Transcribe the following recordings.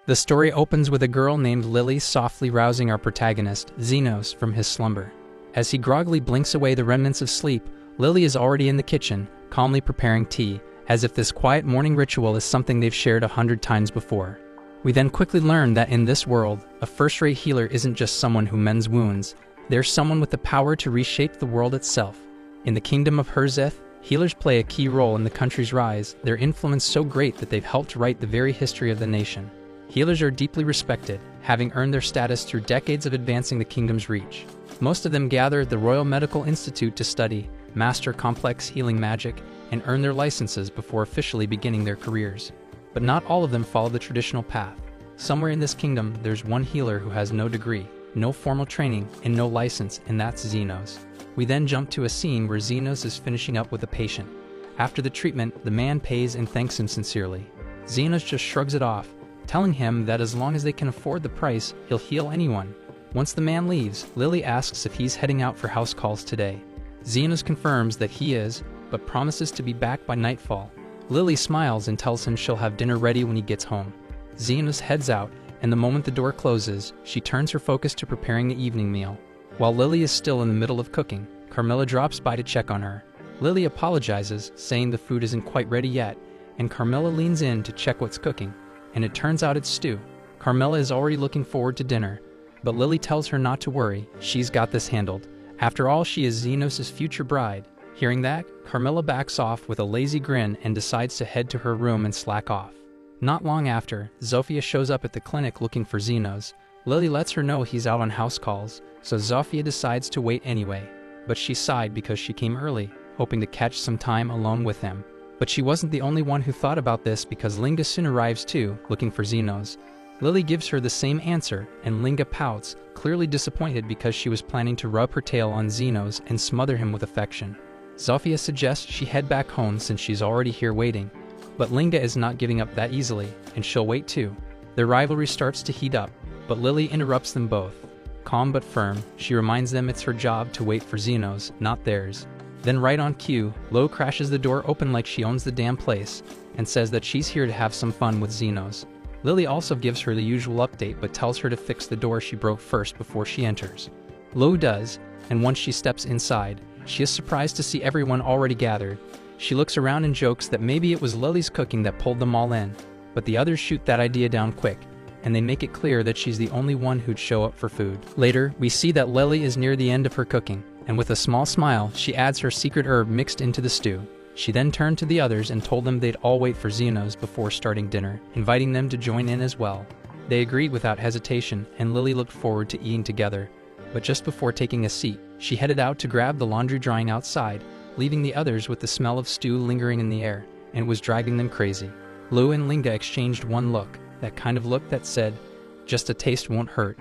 The story opens with a girl named Lily softly rousing our protagonist, Zenos, from his slumber. As he groggily blinks away the remnants of sleep, Lily is already in the kitchen, calmly preparing tea, as if this quiet morning ritual is something they've shared 100 times before. We then quickly learn that in this world, a first-rate healer isn't just someone who mends wounds, they're someone with the power to reshape the world itself. In the kingdom of Herzeth, healers play a key role in the country's rise, their influence so great that they've helped write the very history of the nation. Healers are deeply respected, having earned their status through decades of advancing the kingdom's reach. Most of them gather at the Royal Medical Institute to study, master complex healing magic, and earn their licenses before officially beginning their careers. But not all of them follow the traditional path. Somewhere in this kingdom, there's one healer who has no degree, no formal training, and no license, and that's Zenos. We then jump to a scene where Zenos is finishing up with a patient. After the treatment, the man pays and thanks him sincerely. Zenos just shrugs it off, telling him that as long as they can afford the price, he'll heal anyone. Once the man leaves, Lily asks if he's heading out for house calls today. Zenos confirms that he is, but promises to be back by nightfall. Lily smiles and tells him she'll have dinner ready when he gets home. Zenos heads out, and the moment the door closes, she turns her focus to preparing the evening meal. While Lily is still in the middle of cooking, Carmilla drops by to check on her. Lily apologizes, saying the food isn't quite ready yet, and Carmilla leans in to check what's cooking. And it turns out it's stew. Carmilla is already looking forward to dinner, but Lily tells her not to worry, she's got this handled. After all, she is Zenos' future bride. Hearing that, Carmilla backs off with a lazy grin and decides to head to her room and slack off. Not long after, Zofia shows up at the clinic looking for Zenos. Lily lets her know he's out on house calls, so Zofia decides to wait anyway. But she sighed because she came early, hoping to catch some time alone with him. But she wasn't the only one who thought about this because Linga soon arrives too, looking for Zenos. Lily gives her the same answer, and Linga pouts, clearly disappointed because she was planning to rub her tail on Zenos and smother him with affection. Zofia suggests she head back home since she's already here waiting. But Linga is not giving up that easily, and she'll wait too. Their rivalry starts to heat up, but Lily interrupts them both. Calm but firm, she reminds them it's her job to wait for Zenos, not theirs. Then right on cue, Lo crashes the door open like she owns the damn place, and says that she's here to have some fun with Zenos. Lily also gives her the usual update but tells her to fix the door she broke first before she enters. Lo does, and once she steps inside, she is surprised to see everyone already gathered. She looks around and jokes that maybe it was Lily's cooking that pulled them all in, but the others shoot that idea down quick, and they make it clear that she's the only one who'd show up for food. Later, we see that Lily is near the end of her cooking, and with a small smile, she adds her secret herb mixed into the stew. She then turned to the others and told them they'd all wait for Zenos before starting dinner, inviting them to join in as well. They agreed without hesitation, and Lily looked forward to eating together. But just before taking a seat, she headed out to grab the laundry drying outside, leaving the others with the smell of stew lingering in the air, and was driving them crazy. Lu and Linga exchanged one look, that kind of look that said, "Just a taste won't hurt."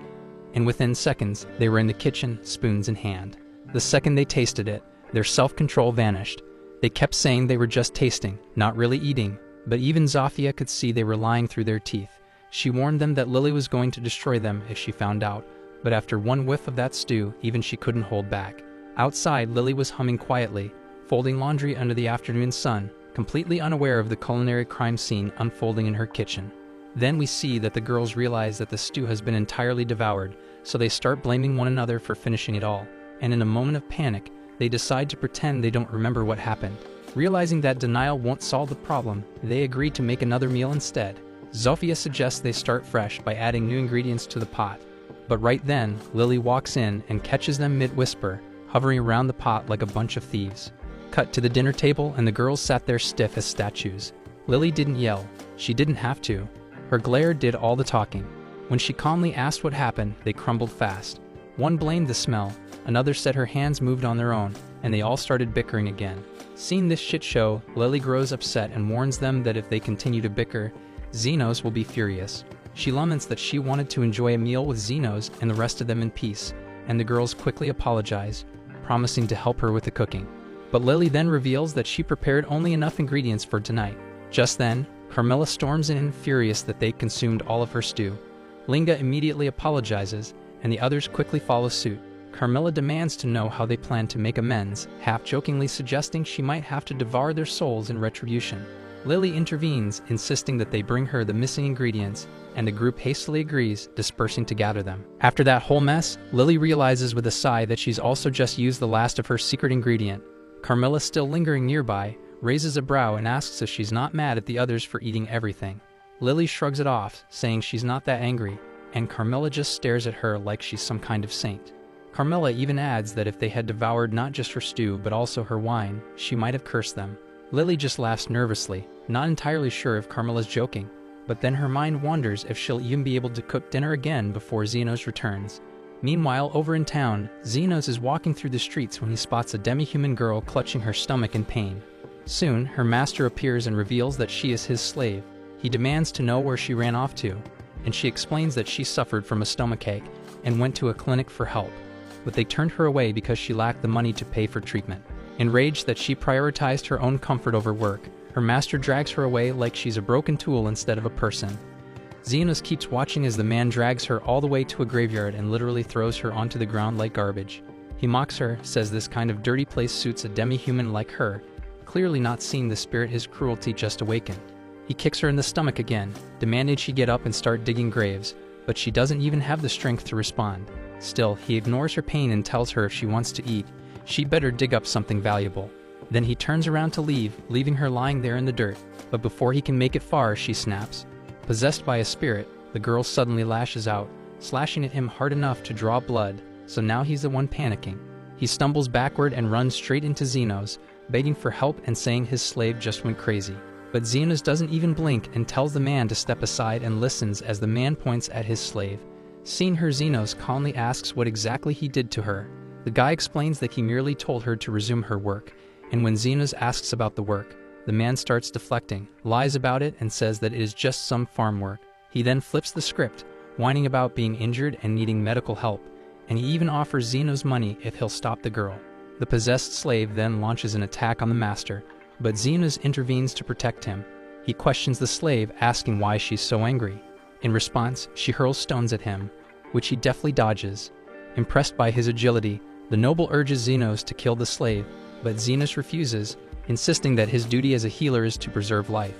And within seconds, they were in the kitchen, spoons in hand. The second they tasted it, their self-control vanished. They kept saying they were just tasting, not really eating, but even Zofia could see they were lying through their teeth. She warned them that Lily was going to destroy them if she found out, but after one whiff of that stew, even she couldn't hold back. Outside, Lily was humming quietly, folding laundry under the afternoon sun, completely unaware of the culinary crime scene unfolding in her kitchen. Then we see that the girls realize that the stew has been entirely devoured, so they start blaming one another for finishing it all. And in a moment of panic, they decide to pretend they don't remember what happened. Realizing that denial won't solve the problem, they agree to make another meal instead. Zofia suggests they start fresh by adding new ingredients to the pot. But right then, Lily walks in and catches them mid-whisper, hovering around the pot like a bunch of thieves. Cut to the dinner table and the girls sat there stiff as statues. Lily didn't yell. She didn't have to. Her glare did all the talking. When she calmly asked what happened, they crumbled fast. One blamed the smell, another said her hands moved on their own, and they all started bickering again. Seeing this shit show, Lily grows upset and warns them that if they continue to bicker, Zenos will be furious. She laments that she wanted to enjoy a meal with Zenos and the rest of them in peace, and the girls quickly apologize, promising to help her with the cooking. But Lily then reveals that she prepared only enough ingredients for tonight. Just then, Carmilla storms in furious that they consumed all of her stew. Linga immediately apologizes, and the others quickly follow suit. Carmilla demands to know how they plan to make amends, half-jokingly suggesting she might have to devour their souls in retribution. Lily intervenes, insisting that they bring her the missing ingredients, and the group hastily agrees, dispersing to gather them. After that whole mess, Lily realizes with a sigh that she's also just used the last of her secret ingredient. Carmilla, still lingering nearby, raises a brow and asks if she's not mad at the others for eating everything. Lily shrugs it off, saying she's not that angry, and Carmilla just stares at her like she's some kind of saint. Carmilla even adds that if they had devoured not just her stew but also her wine, she might have cursed them. Lily just laughs nervously, not entirely sure if Carmilla's joking, but then her mind wonders if she'll even be able to cook dinner again before Zenos returns. Meanwhile, over in town, Zenos is walking through the streets when he spots a demi-human girl clutching her stomach in pain. Soon, her master appears and reveals that she is his slave. He demands to know where she ran off to, and she explains that she suffered from a stomachache and went to a clinic for help, but they turned her away because she lacked the money to pay for treatment. Enraged that she prioritized her own comfort over work, her master drags her away like she's a broken tool instead of a person. Zenos keeps watching as the man drags her all the way to a graveyard and literally throws her onto the ground like garbage. He mocks her, says this kind of dirty place suits a demi-human like her, clearly not seeing the spirit his cruelty just awakened. He kicks her in the stomach again, demanding she get up and start digging graves, but she doesn't even have the strength to respond. Still, he ignores her pain and tells her if she wants to eat, she better dig up something valuable. Then he turns around to leave, leaving her lying there in the dirt, but before he can make it far, she snaps. Possessed by a spirit, the girl suddenly lashes out, slashing at him hard enough to draw blood, so now he's the one panicking. He stumbles backward and runs straight into Zenos, begging for help and saying his slave just went crazy. But Zenos doesn't even blink and tells the man to step aside and listens as the man points at his slave. Seeing her, Zenos calmly asks what exactly he did to her. The guy explains that he merely told her to resume her work, and when Zenos asks about the work, the man starts deflecting, lies about it, and says that it is just some farm work. He then flips the script, whining about being injured and needing medical help, and he even offers Zenos money if he'll stop the girl. The possessed slave then launches an attack on the master, but Zenos intervenes to protect him. He questions the slave, asking why she's so angry. In response, she hurls stones at him, which he deftly dodges. Impressed by his agility, the noble urges Zenos to kill the slave, but Zenos refuses, insisting that his duty as a healer is to preserve life.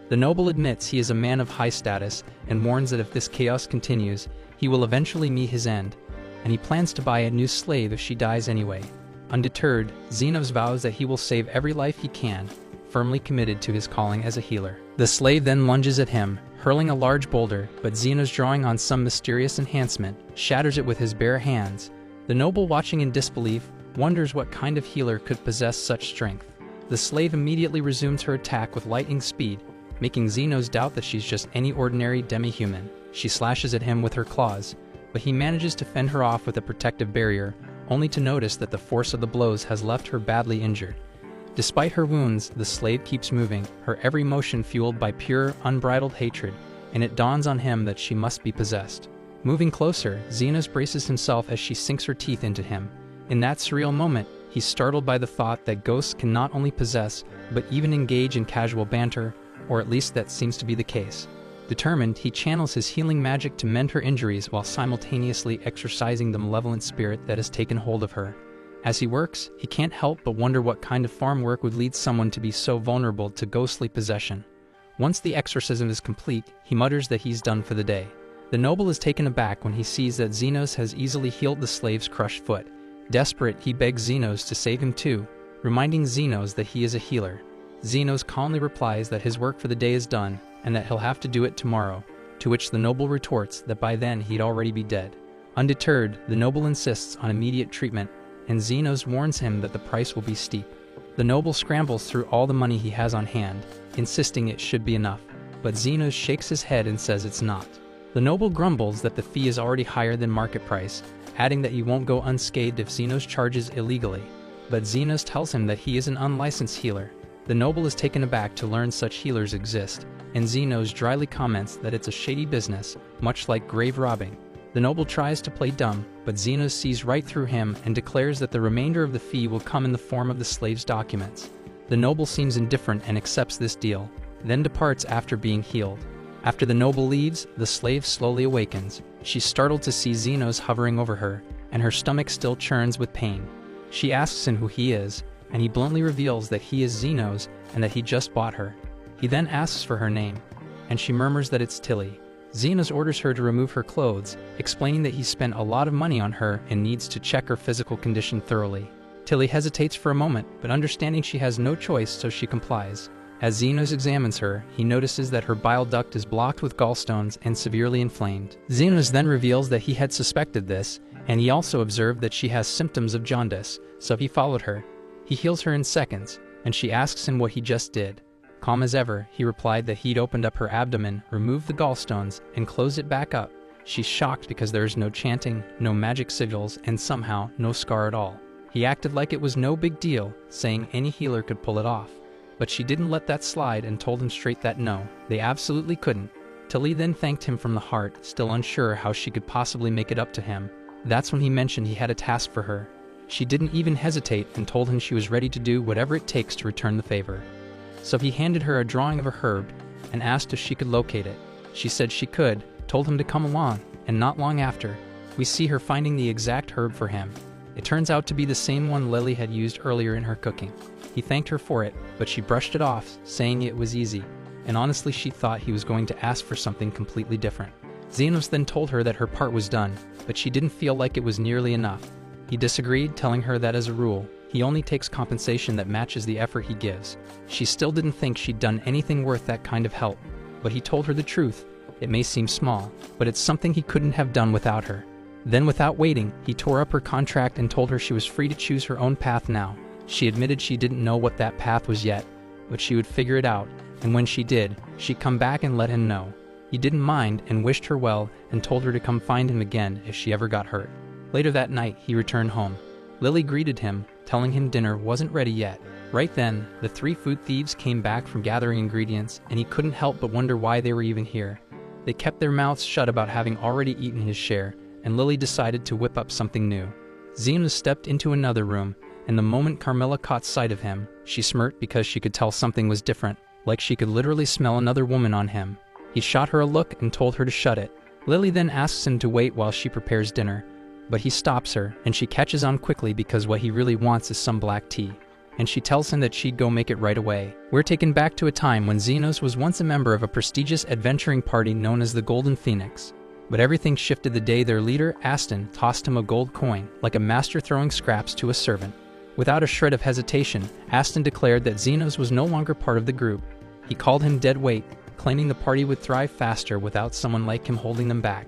The noble admits he is a man of high status and warns that if this chaos continues, he will eventually meet his end, and he plans to buy a new slave if she dies anyway. Undeterred, Zenos vows that he will save every life he can, firmly committed to his calling as a healer. The slave then lunges at him, hurling a large boulder, but Zenos, drawing on some mysterious enhancement, shatters it with his bare hands. The noble, watching in disbelief, wonders what kind of healer could possess such strength. The slave immediately resumes her attack with lightning speed, making Zenos doubt that she's just any ordinary demi-human. She slashes at him with her claws, but he manages to fend her off with a protective barrier, only to notice that the force of the blows has left her badly injured. Despite her wounds, the slave keeps moving, her every motion fueled by pure, unbridled hatred, and it dawns on him that she must be possessed. Moving closer, Zenos braces himself as she sinks her teeth into him. In that surreal moment, he's startled by the thought that ghosts can not only possess, but even engage in casual banter, or at least that seems to be the case. Determined, he channels his healing magic to mend her injuries while simultaneously exorcising the malevolent spirit that has taken hold of her. As he works, he can't help but wonder what kind of farm work would lead someone to be so vulnerable to ghostly possession. Once the exorcism is complete, he mutters that he's done for the day. The noble is taken aback when he sees that Zenos has easily healed the slave's crushed foot. Desperate, he begs Zenos to save him too, reminding Zenos that he is a healer. Zenos calmly replies that his work for the day is done, and that he'll have to do it tomorrow, to which the noble retorts that by then he'd already be dead. Undeterred, the noble insists on immediate treatment, and Zenos warns him that the price will be steep. The noble scrambles through all the money he has on hand, insisting it should be enough, but Zenos shakes his head and says it's not. The noble grumbles that the fee is already higher than market price, adding that he won't go unscathed if Zenos charges illegally, but Zenos tells him that he is an unlicensed healer. The noble is taken aback to learn such healers exist, and Zenos dryly comments that it's a shady business, much like grave robbing. The noble tries to play dumb, but Zenos sees right through him and declares that the remainder of the fee will come in the form of the slave's documents. The noble seems indifferent and accepts this deal, then departs after being healed. After the noble leaves, the slave slowly awakens. She's startled to see Zenos hovering over her, and her stomach still churns with pain. She asks him who he is, and he bluntly reveals that he is Zenos and that he just bought her. He then asks for her name, and she murmurs that it's Tilly. Zenos orders her to remove her clothes, explaining that he spent a lot of money on her and needs to check her physical condition thoroughly. Tilly hesitates for a moment, but understanding she has no choice, so she complies. As Zenos examines her, he notices that her bile duct is blocked with gallstones and severely inflamed. Zenos then reveals that he had suspected this, and he also observed that she has symptoms of jaundice, so he followed her. He heals her in seconds, and she asks him what he just did. Calm as ever, he replied that he'd opened up her abdomen, removed the gallstones, and closed it back up. She's shocked because there is no chanting, no magic sigils, and somehow no scar at all. He acted like it was no big deal, saying any healer could pull it off. But she didn't let that slide and told him straight that no, they absolutely couldn't. Tilly then thanked him from the heart, still unsure how she could possibly make it up to him. That's when he mentioned he had a task for her. She didn't even hesitate and told him she was ready to do whatever it takes to return the favor. So he handed her a drawing of a herb and asked if she could locate it. She said she could, told him to come along, and not long after, we see her finding the exact herb for him. It turns out to be the same one Lily had used earlier in her cooking. He thanked her for it, but she brushed it off, saying it was easy, and honestly she thought he was going to ask for something completely different. Zenos then told her that her part was done, but she didn't feel like it was nearly enough. He disagreed, telling her that as a rule, he only takes compensation that matches the effort he gives. She still didn't think she'd done anything worth that kind of help, but he told her the truth. It may seem small, but it's something he couldn't have done without her. Then without waiting, he tore up her contract and told her she was free to choose her own path now. She admitted she didn't know what that path was yet, but she would figure it out, and when she did, she'd come back and let him know. He didn't mind and wished her well and told her to come find him again if she ever got hurt. Later that night, he returned home. Lily greeted him, telling him dinner wasn't ready yet. Right then, the 3 food thieves came back from gathering ingredients, and he couldn't help but wonder why they were even here. They kept their mouths shut about having already eaten his share, and Lily decided to whip up something new. Zenos stepped into another room, and the moment Carmilla caught sight of him, she smirked because she could tell something was different, like she could literally smell another woman on him. He shot her a look and told her to shut it. Lily then asks him to wait while she prepares dinner, but he stops her, and she catches on quickly because what he really wants is some black tea, and she tells him that she'd go make it right away. We're taken back to a time when Zenos was once a member of a prestigious adventuring party known as the Golden Phoenix. But everything shifted the day their leader, Aston, tossed him a gold coin, like a master throwing scraps to a servant. Without a shred of hesitation, Aston declared that Zenos was no longer part of the group. He called him dead weight, claiming the party would thrive faster without someone like him holding them back.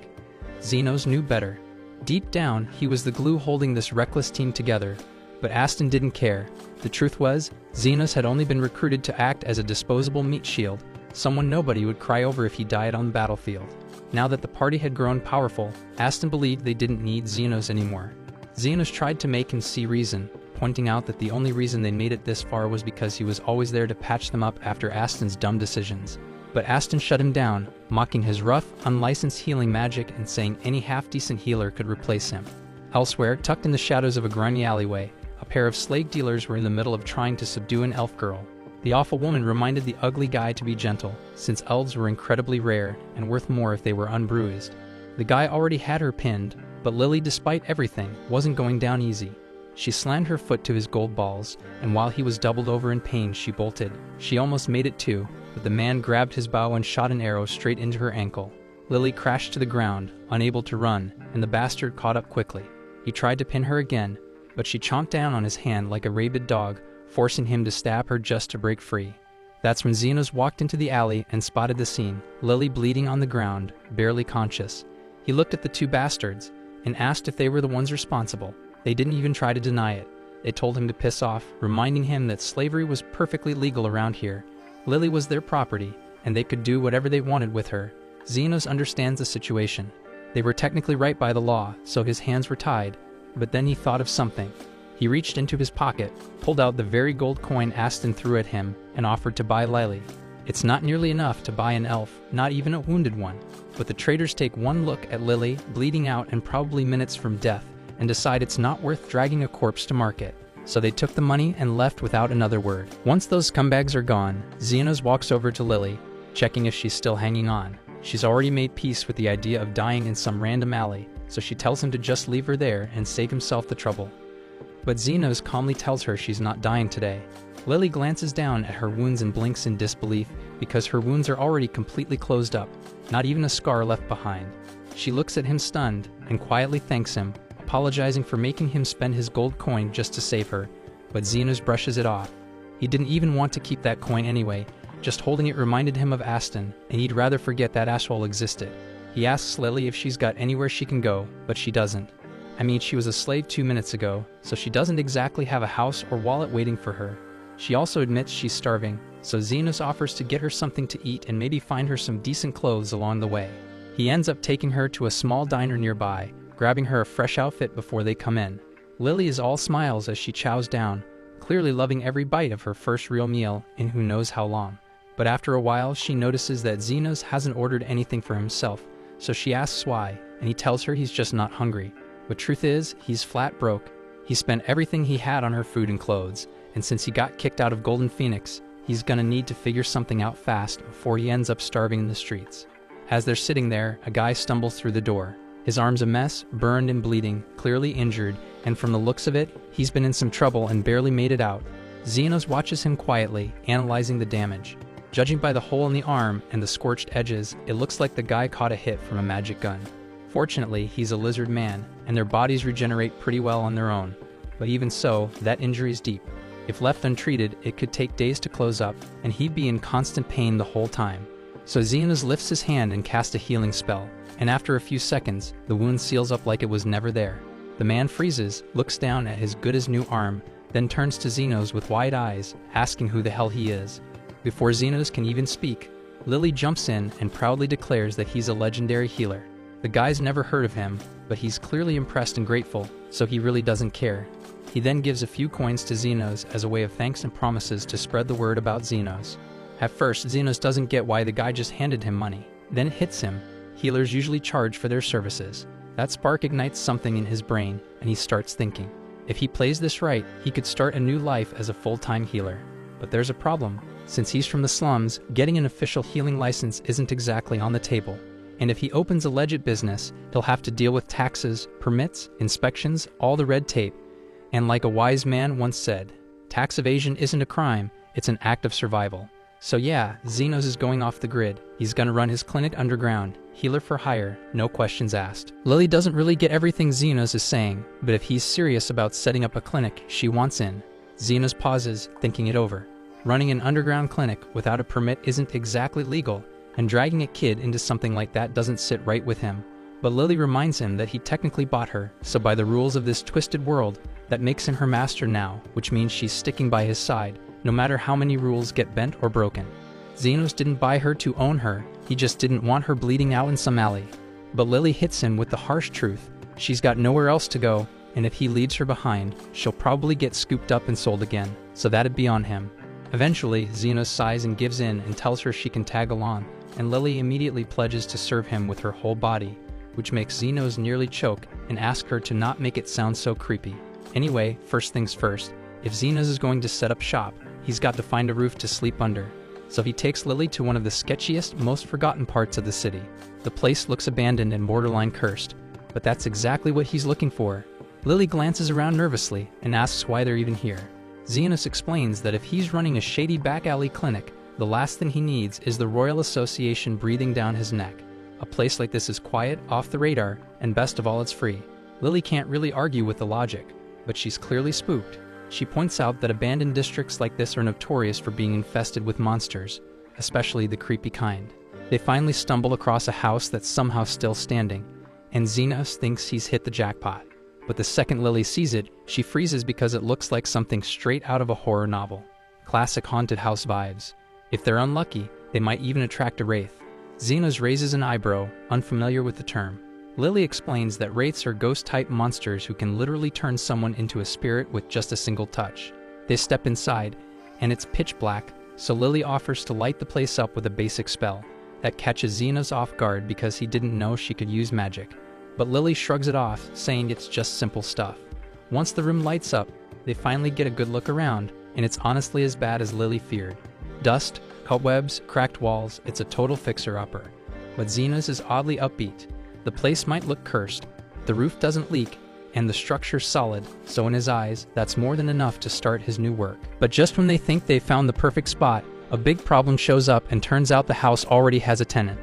Zenos knew better. Deep down, he was the glue holding this reckless team together, but Aston didn't care. The truth was, Zenos had only been recruited to act as a disposable meat shield, someone nobody would cry over if he died on the battlefield. Now that the party had grown powerful, Aston believed they didn't need Zenos anymore. Zenos tried to make him see reason, pointing out that the only reason they made it this far was because he was always there to patch them up after Aston's dumb decisions. But Aston shut him down, mocking his rough, unlicensed healing magic and saying any half-decent healer could replace him. Elsewhere, tucked in the shadows of a grimy alleyway, a pair of slave dealers were in the middle of trying to subdue an elf girl. The awful woman reminded the ugly guy to be gentle, since elves were incredibly rare and worth more if they were unbruised. The guy already had her pinned, but Lily, despite everything, wasn't going down easy. She slammed her foot to his gold balls, and while he was doubled over in pain, she bolted. She almost made it too, but the man grabbed his bow and shot an arrow straight into her ankle. Lily crashed to the ground, unable to run, and the bastard caught up quickly. He tried to pin her again, but she chomped down on his hand like a rabid dog, forcing him to stab her just to break free. That's when Zenos walked into the alley and spotted the scene, Lily bleeding on the ground, barely conscious. He looked at the 2 bastards and asked if they were the ones responsible. They didn't even try to deny it. They told him to piss off, reminding him that slavery was perfectly legal around here. Lily was their property, and they could do whatever they wanted with her. Zenos understands the situation. They were technically right by the law, so his hands were tied, but then he thought of something. He reached into his pocket, pulled out the very gold coin Aston threw at him, and offered to buy Lily. It's not nearly enough to buy an elf, not even a wounded one. But the traders take one look at Lily, bleeding out and probably minutes from death, and decide it's not worth dragging a corpse to market. So they took the money and left without another word. Once those scumbags are gone, Zenos walks over to Lily, checking if she's still hanging on. She's already made peace with the idea of dying in some random alley, so she tells him to just leave her there and save himself the trouble. But Zenos calmly tells her she's not dying today. Lily glances down at her wounds and blinks in disbelief because her wounds are already completely closed up, not even a scar left behind. She looks at him stunned and quietly thanks him, apologizing for making him spend his gold coin just to save her, but Zenos brushes it off. He didn't even want to keep that coin anyway, just holding it reminded him of Aston, and he'd rather forget that asshole existed. He asks Lily if she's got anywhere she can go, but she doesn't. I mean, she was a slave 2 minutes ago, so she doesn't exactly have a house or wallet waiting for her. She also admits she's starving, so Zenos offers to get her something to eat and maybe find her some decent clothes along the way. He ends up taking her to a small diner nearby, grabbing her a fresh outfit before they come in. Lily is all smiles as she chows down, clearly loving every bite of her first real meal in who knows how long. But after a while, she notices that Zenos hasn't ordered anything for himself, so she asks why, and he tells her he's just not hungry. But truth is, he's flat broke. He spent everything he had on her food and clothes, and since he got kicked out of Golden Phoenix, he's gonna need to figure something out fast before he ends up starving in the streets. As they're sitting there, a guy stumbles through the door. His arm's a mess, burned and bleeding, clearly injured, and from the looks of it, he's been in some trouble and barely made it out. Zenos watches him quietly, analyzing the damage. Judging by the hole in the arm and the scorched edges, it looks like the guy caught a hit from a magic gun. Fortunately, he's a lizard man, and their bodies regenerate pretty well on their own. But even so, that injury is deep. If left untreated, it could take days to close up, and he'd be in constant pain the whole time. So Zenos lifts his hand and casts a healing spell, and after a few seconds, the wound seals up like it was never there. The man freezes, looks down at his good-as-new arm, then turns to Zenos with wide eyes, asking who the hell he is. Before Zenos can even speak, Lily jumps in and proudly declares that he's a legendary healer. The guy's never heard of him, but he's clearly impressed and grateful, so he really doesn't care. He then gives a few coins to Zenos as a way of thanks and promises to spread the word about Zenos. At first, Zenos doesn't get why the guy just handed him money. Then it hits him. Healers usually charge for their services. That spark ignites something in his brain, and he starts thinking. If he plays this right, he could start a new life as a full-time healer. But there's a problem. Since he's from the slums, getting an official healing license isn't exactly on the table. And if he opens a legit business, he'll have to deal with taxes, permits, inspections, all the red tape. And like a wise man once said, tax evasion isn't a crime, it's an act of survival. So yeah, Zenos is going off the grid. He's gonna run his clinic underground, healer for hire, no questions asked. Lily doesn't really get everything Zenos is saying, but if he's serious about setting up a clinic, she wants in. Zenos pauses, thinking it over. Running an underground clinic without a permit isn't exactly legal, and dragging a kid into something like that doesn't sit right with him. But Lily reminds him that he technically bought her, so by the rules of this twisted world, that makes him her master now, which means she's sticking by his side, no matter how many rules get bent or broken. Zenos didn't buy her to own her, he just didn't want her bleeding out in some alley. But Lily hits him with the harsh truth. She's got nowhere else to go, and if he leaves her behind, she'll probably get scooped up and sold again, so that'd be on him. Eventually, Zenos sighs and gives in and tells her she can tag along, and Lily immediately pledges to serve him with her whole body, which makes Zenos nearly choke and ask her to not make it sound so creepy. Anyway, first things first, if Zenos is going to set up shop, he's got to find a roof to sleep under. So he takes Lily to one of the sketchiest, most forgotten parts of the city. The place looks abandoned and borderline cursed, but that's exactly what he's looking for. Lily glances around nervously and asks why they're even here. Zenos explains that if he's running a shady back alley clinic, the last thing he needs is the Royal Association breathing down his neck. A place like this is quiet, off the radar, and best of all, it's free. Lily can't really argue with the logic, but she's clearly spooked. She points out that abandoned districts like this are notorious for being infested with monsters, especially the creepy kind. They finally stumble across a house that's somehow still standing, and Zenos thinks he's hit the jackpot. But the second Lily sees it, she freezes because it looks like something straight out of a horror novel. Classic haunted house vibes. If they're unlucky, they might even attract a wraith. Zenos raises an eyebrow, unfamiliar with the term. Lily explains that wraiths are ghost-type monsters who can literally turn someone into a spirit with just a single touch. They step inside, and it's pitch black, so Lily offers to light the place up with a basic spell that catches Zenos off guard because he didn't know she could use magic. But Lily shrugs it off, saying it's just simple stuff. Once the room lights up, they finally get a good look around, and it's honestly as bad as Lily feared. Dust, cobwebs, cracked walls, it's a total fixer-upper. But Zenos is oddly upbeat. The place might look cursed. The roof doesn't leak, and the structure's solid, so in his eyes, that's more than enough to start his new work. But just when they think they've found the perfect spot, a big problem shows up and turns out the house already has a tenant.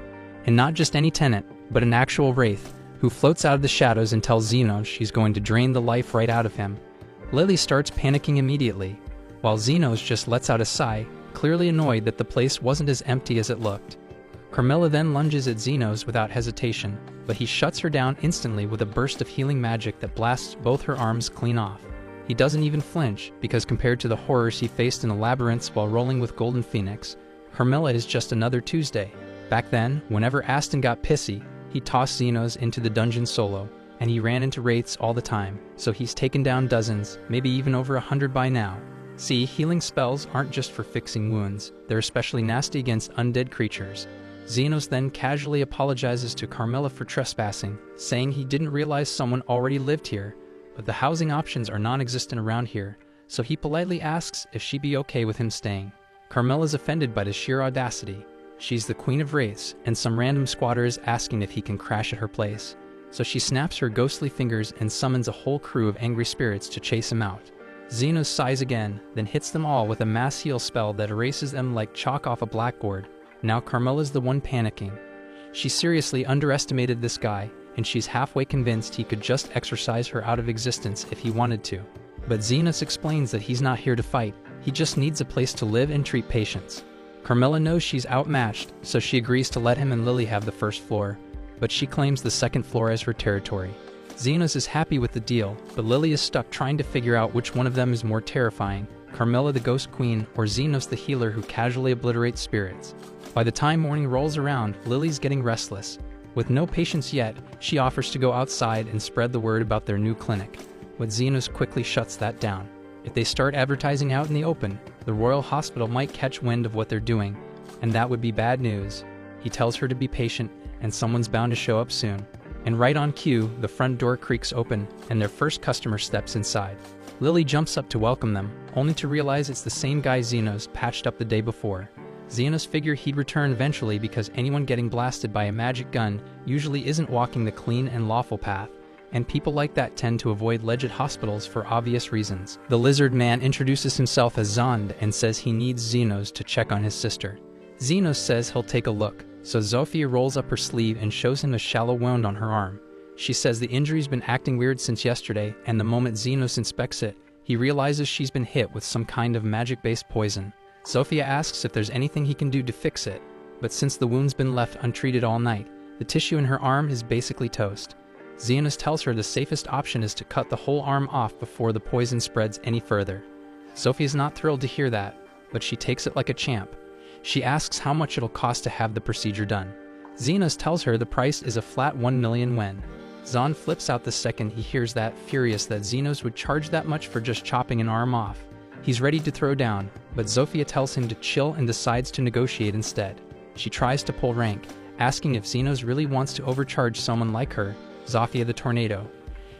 And not just any tenant, but an actual wraith, who floats out of the shadows and tells Zenos she's going to drain the life right out of him. Lily starts panicking immediately, while Zenos just lets out a sigh, clearly annoyed that the place wasn't as empty as it looked. Carmilla then lunges at Zenos without hesitation, but he shuts her down instantly with a burst of healing magic that blasts both her arms clean off. He doesn't even flinch, because compared to the horrors he faced in the labyrinths while rolling with Golden Phoenix, Carmilla is just another Tuesday. Back then, whenever Aston got pissy, he tossed Zenos into the dungeon solo, and he ran into wraiths all the time, so he's taken down dozens, maybe even over 100 by now. See, healing spells aren't just for fixing wounds, they're especially nasty against undead creatures. Zenos then casually apologizes to Carmilla for trespassing, saying he didn't realize someone already lived here, but the housing options are non-existent around here, so he politely asks if she'd be okay with him staying. Carmilla's offended by the sheer audacity. She's the queen of wraiths, and some random squatter is asking if he can crash at her place. So she snaps her ghostly fingers and summons a whole crew of angry spirits to chase him out. Zenos sighs again, then hits them all with a mass heal spell that erases them like chalk off a blackboard. Now Carmilla's the one panicking. She seriously underestimated this guy, and she's halfway convinced he could just exorcise her out of existence if he wanted to. But Zenos explains that he's not here to fight, he just needs a place to live and treat patients. Carmilla knows she's outmatched, so she agrees to let him and Lily have the first floor, but she claims the second floor as her territory. Zenos is happy with the deal, but Lily is stuck trying to figure out which one of them is more terrifying, Carmilla the Ghost Queen or Zenos the healer who casually obliterates spirits. By the time morning rolls around, Lily's getting restless. With no patients yet, she offers to go outside and spread the word about their new clinic, but Zenos quickly shuts that down. If they start advertising out in the open, the Royal Hospital might catch wind of what they're doing, and that would be bad news. He tells her to be patient, and someone's bound to show up soon. And right on cue, the front door creaks open, and their first customer steps inside. Lily jumps up to welcome them, only to realize it's the same guy Zenos patched up the day before. Zenos figured he'd return eventually because anyone getting blasted by a magic gun usually isn't walking the clean and lawful path, and people like that tend to avoid legit hospitals for obvious reasons. The lizard man introduces himself as Zond and says he needs Zenos to check on his sister. Zenos says he'll take a look, so Zofia rolls up her sleeve and shows him a shallow wound on her arm. She says the injury's been acting weird since yesterday, and the moment Zenos inspects it, he realizes she's been hit with some kind of magic-based poison. Zofia asks if there's anything he can do to fix it, but since the wound's been left untreated all night, the tissue in her arm is basically toast. Zenos tells her the safest option is to cut the whole arm off before the poison spreads any further. Zofia's not thrilled to hear that, but she takes it like a champ. She asks how much it'll cost to have the procedure done. Zenos tells her the price is a flat 1 million yen. Zon flips out the second he hears that, furious that Zenos would charge that much for just chopping an arm off. He's ready to throw down, but Zofia tells him to chill and decides to negotiate instead. She tries to pull rank, asking if Zenos really wants to overcharge someone like her, Zofia the Tornado.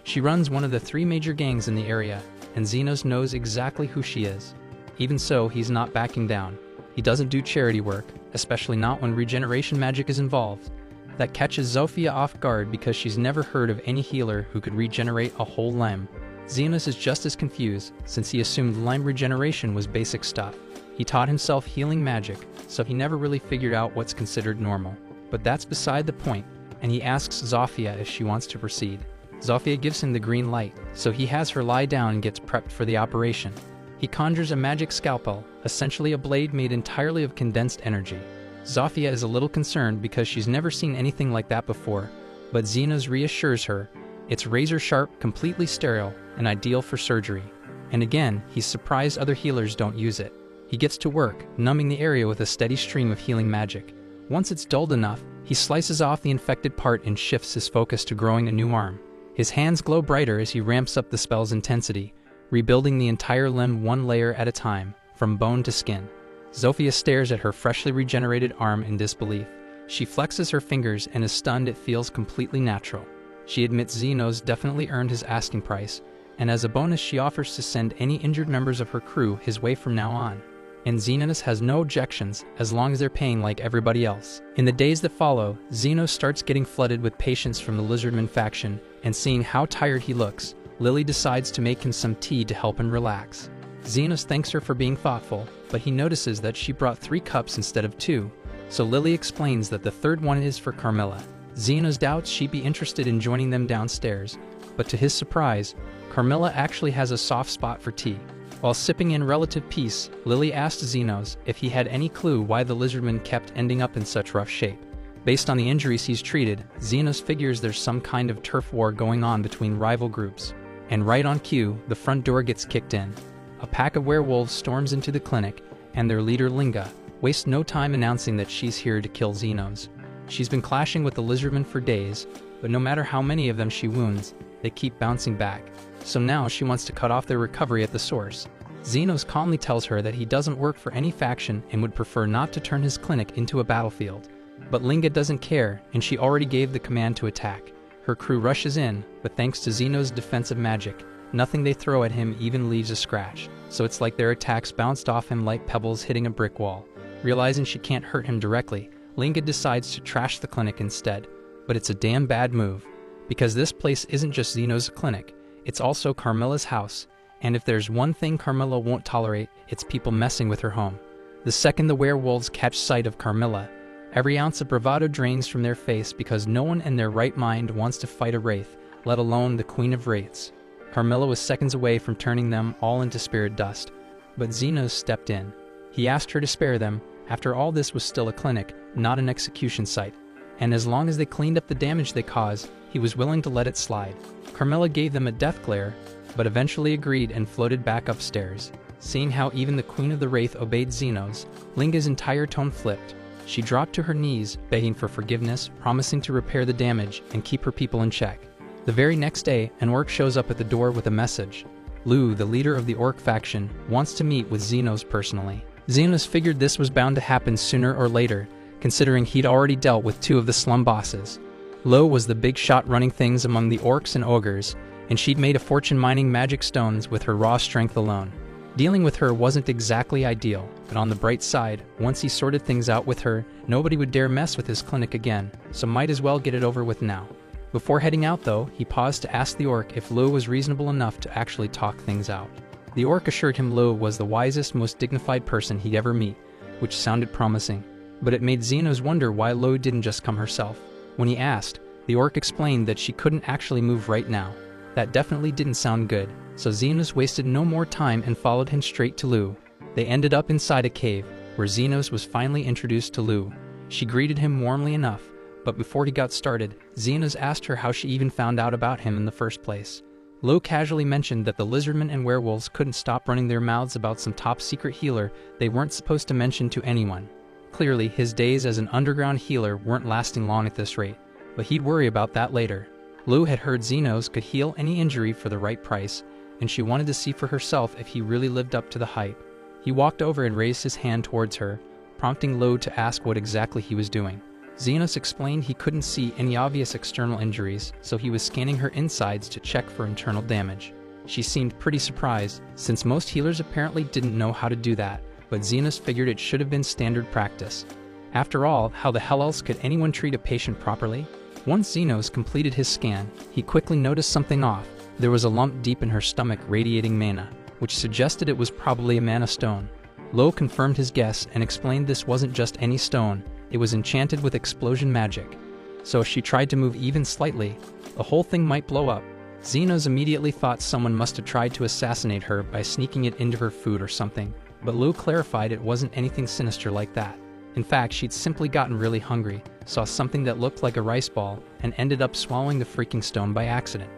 She runs one of the 3 major gangs in the area, and Zenos knows exactly who she is. Even so, he's not backing down. He doesn't do charity work, especially not when regeneration magic is involved. That catches Zofia off guard because she's never heard of any healer who could regenerate a whole limb. Zenos is just as confused, since he assumed limb regeneration was basic stuff. He taught himself healing magic, so he never really figured out what's considered normal. But that's beside the point, and he asks Zofia if she wants to proceed. Zofia gives him the green light, so he has her lie down and gets prepped for the operation. He conjures a magic scalpel, essentially a blade made entirely of condensed energy. Zofia is a little concerned because she's never seen anything like that before, but Zenos reassures her it's razor-sharp, completely sterile, and ideal for surgery. And again, he's surprised other healers don't use it. He gets to work, numbing the area with a steady stream of healing magic. Once it's dulled enough, he slices off the infected part and shifts his focus to growing a new arm. His hands glow brighter as he ramps up the spell's intensity, rebuilding the entire limb one layer at a time, from bone to skin. Zofia stares at her freshly regenerated arm in disbelief. She flexes her fingers and is stunned it feels completely natural. She admits Zenos definitely earned his asking price, and as a bonus she offers to send any injured members of her crew his way from now on. And Zenos has no objections as long as they're paying like everybody else. In the days that follow, Zenos starts getting flooded with patients from the Lizardman faction, and seeing how tired he looks, Lily decides to make him some tea to help him relax. Zenos thanks her for being thoughtful, but he notices that she brought 3 cups instead of 2, so Lily explains that the third one is for Carmilla. Zenos doubts she'd be interested in joining them downstairs, but to his surprise, Carmilla actually has a soft spot for tea. While sipping in relative peace, Lily asked Zenos if he had any clue why the lizardman kept ending up in such rough shape. Based on the injuries he's treated, Zenos figures there's some kind of turf war going on between rival groups. And right on cue, the front door gets kicked in. A pack of werewolves storms into the clinic, and their leader Linga wastes no time announcing that she's here to kill Zenos. She's been clashing with the lizardmen for days, but no matter how many of them she wounds, they keep bouncing back. So now she wants to cut off their recovery at the source. Zenos calmly tells her that he doesn't work for any faction and would prefer not to turn his clinic into a battlefield. But Linga doesn't care, and she already gave the command to attack. Her crew rushes in, but thanks to Zenos' defensive magic, nothing they throw at him even leaves a scratch, so it's like their attacks bounced off him like pebbles hitting a brick wall. Realizing she can't hurt him directly, Linga decides to trash the clinic instead. But it's a damn bad move, because this place isn't just Zenos' clinic, it's also Carmilla's house, and if there's one thing Carmilla won't tolerate, it's people messing with her home. The second the werewolves catch sight of Carmilla, every ounce of bravado drains from their face because no one in their right mind wants to fight a wraith, let alone the Queen of Wraiths. Carmilla was seconds away from turning them all into spirit dust, but Zenos stepped in. He asked her to spare them. After all, this was still a clinic, not an execution site, and as long as they cleaned up the damage they caused, he was willing to let it slide. Carmilla gave them a death glare, but eventually agreed and floated back upstairs. Seeing how even the Queen of the Wraith obeyed Zenos, Linga's entire tone flipped. She dropped to her knees, begging for forgiveness, promising to repair the damage and keep her people in check. The very next day, an orc shows up at the door with a message. Lou, the leader of the orc faction, wants to meet with Zenos personally. Zenos figured this was bound to happen sooner or later, considering he'd already dealt with 2 of the slum bosses. Lo was the big shot running things among the orcs and ogres, and she'd made a fortune mining magic stones with her raw strength alone. Dealing with her wasn't exactly ideal, but on the bright side, once he sorted things out with her, nobody would dare mess with his clinic again, so might as well get it over with now. Before heading out though, he paused to ask the orc if Lo was reasonable enough to actually talk things out. The orc assured him Lo was the wisest, most dignified person he'd ever meet, which sounded promising. But it made Zenos wonder why Lo didn't just come herself. When he asked, the orc explained that she couldn't actually move right now. That definitely didn't sound good, so Zenos wasted no more time and followed him straight to Lu. They ended up inside a cave, where Zenos was finally introduced to Lu. She greeted him warmly enough, but before he got started, Zenos asked her how she even found out about him in the first place. Lo casually mentioned that the lizardmen and werewolves couldn't stop running their mouths about some top-secret healer they weren't supposed to mention to anyone. Clearly, his days as an underground healer weren't lasting long at this rate, but he'd worry about that later. Lu had heard Zenos could heal any injury for the right price, and she wanted to see for herself if he really lived up to the hype. He walked over and raised his hand towards her, prompting Lu to ask what exactly he was doing. Zenos explained he couldn't see any obvious external injuries, so he was scanning her insides to check for internal damage. She seemed pretty surprised, since most healers apparently didn't know how to do that, but Zenos figured it should have been standard practice. After all, how the hell else could anyone treat a patient properly? Once Zenos completed his scan, he quickly noticed something off. There was a lump deep in her stomach radiating mana, which suggested it was probably a mana stone. Lo confirmed his guess and explained this wasn't just any stone, it was enchanted with explosion magic. So if she tried to move even slightly, the whole thing might blow up. Zenos immediately thought someone must have tried to assassinate her by sneaking it into her food or something, but Lu clarified it wasn't anything sinister like that. In fact, she'd simply gotten really hungry, saw something that looked like a rice ball, and ended up swallowing the freaking stone by accident.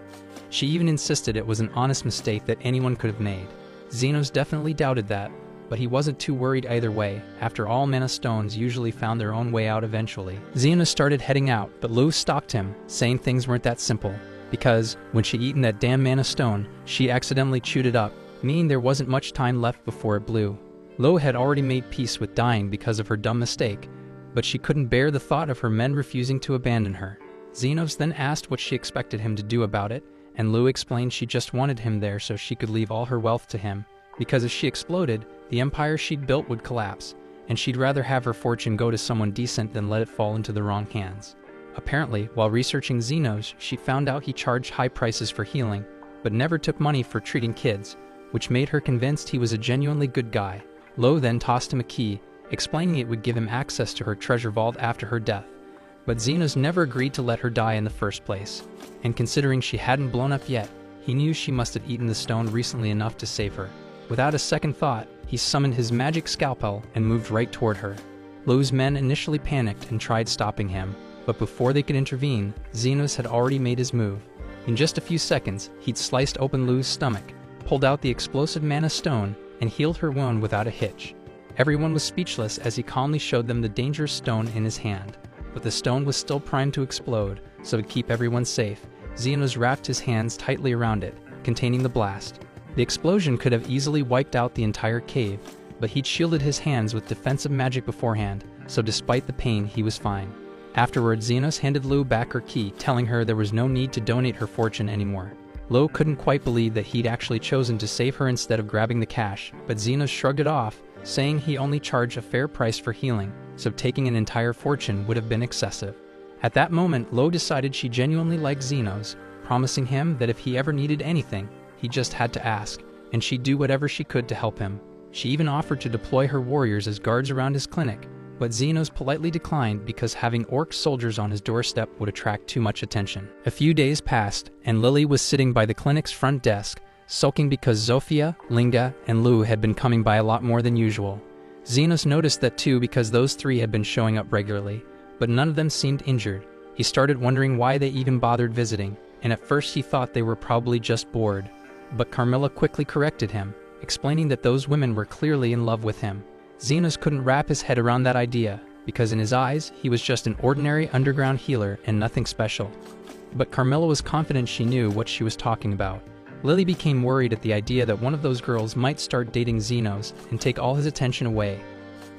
She even insisted it was an honest mistake that anyone could have made. Zenos definitely doubted that, but he wasn't too worried either way. After all, mana stones usually found their own way out eventually. Zenos started heading out, but Lu stopped him, saying things weren't that simple, because when she'd eaten that damn mana stone, she accidentally chewed it up, meaning there wasn't much time left before it blew. Lo had already made peace with dying because of her dumb mistake, but she couldn't bear the thought of her men refusing to abandon her. Zenos then asked what she expected him to do about it, and Lu explained she just wanted him there so she could leave all her wealth to him, because if she exploded, the empire she'd built would collapse, and she'd rather have her fortune go to someone decent than let it fall into the wrong hands. Apparently, while researching Zenos, she found out he charged high prices for healing, but never took money for treating kids, which made her convinced he was a genuinely good guy. Lo then tossed him a key, explaining it would give him access to her treasure vault after her death. But Zenos never agreed to let her die in the first place, and considering she hadn't blown up yet, he knew she must have eaten the stone recently enough to save her. Without a second thought, he summoned his magic scalpel and moved right toward her. Lo's men initially panicked and tried stopping him, but before they could intervene, Zenos had already made his move. In just a few seconds, he'd sliced open Lu's stomach, pulled out the explosive mana stone, and healed her wound without a hitch. Everyone was speechless as he calmly showed them the dangerous stone in his hand. But the stone was still primed to explode, so to keep everyone safe, Zenos wrapped his hands tightly around it, containing the blast. The explosion could have easily wiped out the entire cave, but he'd shielded his hands with defensive magic beforehand, so despite the pain, he was fine. Afterward, Zenos handed Lu back her key, telling her there was no need to donate her fortune anymore. Lo couldn't quite believe that he'd actually chosen to save her instead of grabbing the cash, but Zenos shrugged it off, saying he only charged a fair price for healing, so taking an entire fortune would have been excessive. At that moment, Lo decided she genuinely liked Zenos, promising him that if he ever needed anything, he just had to ask, and she'd do whatever she could to help him. She even offered to deploy her warriors as guards around his clinic, but Zenos politely declined because having orc soldiers on his doorstep would attract too much attention. A few days passed, and Lily was sitting by the clinic's front desk, sulking because Zofia, Linga, and Lu had been coming by a lot more than usual. Zenos noticed that too because those three had been showing up regularly, but none of them seemed injured. He started wondering why they even bothered visiting, and at first he thought they were probably just bored. But Carmilla quickly corrected him, explaining that those women were clearly in love with him. Zenos couldn't wrap his head around that idea, because in his eyes, he was just an ordinary underground healer and nothing special. But Carmilla was confident she knew what she was talking about. Lily became worried at the idea that one of those girls might start dating Zenos and take all his attention away.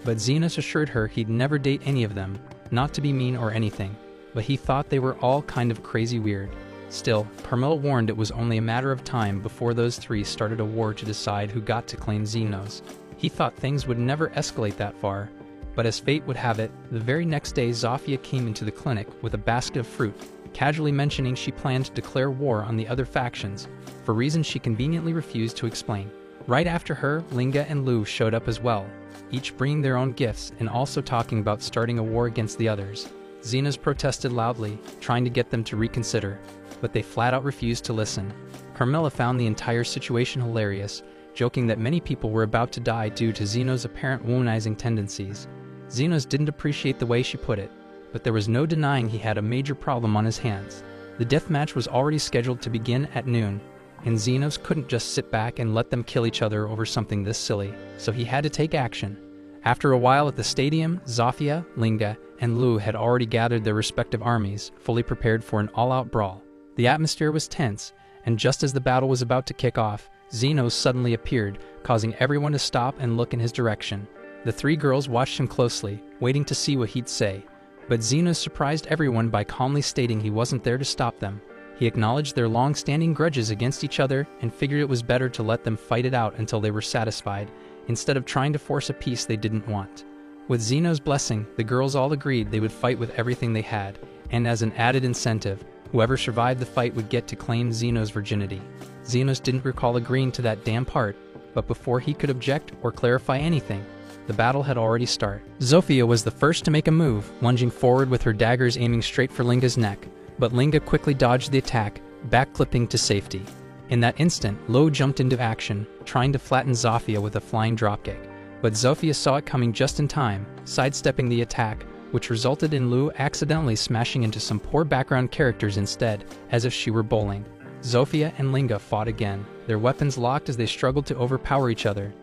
But Zenos assured her he'd never date any of them, not to be mean or anything, but he thought they were all kind of crazy weird. Still, Carmilla warned it was only a matter of time before those three started a war to decide who got to claim Zenos. He thought things would never escalate that far, but as fate would have it, the very next day Zofia came into the clinic with a basket of fruit, casually mentioning she planned to declare war on the other factions, for reasons she conveniently refused to explain. Right after her, Linga and Lu showed up as well, each bringing their own gifts and also talking about starting a war against the others. Zenos protested loudly, trying to get them to reconsider, but they flat out refused to listen. Carmilla found the entire situation hilarious, joking that many people were about to die due to Zenos' apparent womanizing tendencies. Zenos didn't appreciate the way she put it, but there was no denying he had a major problem on his hands. The death match was already scheduled to begin at noon, and Zenos couldn't just sit back and let them kill each other over something this silly, so he had to take action. After a while at the stadium, Zofia, Linga, and Lu had already gathered their respective armies, fully prepared for an all-out brawl. The atmosphere was tense, and just as the battle was about to kick off, Zenos suddenly appeared, causing everyone to stop and look in his direction. The three girls watched him closely, waiting to see what he'd say. But Zenos surprised everyone by calmly stating he wasn't there to stop them. He acknowledged their long-standing grudges against each other and figured it was better to let them fight it out until they were satisfied, instead of trying to force a peace they didn't want. With Zenos' blessing, the girls all agreed they would fight with everything they had, and as an added incentive, whoever survived the fight would get to claim Zenos' virginity. Zenos didn't recall agreeing to that damn part, but before he could object or clarify anything, the battle had already started. Zofia was the first to make a move, lunging forward with her daggers aiming straight for Linga's neck, but Linga quickly dodged the attack, backclipping to safety. In that instant, Lo jumped into action, trying to flatten Zofia with a flying dropkick, but Zofia saw it coming just in time, sidestepping the attack, which resulted in Lu accidentally smashing into some poor background characters instead, as if she were bowling. Zofia and Linga fought again, their weapons locked as they struggled to overpower each other.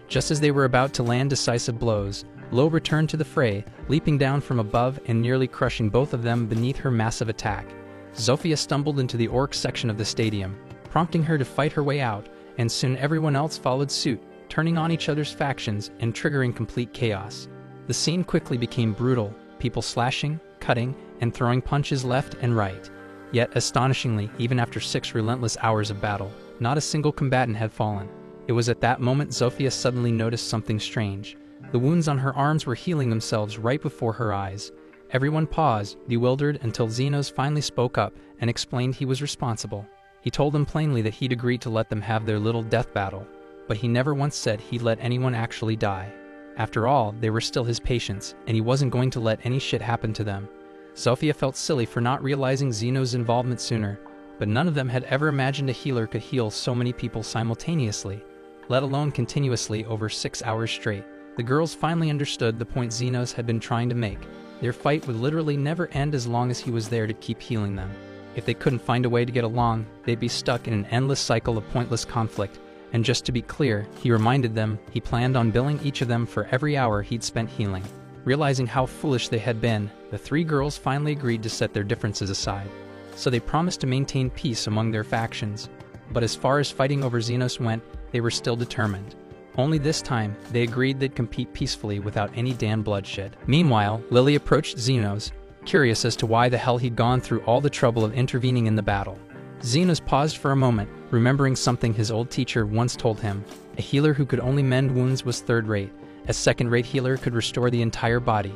Just as they were about to land decisive blows, Lo returned to the fray, leaping down from above and nearly crushing both of them beneath her massive attack. Zofia stumbled into the orc section of the stadium, prompting her to fight her way out, and soon everyone else followed suit, turning on each other's factions and triggering complete chaos. The scene quickly became brutal, people slashing, cutting, and throwing punches left and right. Yet, astonishingly, even after 6 relentless hours of battle, not a single combatant had fallen. It was at that moment Zofia suddenly noticed something strange. The wounds on her arms were healing themselves right before her eyes. Everyone paused, bewildered, until Zenos finally spoke up and explained he was responsible. He told them plainly that he'd agreed to let them have their little death battle, but he never once said he'd let anyone actually die. After all, they were still his patients, and he wasn't going to let any shit happen to them. Zofia felt silly for not realizing Zenos' involvement sooner, but none of them had ever imagined a healer could heal so many people simultaneously, let alone continuously over 6 hours straight. The girls finally understood the point Zenos had been trying to make. Their fight would literally never end as long as he was there to keep healing them. If they couldn't find a way to get along, they'd be stuck in an endless cycle of pointless conflict. And just to be clear, he reminded them he planned on billing each of them for every hour he'd spent healing. Realizing how foolish they had been, the three girls finally agreed to set their differences aside. So they promised to maintain peace among their factions. But as far as fighting over Zenos went, they were still determined. Only this time, they agreed they'd compete peacefully without any damn bloodshed. Meanwhile, Lily approached Zenos, curious as to why the hell he'd gone through all the trouble of intervening in the battle. Zenos paused for a moment, remembering something his old teacher once told him. A healer who could only mend wounds was third-rate. A second-rate healer could restore the entire body.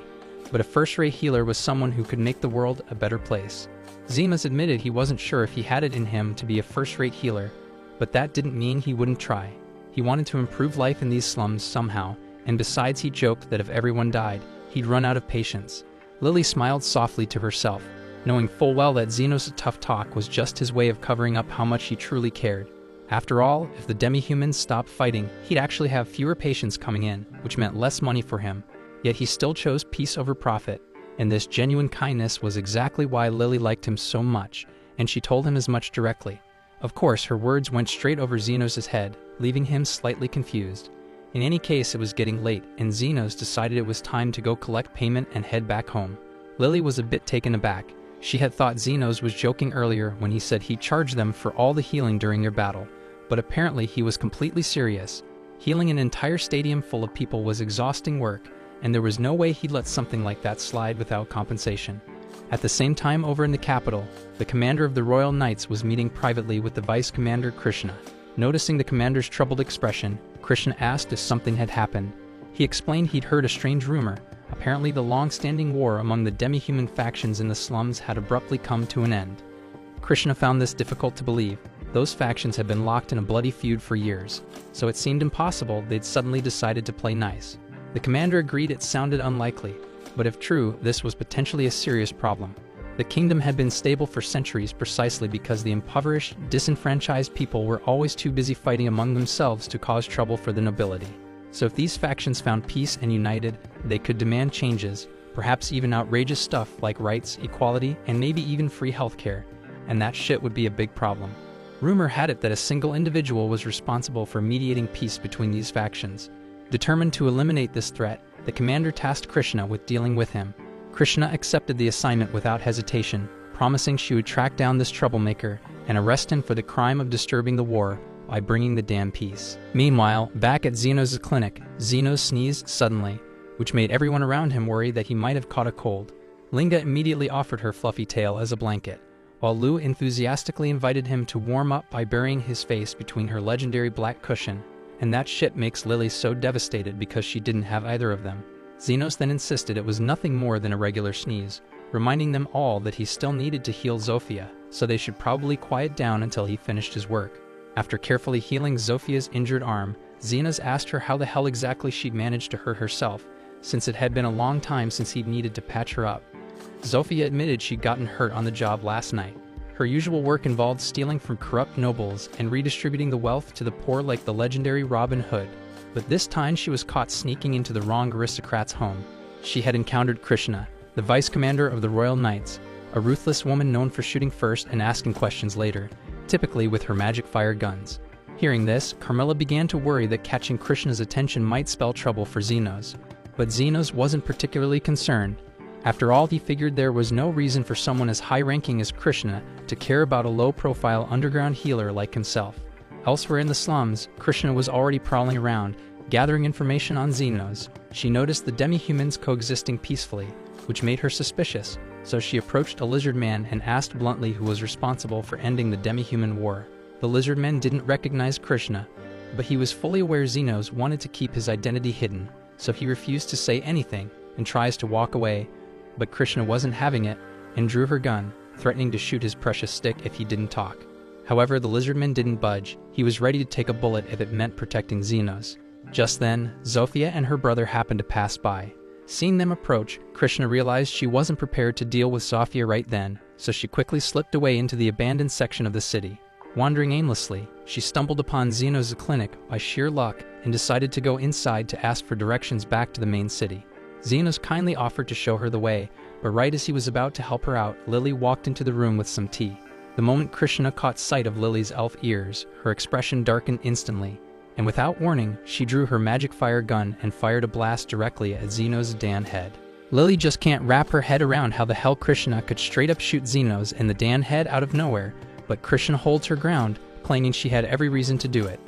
But a first-rate healer was someone who could make the world a better place. Zenos admitted he wasn't sure if he had it in him to be a first-rate healer, but that didn't mean he wouldn't try. He wanted to improve life in these slums somehow, and besides he joked that if everyone died, he'd run out of patience. Lily smiled softly to herself, knowing full well that Zenos' tough talk was just his way of covering up how much he truly cared. After all, if the demi-humans stopped fighting, he'd actually have fewer patients coming in, which meant less money for him. Yet he still chose peace over profit, and this genuine kindness was exactly why Lily liked him so much, and she told him as much directly. Of course, her words went straight over Zenos' head, leaving him slightly confused. In any case, it was getting late, and Zenos decided it was time to go collect payment and head back home. Lily was a bit taken aback. She had thought Zenos was joking earlier when he said he'd charge them for all the healing during their battle, but apparently he was completely serious. Healing an entire stadium full of people was exhausting work, and there was no way he'd let something like that slide without compensation. At the same time over in the capital, the commander of the Royal Knights was meeting privately with the vice commander Krishna. Noticing the commander's troubled expression, Krishna asked if something had happened. He explained he'd heard a strange rumor. Apparently the long-standing war among the demi-human factions in the slums had abruptly come to an end. Krishna found this difficult to believe. Those factions had been locked in a bloody feud for years, so it seemed impossible they'd suddenly decided to play nice. The commander agreed it sounded unlikely, but if true, this was potentially a serious problem. The kingdom had been stable for centuries precisely because the impoverished, disenfranchised people were always too busy fighting among themselves to cause trouble for the nobility. So if these factions found peace and united, they could demand changes, perhaps even outrageous stuff like rights, equality, and maybe even free healthcare, and that shit would be a big problem. Rumor had it that a single individual was responsible for mediating peace between these factions. Determined to eliminate this threat, the commander tasked Krishna with dealing with him. Krishna accepted the assignment without hesitation, promising she would track down this troublemaker and arrest him for the crime of disturbing the war by bringing the damn peace. Meanwhile, back at Zenos' clinic, Zenos sneezed suddenly, which made everyone around him worry that he might have caught a cold. Linga immediately offered her fluffy tail as a blanket, while Lou enthusiastically invited him to warm up by burying his face between her legendary black cushion. And that shit makes Lily so devastated because she didn't have either of them. Zenos then insisted it was nothing more than a regular sneeze, reminding them all that he still needed to heal Zofia, so they should probably quiet down until he finished his work. After carefully healing Zofia's injured arm, Zenos asked her how the hell exactly she'd managed to hurt herself, since it had been a long time since he'd needed to patch her up. Zofia admitted she'd gotten hurt on the job last night. Her usual work involved stealing from corrupt nobles and redistributing the wealth to the poor like the legendary Robin Hood. But this time she was caught sneaking into the wrong aristocrat's home. She had encountered Krishna, the vice commander of the Royal Knights, a ruthless woman known for shooting first and asking questions later, typically with her magic fire guns. Hearing this, Carmilla began to worry that catching Krishna's attention might spell trouble for Zenos. But Zenos wasn't particularly concerned. After all, he figured there was no reason for someone as high-ranking as Krishna to care about a low-profile underground healer like himself. Elsewhere in the slums, Krishna was already prowling around, gathering information on Zenos. She noticed the demi-humans coexisting peacefully, which made her suspicious, so she approached a lizard man and asked bluntly who was responsible for ending the demi-human war. The lizard man didn't recognize Krishna, but he was fully aware Zenos wanted to keep his identity hidden, so he refused to say anything and tries to walk away. But Krishna wasn't having it and drew her gun, threatening to shoot his precious stick if he didn't talk. However, the lizardman didn't budge. He was ready to take a bullet if it meant protecting Zenos. Just then, Zofia and her brother happened to pass by. Seeing them approach, Krishna realized she wasn't prepared to deal with Zofia right then, so she quickly slipped away into the abandoned section of the city. Wandering aimlessly, she stumbled upon Zenos' clinic by sheer luck and decided to go inside to ask for directions back to the main city. Zenos kindly offered to show her the way, but right as he was about to help her out, Lily walked into the room with some tea. The moment Krishna caught sight of Lily's elf ears, her expression darkened instantly, and without warning, she drew her magic fire gun and fired a blast directly at Zenos' Dan head. Lily just can't wrap her head around how the hell Krishna could straight up shoot Zenos in the Dan head out of nowhere, but Krishna holds her ground, claiming she had every reason to do it.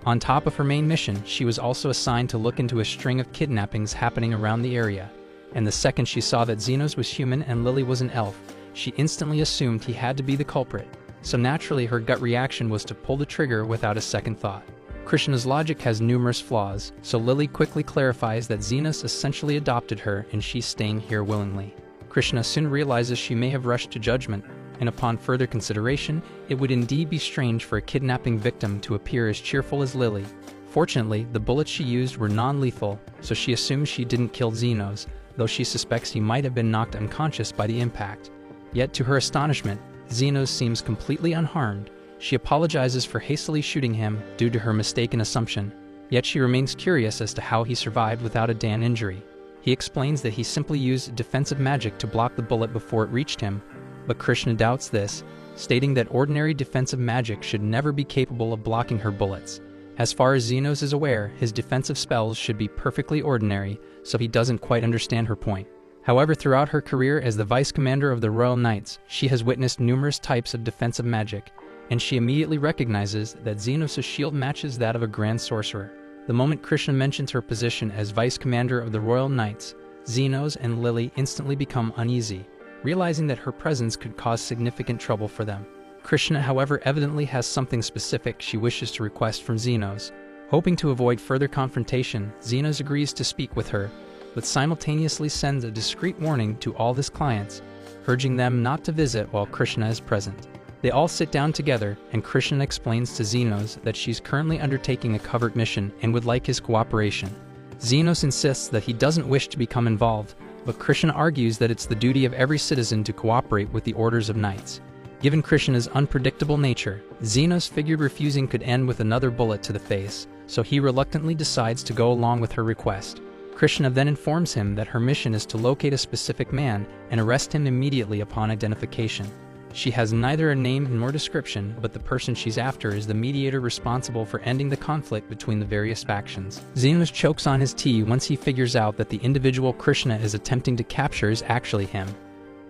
On top of her main mission, she was also assigned to look into a string of kidnappings happening around the area, and the second she saw that Zenos was human and Lily was an elf, she instantly assumed he had to be the culprit, so naturally her gut reaction was to pull the trigger without a second thought. Krishna's logic has numerous flaws, so Lily quickly clarifies that Zenos essentially adopted her and she's staying here willingly. Krishna soon realizes she may have rushed to judgment, and upon further consideration, it would indeed be strange for a kidnapping victim to appear as cheerful as Lily. Fortunately, the bullets she used were non-lethal, so she assumes she didn't kill Zenos, though she suspects he might have been knocked unconscious by the impact. Yet to her astonishment, Zenos seems completely unharmed. She apologizes for hastily shooting him due to her mistaken assumption, yet she remains curious as to how he survived without a Dan injury. He explains that he simply used defensive magic to block the bullet before it reached him, but Krishna doubts this, stating that ordinary defensive magic should never be capable of blocking her bullets. As far as Zenos is aware, his defensive spells should be perfectly ordinary, so he doesn't quite understand her point. However, throughout her career as the vice commander of the Royal Knights, she has witnessed numerous types of defensive magic, and she immediately recognizes that Zenos' shield matches that of a grand sorcerer. The moment Krishna mentions her position as vice commander of the Royal Knights, Zenos and Lily instantly become uneasy, realizing that her presence could cause significant trouble for them. Krishna, however, evidently has something specific she wishes to request from Zenos. Hoping to avoid further confrontation, Zenos agrees to speak with her, but simultaneously sends a discreet warning to all his clients, urging them not to visit while Krishna is present. They all sit down together, and Krishna explains to Zenos that she's currently undertaking a covert mission and would like his cooperation. Zenos insists that he doesn't wish to become involved, but Krishna argues that it's the duty of every citizen to cooperate with the orders of knights. Given Krishna's unpredictable nature, Zenos figured refusing could end with another bullet to the face, so he reluctantly decides to go along with her request. Krishna then informs him that her mission is to locate a specific man and arrest him immediately upon identification. She has neither a name nor description, but the person she's after is the mediator responsible for ending the conflict between the various factions. Zenos chokes on his tea once he figures out that the individual Krishna is attempting to capture is actually him.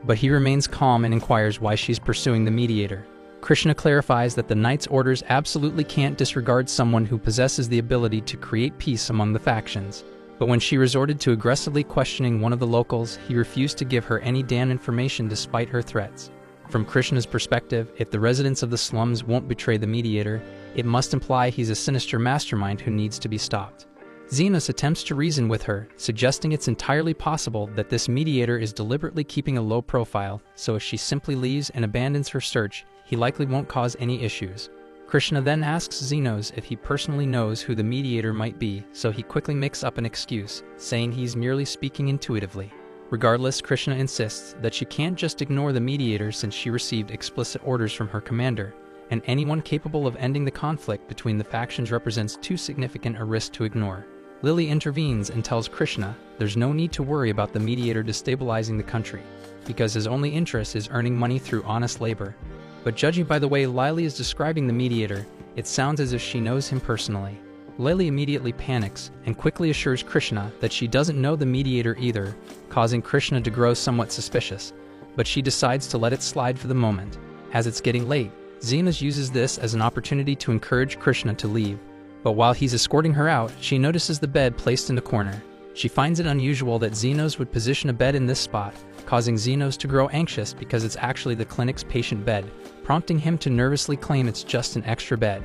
But he remains calm and inquires why she's pursuing the mediator. Krishna clarifies that the knight's orders absolutely can't disregard someone who possesses the ability to create peace among the factions. But when she resorted to aggressively questioning one of the locals, he refused to give her any damn information despite her threats. From Krishna's perspective, if the residents of the slums won't betray the mediator, it must imply he's a sinister mastermind who needs to be stopped. Zenos attempts to reason with her, suggesting it's entirely possible that this mediator is deliberately keeping a low profile, so if she simply leaves and abandons her search, he likely won't cause any issues. Krishna then asks Zenos if he personally knows who the mediator might be, so he quickly makes up an excuse, saying he's merely speaking intuitively. Regardless, Krishna insists that she can't just ignore the mediator since she received explicit orders from her commander, and anyone capable of ending the conflict between the factions represents too significant a risk to ignore. Lily intervenes and tells Krishna there's no need to worry about the mediator destabilizing the country, because his only interest is earning money through honest labor. But judging by the way Lily is describing the mediator, it sounds as if she knows him personally. Lily immediately panics and quickly assures Krishna that she doesn't know the mediator either, causing Krishna to grow somewhat suspicious, but she decides to let it slide for the moment. As it's getting late, Zenos uses this as an opportunity to encourage Krishna to leave, but while he's escorting her out, she notices the bed placed in the corner. She finds it unusual that Zenos would position a bed in this spot, causing Zenos to grow anxious because it's actually the clinic's patient bed, prompting him to nervously claim it's just an extra bed.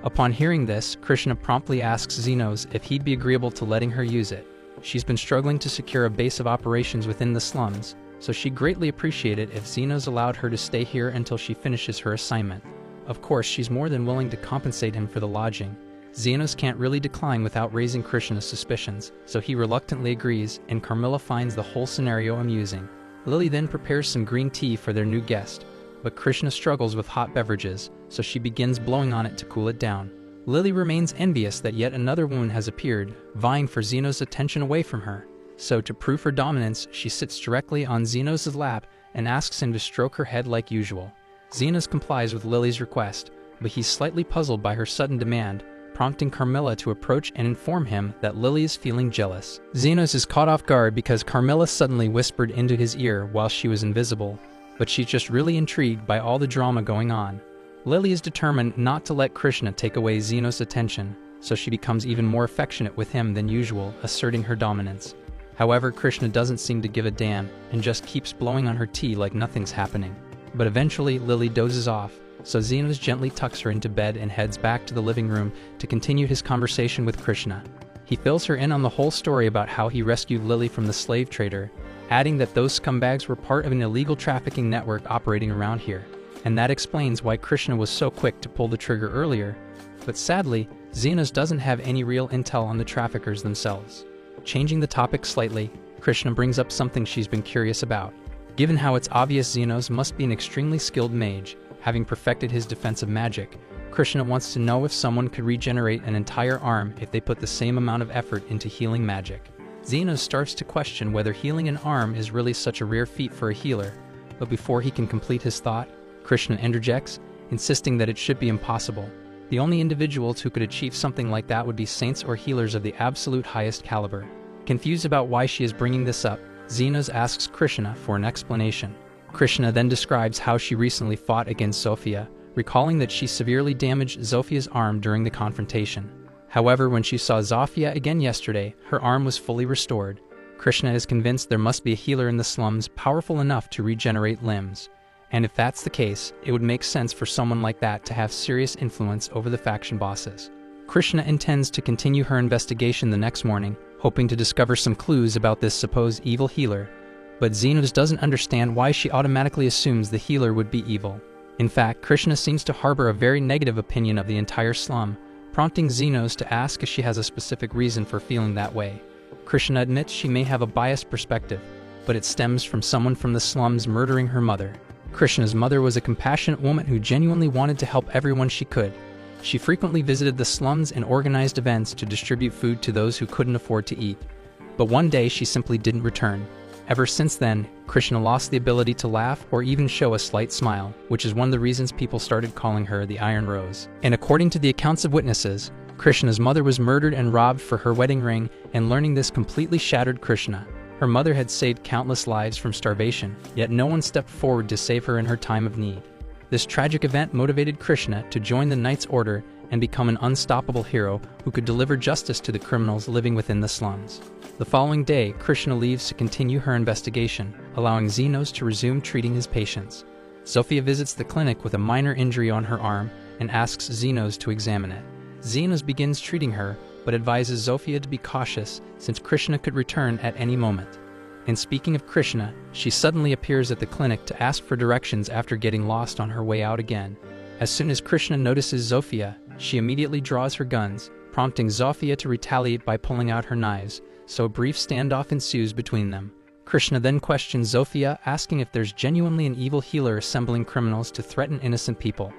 Upon hearing this, Krishna promptly asks Zenos if he'd be agreeable to letting her use it. She's been struggling to secure a base of operations within the slums, so she'd greatly appreciate it if Zenos allowed her to stay here until she finishes her assignment. Of course, she's more than willing to compensate him for the lodging. Zenos can't really decline without raising Krishna's suspicions, so he reluctantly agrees, and Carmilla finds the whole scenario amusing. Lily then prepares some green tea for their new guest, but Krishna struggles with hot beverages, so she begins blowing on it to cool it down. Lily remains envious that yet another woman has appeared, vying for Zenos' attention away from her. So to prove her dominance, she sits directly on Zenos' lap and asks him to stroke her head like usual. Zenos complies with Lily's request, but he's slightly puzzled by her sudden demand, prompting Carmilla to approach and inform him that Lily is feeling jealous. Zenos is caught off guard because Carmilla suddenly whispered into his ear while she was invisible, but she's just really intrigued by all the drama going on. Lily is determined not to let Krishna take away Zenos' attention, so she becomes even more affectionate with him than usual, asserting her dominance. However, Krishna doesn't seem to give a damn and just keeps blowing on her tea like nothing's happening. But eventually, Lily dozes off, so Zenos gently tucks her into bed and heads back to the living room to continue his conversation with Krishna. He fills her in on the whole story about how he rescued Lily from the slave trader, adding that those scumbags were part of an illegal trafficking network operating around here. And that explains why Krishna was so quick to pull the trigger earlier. But sadly, Zenos doesn't have any real intel on the traffickers themselves. Changing the topic slightly, Krishna brings up something she's been curious about. Given how it's obvious Zenos must be an extremely skilled mage, having perfected his defensive magic, Krishna wants to know if someone could regenerate an entire arm if they put the same amount of effort into healing magic. Zenos starts to question whether healing an arm is really such a rare feat for a healer, but before he can complete his thought, Krishna interjects, insisting that it should be impossible. The only individuals who could achieve something like that would be saints or healers of the absolute highest caliber. Confused about why she is bringing this up, Zenos asks Krishna for an explanation. Krishna then describes how she recently fought against Zofia, recalling that she severely damaged Zofia's arm during the confrontation. However, when she saw Zofia again yesterday, her arm was fully restored. Krishna is convinced there must be a healer in the slums powerful enough to regenerate limbs. And if that's the case, it would make sense for someone like that to have serious influence over the faction bosses. Krishna intends to continue her investigation the next morning, hoping to discover some clues about this supposed evil healer, but Zenos doesn't understand why she automatically assumes the healer would be evil. In fact, Krishna seems to harbor a very negative opinion of the entire slum, prompting Zenos to ask if she has a specific reason for feeling that way. Krishna admits she may have a biased perspective, but it stems from someone from the slums murdering her mother. Krishna's mother was a compassionate woman who genuinely wanted to help everyone she could. She frequently visited the slums and organized events to distribute food to those who couldn't afford to eat. But one day she simply didn't return. Ever since then, Krishna lost the ability to laugh or even show a slight smile, which is one of the reasons people started calling her the Iron Rose. And according to the accounts of witnesses, Krishna's mother was murdered and robbed for her wedding ring, and learning this completely shattered Krishna. Her mother had saved countless lives from starvation, yet no one stepped forward to save her in her time of need. This tragic event motivated Krishna to join the Knights Order and become an unstoppable hero who could deliver justice to the criminals living within the slums. The following day, Krishna leaves to continue her investigation, allowing Zenos to resume treating his patients. Zofia visits the clinic with a minor injury on her arm and asks Zenos to examine it. Zenos begins treating her, but advises Zofia to be cautious since Krishna could return at any moment. And speaking of Krishna, she suddenly appears at the clinic to ask for directions after getting lost on her way out again. As soon as Krishna notices Zofia, she immediately draws her guns, prompting Zofia to retaliate by pulling out her knives, so a brief standoff ensues between them. Krishna then questions Zofia, asking if there's genuinely an evil healer assembling criminals to threaten innocent people.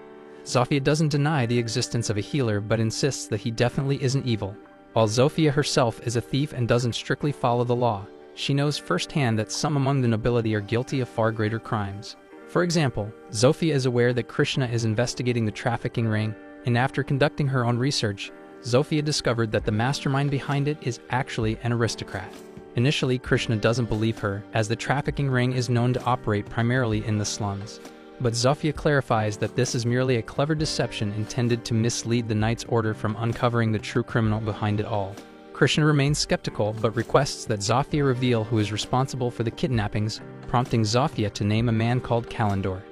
Zofia doesn't deny the existence of a healer but insists that he definitely isn't evil. While Zofia herself is a thief and doesn't strictly follow the law, she knows firsthand that some among the nobility are guilty of far greater crimes. For example, Zofia is aware that Krishna is investigating the trafficking ring, and after conducting her own research, Zofia discovered that the mastermind behind it is actually an aristocrat. Initially, Krishna doesn't believe her, as the trafficking ring is known to operate primarily in the slums. But Zofia clarifies that this is merely a clever deception intended to mislead the Knights Order from uncovering the true criminal behind it all. Krishna remains skeptical but requests that Zofia reveal who is responsible for the kidnappings, prompting Zofia to name a man called Kalendor.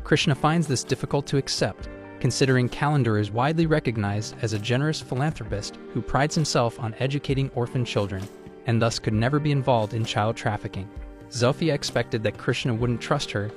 Krishna finds this difficult to accept, considering Kalendor is widely recognized as a generous philanthropist who prides himself on educating orphan children, and thus could never be involved in child trafficking. Zofia expected that Krishna wouldn't trust her,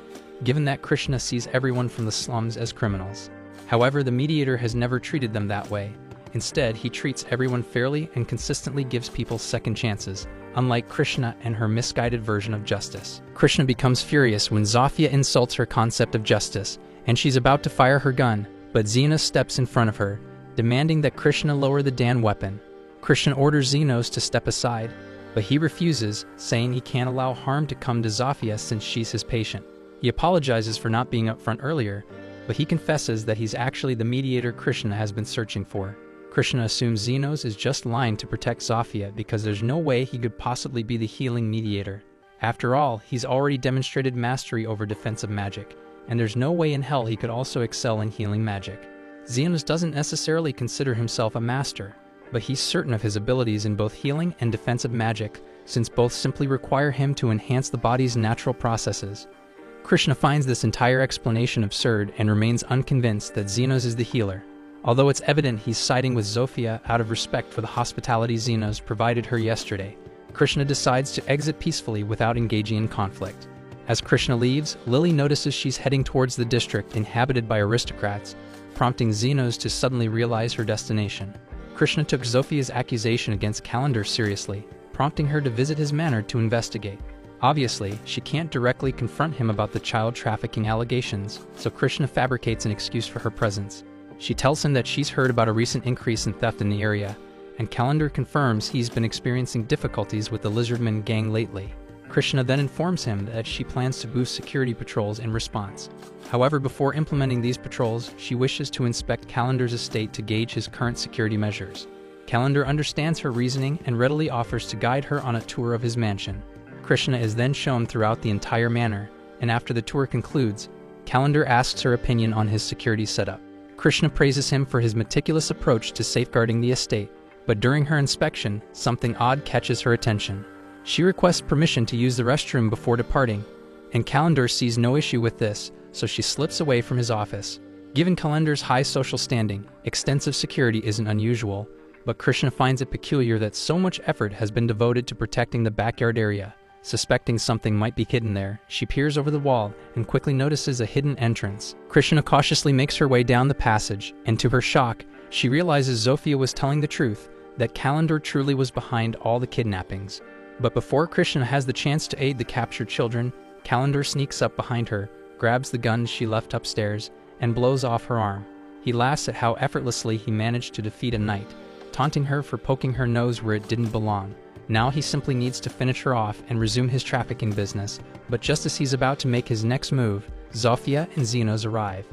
given that Krishna sees everyone from the slums as criminals. However, the mediator has never treated them that way. Instead, he treats everyone fairly and consistently gives people second chances, unlike Krishna and her misguided version of justice. Krishna becomes furious when Zofia insults her concept of justice, and she's about to fire her gun, but Zenos steps in front of her, demanding that Krishna lower the Dan weapon. Krishna orders Zenos to step aside, but he refuses, saying he can't allow harm to come to Zofia since she's his patient. He apologizes for not being upfront earlier, but he confesses that he's actually the mediator Krishna has been searching for. Krishna assumes Zenos is just lying to protect Zofia because there's no way he could possibly be the healing mediator. After all, he's already demonstrated mastery over defensive magic, and there's no way in hell he could also excel in healing magic. Zenos doesn't necessarily consider himself a master, but he's certain of his abilities in both healing and defensive magic, since both simply require him to enhance the body's natural processes. Krishna finds this entire explanation absurd and remains unconvinced that Zenos is the healer. Although it's evident he's siding with Zofia out of respect for the hospitality Zenos provided her yesterday, Krishna decides to exit peacefully without engaging in conflict. As Krishna leaves, Lily notices she's heading towards the district inhabited by aristocrats, prompting Zenos to suddenly realize her destination. Krishna took Zofia's accusation against Calendar seriously, prompting her to visit his manor to investigate. Obviously, she can't directly confront him about the child trafficking allegations, so Krishna fabricates an excuse for her presence. She tells him that she's heard about a recent increase in theft in the area, and Calendar confirms he's been experiencing difficulties with the Lizardman gang lately. Krishna then informs him that she plans to boost security patrols in response. However, before implementing these patrols, she wishes to inspect Calendar's estate to gauge his current security measures. Calendar understands her reasoning and readily offers to guide her on a tour of his mansion. Krishna is then shown throughout the entire manor, and after the tour concludes, Calendar asks her opinion on his security setup. Krishna praises him for his meticulous approach to safeguarding the estate, but during her inspection, something odd catches her attention. She requests permission to use the restroom before departing, and Calendar sees no issue with this, so she slips away from his office. Given Calendar's high social standing, extensive security isn't unusual, but Krishna finds it peculiar that so much effort has been devoted to protecting the backyard area. Suspecting something might be hidden there, she peers over the wall and quickly notices a hidden entrance. Krishna cautiously makes her way down the passage, and to her shock, she realizes Zofia was telling the truth, that Calendar truly was behind all the kidnappings. But before Krishna has the chance to aid the captured children, Calendar sneaks up behind her, grabs the gun she left upstairs, and blows off her arm. He laughs at how effortlessly he managed to defeat a knight, taunting her for poking her nose where it didn't belong. Now he simply needs to finish her off and resume his trafficking business, but just as he's about to make his next move, Zofia and Zenos arrive.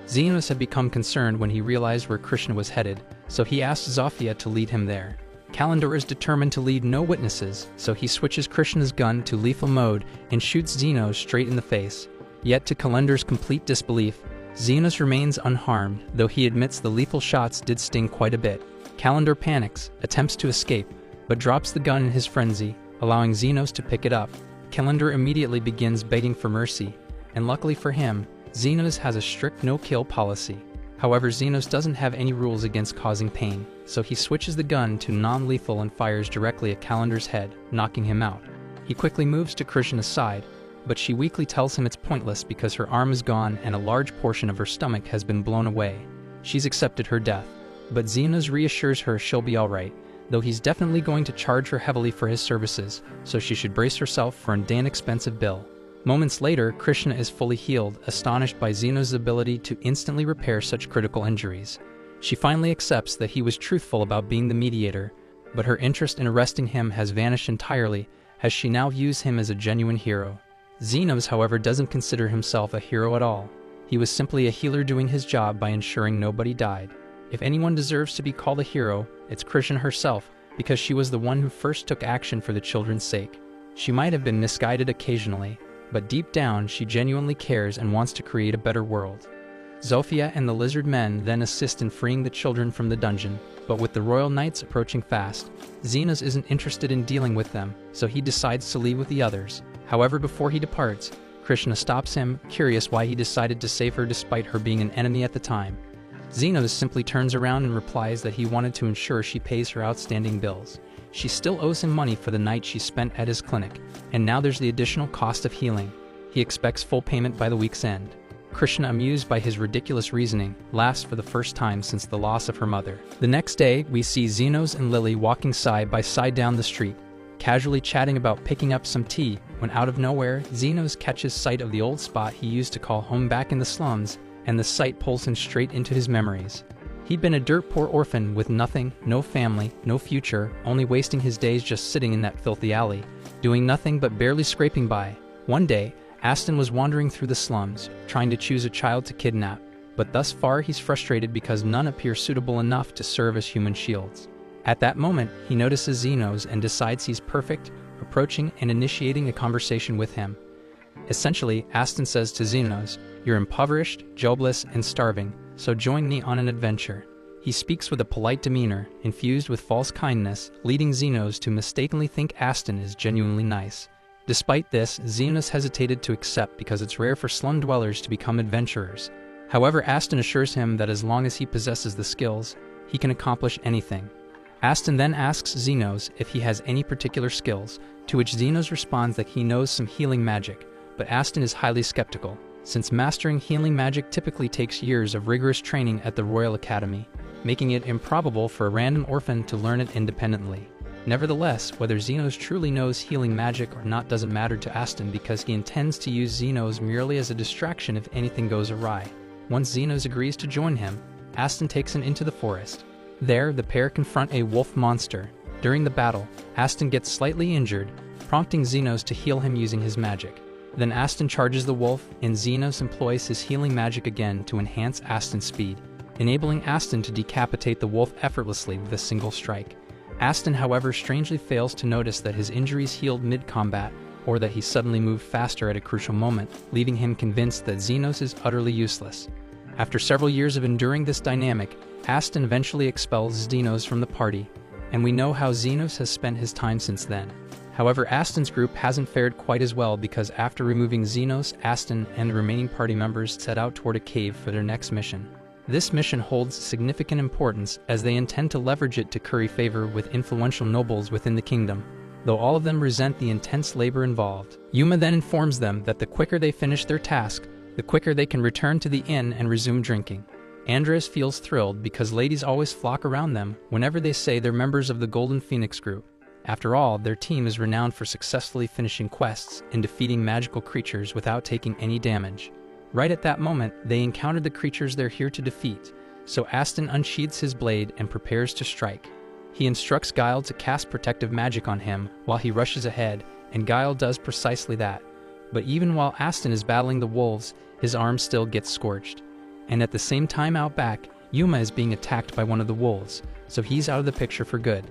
Zenos had become concerned when he realized where Krishna was headed, so he asked Zofia to lead him there. Calendar is determined to leave no witnesses, so he switches Krishna's gun to lethal mode and shoots Zenos straight in the face. Yet to Calendar's complete disbelief, Zenos remains unharmed, though he admits the lethal shots did sting quite a bit. Calendar panics, attempts to escape, but drops the gun in his frenzy, allowing Zenos to pick it up. Calendar immediately begins begging for mercy, and luckily for him, Zenos has a strict no-kill policy. However, Zenos doesn't have any rules against causing pain, so he switches the gun to non-lethal and fires directly at Calendar's head, knocking him out. He quickly moves to Krishna's side, but she weakly tells him it's pointless because her arm is gone and a large portion of her stomach has been blown away. She's accepted her death, but Zenos reassures her she'll be alright, though he's definitely going to charge her heavily for his services, so she should brace herself for an expensive bill. Moments later, Krishna is fully healed, astonished by Zenos' ability to instantly repair such critical injuries. She finally accepts that he was truthful about being the mediator, but her interest in arresting him has vanished entirely, as she now views him as a genuine hero. Zenos, however, doesn't consider himself a hero at all. He was simply a healer doing his job by ensuring nobody died. If anyone deserves to be called a hero, it's Krishna herself, because she was the one who first took action for the children's sake. She might have been misguided occasionally, but deep down she genuinely cares and wants to create a better world. Zofia and the lizard men then assist in freeing the children from the dungeon, but with the royal knights approaching fast, Zenos isn't interested in dealing with them, so he decides to leave with the others. However, before he departs, Krishna stops him, curious why he decided to save her despite her being an enemy at the time. Zenos simply turns around and replies that he wanted to ensure she pays her outstanding bills. She still owes him money for the night she spent at his clinic, and now there's the additional cost of healing. He expects full payment by the week's end. Krishna, amused by his ridiculous reasoning, laughs for the first time since the loss of her mother. The next day, we see Zenos and Lily walking side by side down the street, casually chatting about picking up some tea, when out of nowhere, Zenos catches sight of the old spot he used to call home back in the slums, and the sight pulls him straight into his memories. He'd been a dirt-poor orphan with nothing, no family, no future, only wasting his days just sitting in that filthy alley, doing nothing but barely scraping by. One day, Aston was wandering through the slums, trying to choose a child to kidnap, but thus far he's frustrated because none appear suitable enough to serve as human shields. At that moment, he notices Zenos and decides he's perfect, approaching and initiating a conversation with him. Essentially, Aston says to Zenos, "You're impoverished, jobless, and starving, so join me on an adventure." He speaks with a polite demeanor, infused with false kindness, leading Zenos to mistakenly think Aston is genuinely nice. Despite this, Zenos hesitated to accept because it's rare for slum dwellers to become adventurers. However, Aston assures him that as long as he possesses the skills, he can accomplish anything. Aston then asks Zenos if he has any particular skills, to which Zenos responds that he knows some healing magic, but Aston is highly skeptical, since mastering healing magic typically takes years of rigorous training at the Royal Academy, making it improbable for a random orphan to learn it independently. Nevertheless, whether Zenos truly knows healing magic or not doesn't matter to Aston because he intends to use Zenos merely as a distraction if anything goes awry. Once Zenos agrees to join him, Aston takes him into the forest. There, the pair confront a wolf monster. During the battle, Aston gets slightly injured, prompting Zenos to heal him using his magic. Then Aston charges the wolf, and Zenos employs his healing magic again to enhance Aston's speed, enabling Aston to decapitate the wolf effortlessly with a single strike. Aston, however, strangely fails to notice that his injuries healed mid-combat, or that he suddenly moved faster at a crucial moment, leaving him convinced that Zenos is utterly useless. After several years of enduring this dynamic, Aston eventually expels Zenos from the party, and we know how Zenos has spent his time since then. However, Aston's group hasn't fared quite as well because after removing Zenos, Aston and the remaining party members set out toward a cave for their next mission. This mission holds significant importance as they intend to leverage it to curry favor with influential nobles within the kingdom, though all of them resent the intense labor involved. Yuma then informs them that the quicker they finish their task, the quicker they can return to the inn and resume drinking. Andres feels thrilled because ladies always flock around them whenever they say they're members of the Golden Phoenix group. After all, their team is renowned for successfully finishing quests and defeating magical creatures without taking any damage. Right at that moment, they encounter the creatures they're here to defeat, so Aston unsheathes his blade and prepares to strike. He instructs Guile to cast protective magic on him while he rushes ahead, and Guile does precisely that. But even while Aston is battling the wolves, his arm still gets scorched. And at the same time out back, Yuma is being attacked by one of the wolves, so he's out of the picture for good.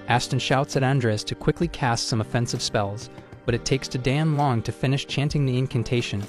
Aston shouts at Andres to quickly cast some offensive spells, but it takes too damn long to finish chanting the incantation,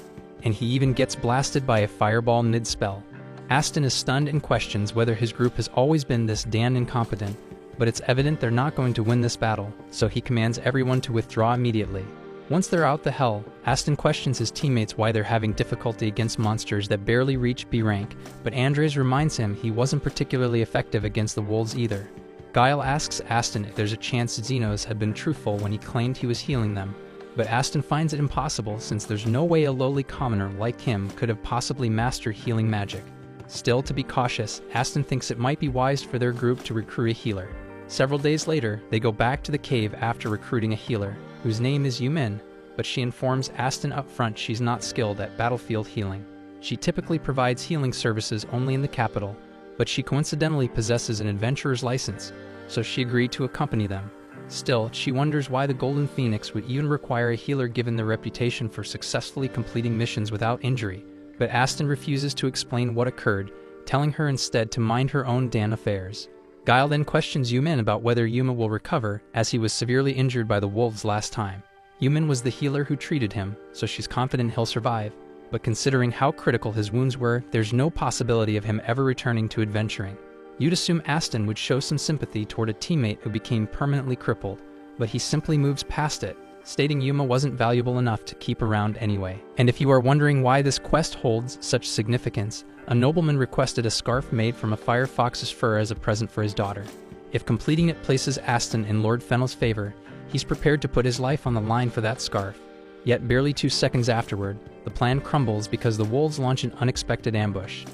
and he even gets blasted by a fireball mid-spell. Aston is stunned and questions whether his group has always been this damn incompetent, but it's evident they're not going to win this battle, so he commands everyone to withdraw immediately. Once they're out the hell, Aston questions his teammates why they're having difficulty against monsters that barely reach B rank, but Andres reminds him he wasn't particularly effective against the wolves either. Guile asks Aston if there's a chance Zenos had been truthful when he claimed he was healing them, but Aston finds it impossible since there's no way a lowly commoner like him could have possibly mastered healing magic. Still, to be cautious, Aston thinks it might be wise for their group to recruit a healer. Several days later, they go back to the cave after recruiting a healer, whose name is Yumin, but she informs Aston up front she's not skilled at battlefield healing. She typically provides healing services only in the capital, but she coincidentally possesses an adventurer's license, so she agreed to accompany them. Still, she wonders why the Golden Phoenix would even require a healer given their reputation for successfully completing missions without injury, but Aston refuses to explain what occurred, telling her instead to mind her own damn affairs. Guile then questions Yumin about whether Yuma will recover, as he was severely injured by the wolves last time. Yumin was the healer who treated him, so she's confident he'll survive, but considering how critical his wounds were, there's no possibility of him ever returning to adventuring. You'd assume Aston would show some sympathy toward a teammate who became permanently crippled, but he simply moves past it, stating Yuma wasn't valuable enough to keep around anyway. And if you are wondering why this quest holds such significance, a nobleman requested a scarf made from a firefox's fur as a present for his daughter. If completing it places Aston in Lord Fennel's favor, he's prepared to put his life on the line for that scarf. Yet barely 2 seconds afterward, the plan crumbles because the wolves launch an unexpected ambush.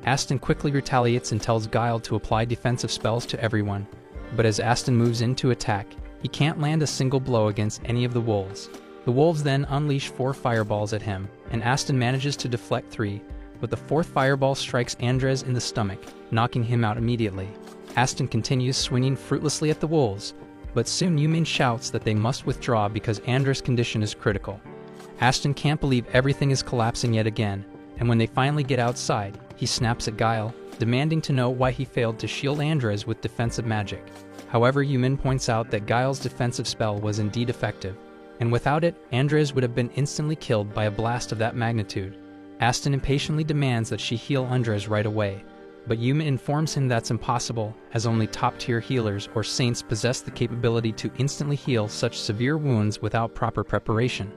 Aston quickly retaliates and tells Guile to apply defensive spells to everyone, but as Aston moves in to attack, he can't land a single blow against any of the wolves. The wolves then unleash 4 fireballs at him, and Aston manages to deflect 3, but the 4th fireball strikes Andres in the stomach, knocking him out immediately. Aston continues swinging fruitlessly at the wolves, but soon Yumin shouts that they must withdraw because Andres' condition is critical. Aston can't believe everything is collapsing yet again, and when they finally get outside, he snaps at Guile, demanding to know why he failed to shield Andres with defensive magic. However, Yumin points out that Guile's defensive spell was indeed effective, and without it, Andres would have been instantly killed by a blast of that magnitude. Aston impatiently demands that she heal Andres right away, but Yumin informs him that's impossible, as only top-tier healers or saints possess the capability to instantly heal such severe wounds without proper preparation.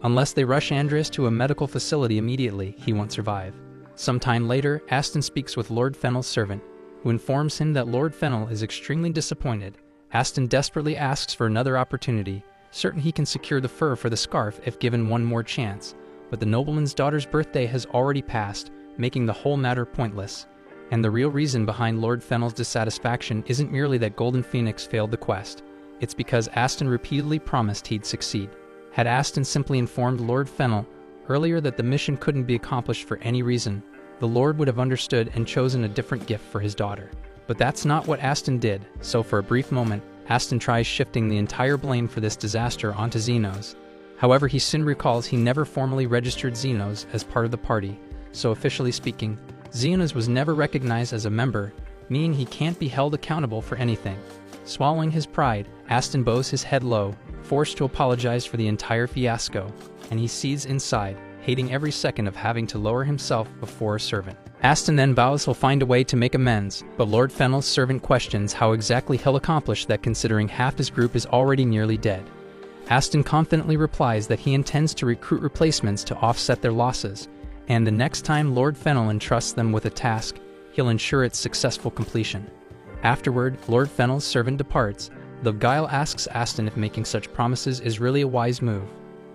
Unless they rush Andres to a medical facility immediately, he won't survive. Sometime later, Aston speaks with Lord Fennel's servant, who informs him that Lord Fennel is extremely disappointed. Aston desperately asks for another opportunity, certain he can secure the fur for the scarf if given one more chance, but the nobleman's daughter's birthday has already passed, making the whole matter pointless. And the real reason behind Lord Fennel's dissatisfaction isn't merely that Golden Phoenix failed the quest, it's because Aston repeatedly promised he'd succeed. Had Aston simply informed Lord Fennel earlier that the mission couldn't be accomplished for any reason, the Lord would have understood and chosen a different gift for his daughter. But that's not what Aston did, so for a brief moment, Aston tries shifting the entire blame for this disaster onto Zenos. However, he soon recalls he never formally registered Zenos as part of the party, so officially speaking, Zenos was never recognized as a member, meaning he can't be held accountable for anything. Swallowing his pride, Aston bows his head low, forced to apologize for the entire fiasco, and he seethes inside, hating every second of having to lower himself before a servant. Aston then vows he'll find a way to make amends, but Lord Fennel's servant questions how exactly he'll accomplish that considering half his group is already nearly dead. Aston confidently replies that he intends to recruit replacements to offset their losses, and the next time Lord Fennel entrusts them with a task, he'll ensure its successful completion. Afterward, Lord Fennel's servant departs, though Guile asks Aston if making such promises is really a wise move.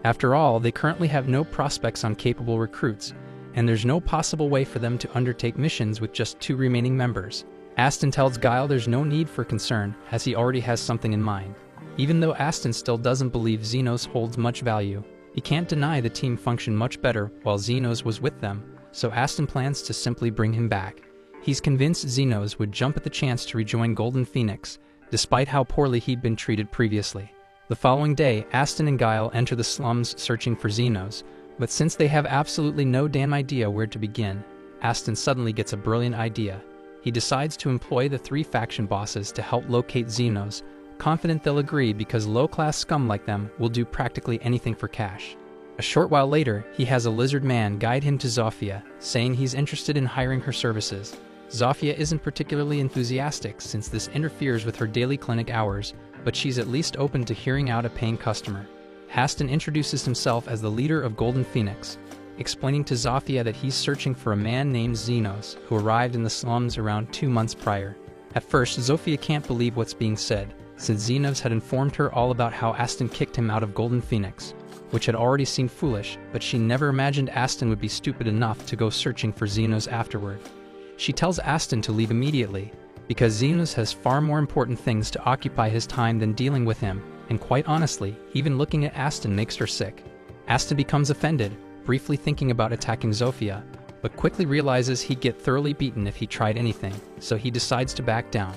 After all, they currently have no prospects on capable recruits, and there's no possible way for them to undertake missions with just 2 remaining members. Aston tells Guile there's no need for concern, as he already has something in mind. Even though Aston still doesn't believe Zenos holds much value, he can't deny the team functioned much better while Zenos was with them, so Aston plans to simply bring him back. He's convinced Zenos would jump at the chance to rejoin Golden Phoenix, despite how poorly he'd been treated previously. The following day, Aston and Guile enter the slums searching for Zenos, but since they have absolutely no damn idea where to begin, Aston suddenly gets a brilliant idea. He decides to employ the 3 faction bosses to help locate Zenos, confident they'll agree because low-class scum like them will do practically anything for cash. A short while later, he has a lizard man guide him to Zofia, saying he's interested in hiring her services. Zofia isn't particularly enthusiastic since this interferes with her daily clinic hours, but she's at least open to hearing out a paying customer. Aston introduces himself as the leader of Golden Phoenix, explaining to Zofia that he's searching for a man named Zenos, who arrived in the slums around 2 months prior. At first, Zofia can't believe what's being said, since Zenos had informed her all about how Aston kicked him out of Golden Phoenix, which had already seemed foolish, but she never imagined Aston would be stupid enough to go searching for Zenos afterward. She tells Aston to leave immediately, because Zenos has far more important things to occupy his time than dealing with him, and quite honestly, even looking at Aston makes her sick. Aston becomes offended, briefly thinking about attacking Zofia, but quickly realizes he'd get thoroughly beaten if he tried anything, so he decides to back down.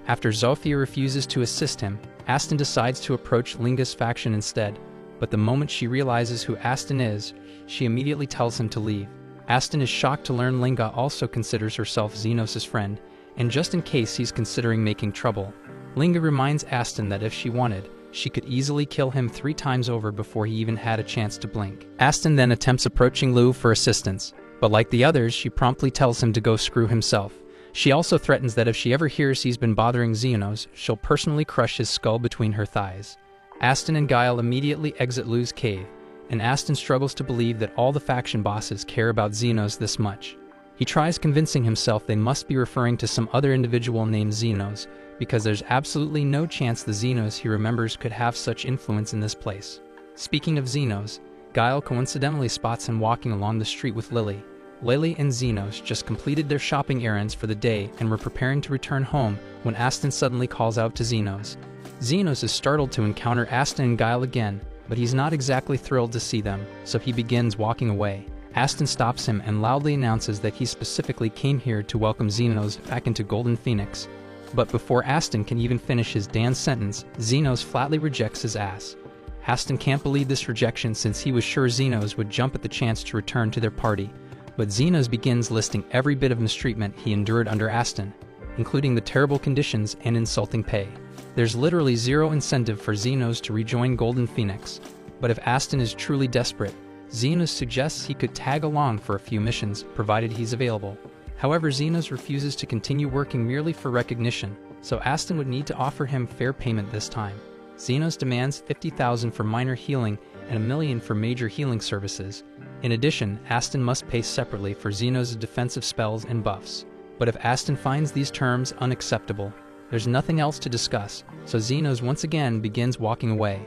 After Zofia refuses to assist him, Aston decides to approach Linga's faction instead, but the moment she realizes who Aston is, she immediately tells him to leave. Aston is shocked to learn Linga also considers herself Zenos' friend, and just in case he's considering making trouble, Linga reminds Aston that if she wanted, she could easily kill him 3 times over before he even had a chance to blink. Aston then attempts approaching Lou for assistance, but like the others, she promptly tells him to go screw himself. She also threatens that if she ever hears he's been bothering Zenos, she'll personally crush his skull between her thighs. Aston and Guile immediately exit Lou's cave, and Aston struggles to believe that all the faction bosses care about Zenos this much. He tries convincing himself they must be referring to some other individual named Zenos, because there's absolutely no chance the Zenos he remembers could have such influence in this place. Speaking of Zenos, Guile coincidentally spots him walking along the street with Lily. Lily and Zenos just completed their shopping errands for the day and were preparing to return home when Aston suddenly calls out to Zenos. Zenos is startled to encounter Aston and Guile again, but he's not exactly thrilled to see them, so he begins walking away. Aston stops him and loudly announces that he specifically came here to welcome Zenos back into Golden Phoenix. But before Aston can even finish his damn sentence, Zenos flatly rejects his ass. Aston can't believe this rejection since he was sure Zenos would jump at the chance to return to their party. But Zenos begins listing every bit of mistreatment he endured under Aston, including the terrible conditions and insulting pay. There's literally zero incentive for Zenos to rejoin Golden Phoenix. But if Aston is truly desperate, Zenos suggests he could tag along for a few missions, provided he's available. However, Zenos refuses to continue working merely for recognition, so Aston would need to offer him fair payment this time. Zenos demands $50,000 for minor healing and $1 million for major healing services. In addition, Aston must pay separately for Zenos' defensive spells and buffs. But if Aston finds these terms unacceptable, there's nothing else to discuss, so Zenos once again begins walking away.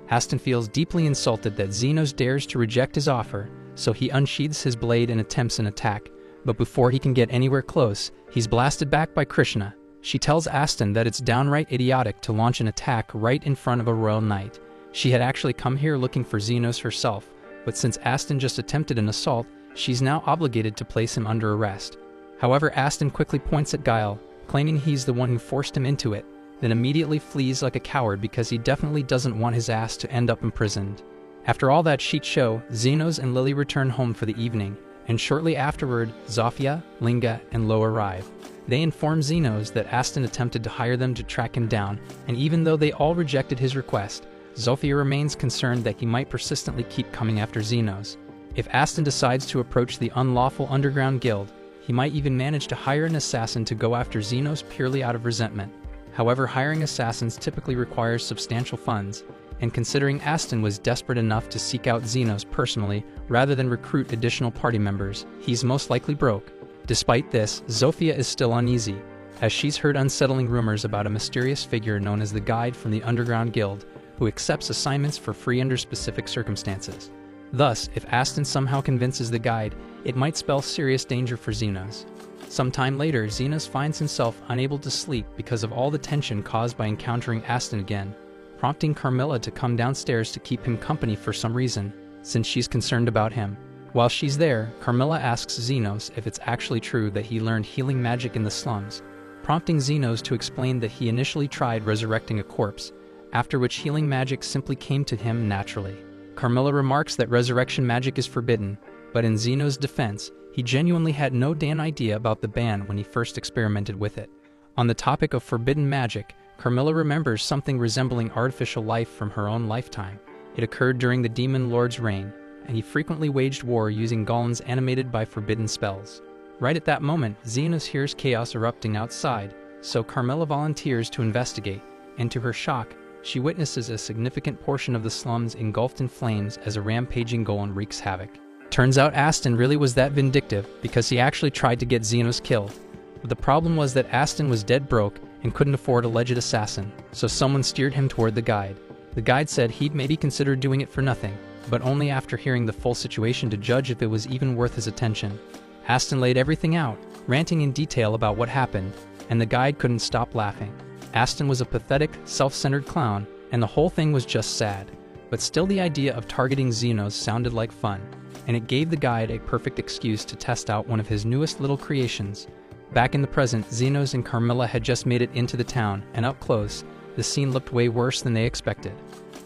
Aston feels deeply insulted that Zenos dares to reject his offer, so he unsheathes his blade and attempts an attack. But before he can get anywhere close, he's blasted back by Krishna. She tells Aston that it's downright idiotic to launch an attack right in front of a royal knight. She had actually come here looking for Zenos herself, but since Aston just attempted an assault, she's now obligated to place him under arrest. However, Aston quickly points at Guile, claiming he's the one who forced him into it, then immediately flees like a coward because he definitely doesn't want his ass to end up imprisoned. After all that shit show, Zenos and Lily return home for the evening, and shortly afterward, Zofia, Linga, and Lo arrive. They inform Zenos that Aston attempted to hire them to track him down, and even though they all rejected his request, Zofia remains concerned that he might persistently keep coming after Zenos. If Aston decides to approach the unlawful underground guild, he might even manage to hire an assassin to go after Zenos purely out of resentment. However, hiring assassins typically requires substantial funds, and considering Aston was desperate enough to seek out Zenos personally rather than recruit additional party members, he's most likely broke. Despite this, Zofia is still uneasy, as she's heard unsettling rumors about a mysterious figure known as the Guide from the Underground Guild, who accepts assignments for free under specific circumstances. Thus, if Aston somehow convinces the Guide, it might spell serious danger for Zenos. Sometime later, Zenos finds himself unable to sleep because of all the tension caused by encountering Aston again, prompting Carmilla to come downstairs to keep him company for some reason, since she's concerned about him. While she's there, Carmilla asks Zenos if it's actually true that he learned healing magic in the slums, prompting Zenos to explain that he initially tried resurrecting a corpse, after which healing magic simply came to him naturally. Carmilla remarks that resurrection magic is forbidden, but in Zenos' defense, he genuinely had no damn idea about the ban when he first experimented with it. On the topic of forbidden magic, Carmilla remembers something resembling artificial life from her own lifetime. It occurred during the Demon Lord's reign, and he frequently waged war using golems animated by forbidden spells. Right at that moment, Zenos hears chaos erupting outside, so Carmilla volunteers to investigate, and to her shock, she witnesses a significant portion of the slums engulfed in flames as a rampaging golem wreaks havoc. Turns out Aston really was that vindictive because he actually tried to get Zenos killed. But the problem was that Aston was dead broke and couldn't afford a legit assassin, so someone steered him toward the Guide. The Guide said he'd maybe consider doing it for nothing, but only after hearing the full situation to judge if it was even worth his attention. Aston laid everything out, ranting in detail about what happened, and the Guide couldn't stop laughing. Aston was a pathetic, self-centered clown, and the whole thing was just sad. But still the idea of targeting Zenos sounded like fun, and it gave the Guide a perfect excuse to test out one of his newest little creations. Back in the present, Zenos and Carmilla had just made it into the town, and up close, the scene looked way worse than they expected.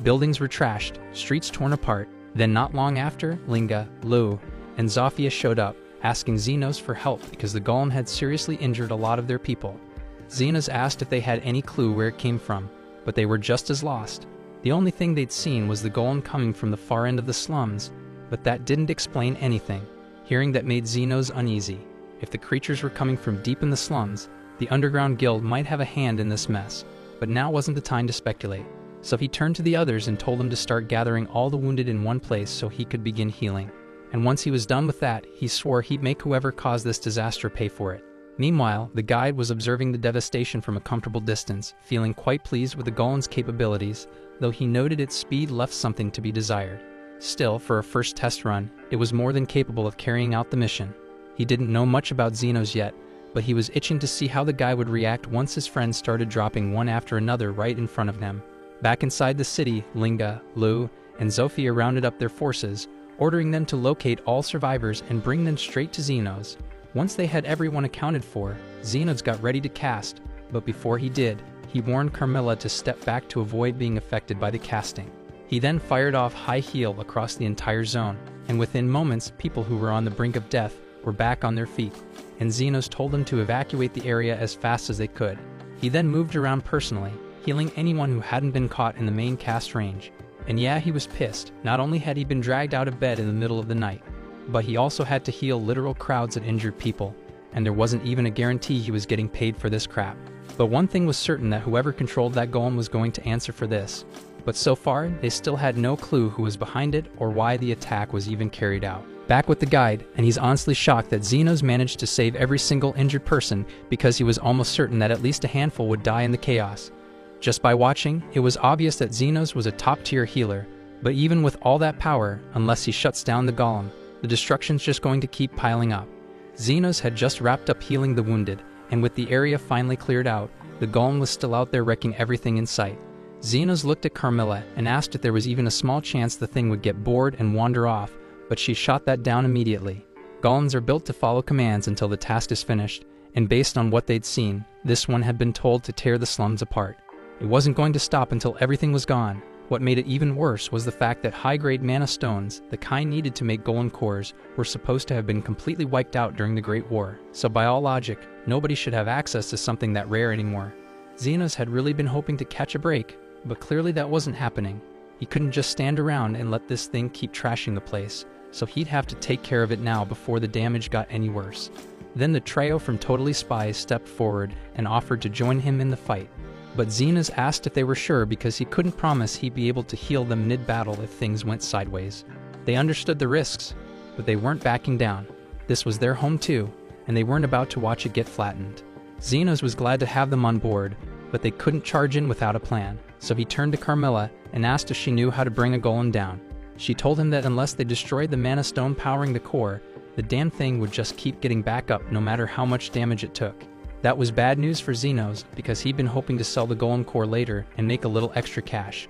Buildings were trashed, streets torn apart. Then not long after, Linga, Lu, and Zofia showed up, asking Zenos for help because the golem had seriously injured a lot of their people. Zenos asked if they had any clue where it came from, but they were just as lost. The only thing they'd seen was the golem coming from the far end of the slums, but that didn't explain anything. Hearing that made Zenos uneasy. If the creatures were coming from deep in the slums, the underground guild might have a hand in this mess, but now wasn't the time to speculate. So he turned to the others and told them to start gathering all the wounded in one place so he could begin healing. And once he was done with that, he swore he'd make whoever caused this disaster pay for it. Meanwhile, the Guide was observing the devastation from a comfortable distance, feeling quite pleased with the golem's capabilities, though he noted its speed left something to be desired. Still, for a first test run, it was more than capable of carrying out the mission. He didn't know much about Zenos yet, but he was itching to see how the guy would react once his friends started dropping one after another right in front of him. Back inside the city, Linga, Lu, and Zofia rounded up their forces, ordering them to locate all survivors and bring them straight to Zenos. Once they had everyone accounted for, Zenos got ready to cast, but before he did, he warned Carmilla to step back to avoid being affected by the casting. He then fired off high heel across the entire zone, and within moments, people who were on the brink of death were back on their feet, and Zenos told them to evacuate the area as fast as they could. He then moved around personally, healing anyone who hadn't been caught in the main cast range. And yeah, he was pissed. Not only had he been dragged out of bed in the middle of the night, but he also had to heal literal crowds of injured people, and there wasn't even a guarantee he was getting paid for this crap. But one thing was certain, that whoever controlled that golem was going to answer for this. But so far, they still had no clue who was behind it or why the attack was even carried out. Back with the guide, and he's honestly shocked that Zenos managed to save every single injured person, because he was almost certain that at least a handful would die in the chaos. Just by watching, it was obvious that Zenos was a top-tier healer, but even with all that power, unless he shuts down the golem, the destruction's just going to keep piling up. Zenos had just wrapped up healing the wounded, and with the area finally cleared out, the golem was still out there wrecking everything in sight. Zenos looked at Carmilla and asked if there was even a small chance the thing would get bored and wander off, but she shot that down immediately. Golems are built to follow commands until the task is finished, and based on what they'd seen, this one had been told to tear the slums apart. It wasn't going to stop until everything was gone. What made it even worse was the fact that high-grade mana stones, the kind needed to make golem cores, were supposed to have been completely wiped out during the Great War. So by all logic, nobody should have access to something that rare anymore. Zenos had really been hoping to catch a break, but clearly that wasn't happening. He couldn't just stand around and let this thing keep trashing the place, so he'd have to take care of it now before the damage got any worse. Then the trio from Totally Spies stepped forward and offered to join him in the fight. But Zenos asked if they were sure, because he couldn't promise he'd be able to heal them mid-battle if things went sideways. They understood the risks, but they weren't backing down. This was their home too, and they weren't about to watch it get flattened. Zenos was glad to have them on board, but they couldn't charge in without a plan, so he turned to Carmilla and asked if she knew how to bring a golem down. She told him that unless they destroyed the mana stone powering the core, the damn thing would just keep getting back up no matter how much damage it took. That was bad news for Zenos, because he'd been hoping to sell the golem core later and make a little extra cash.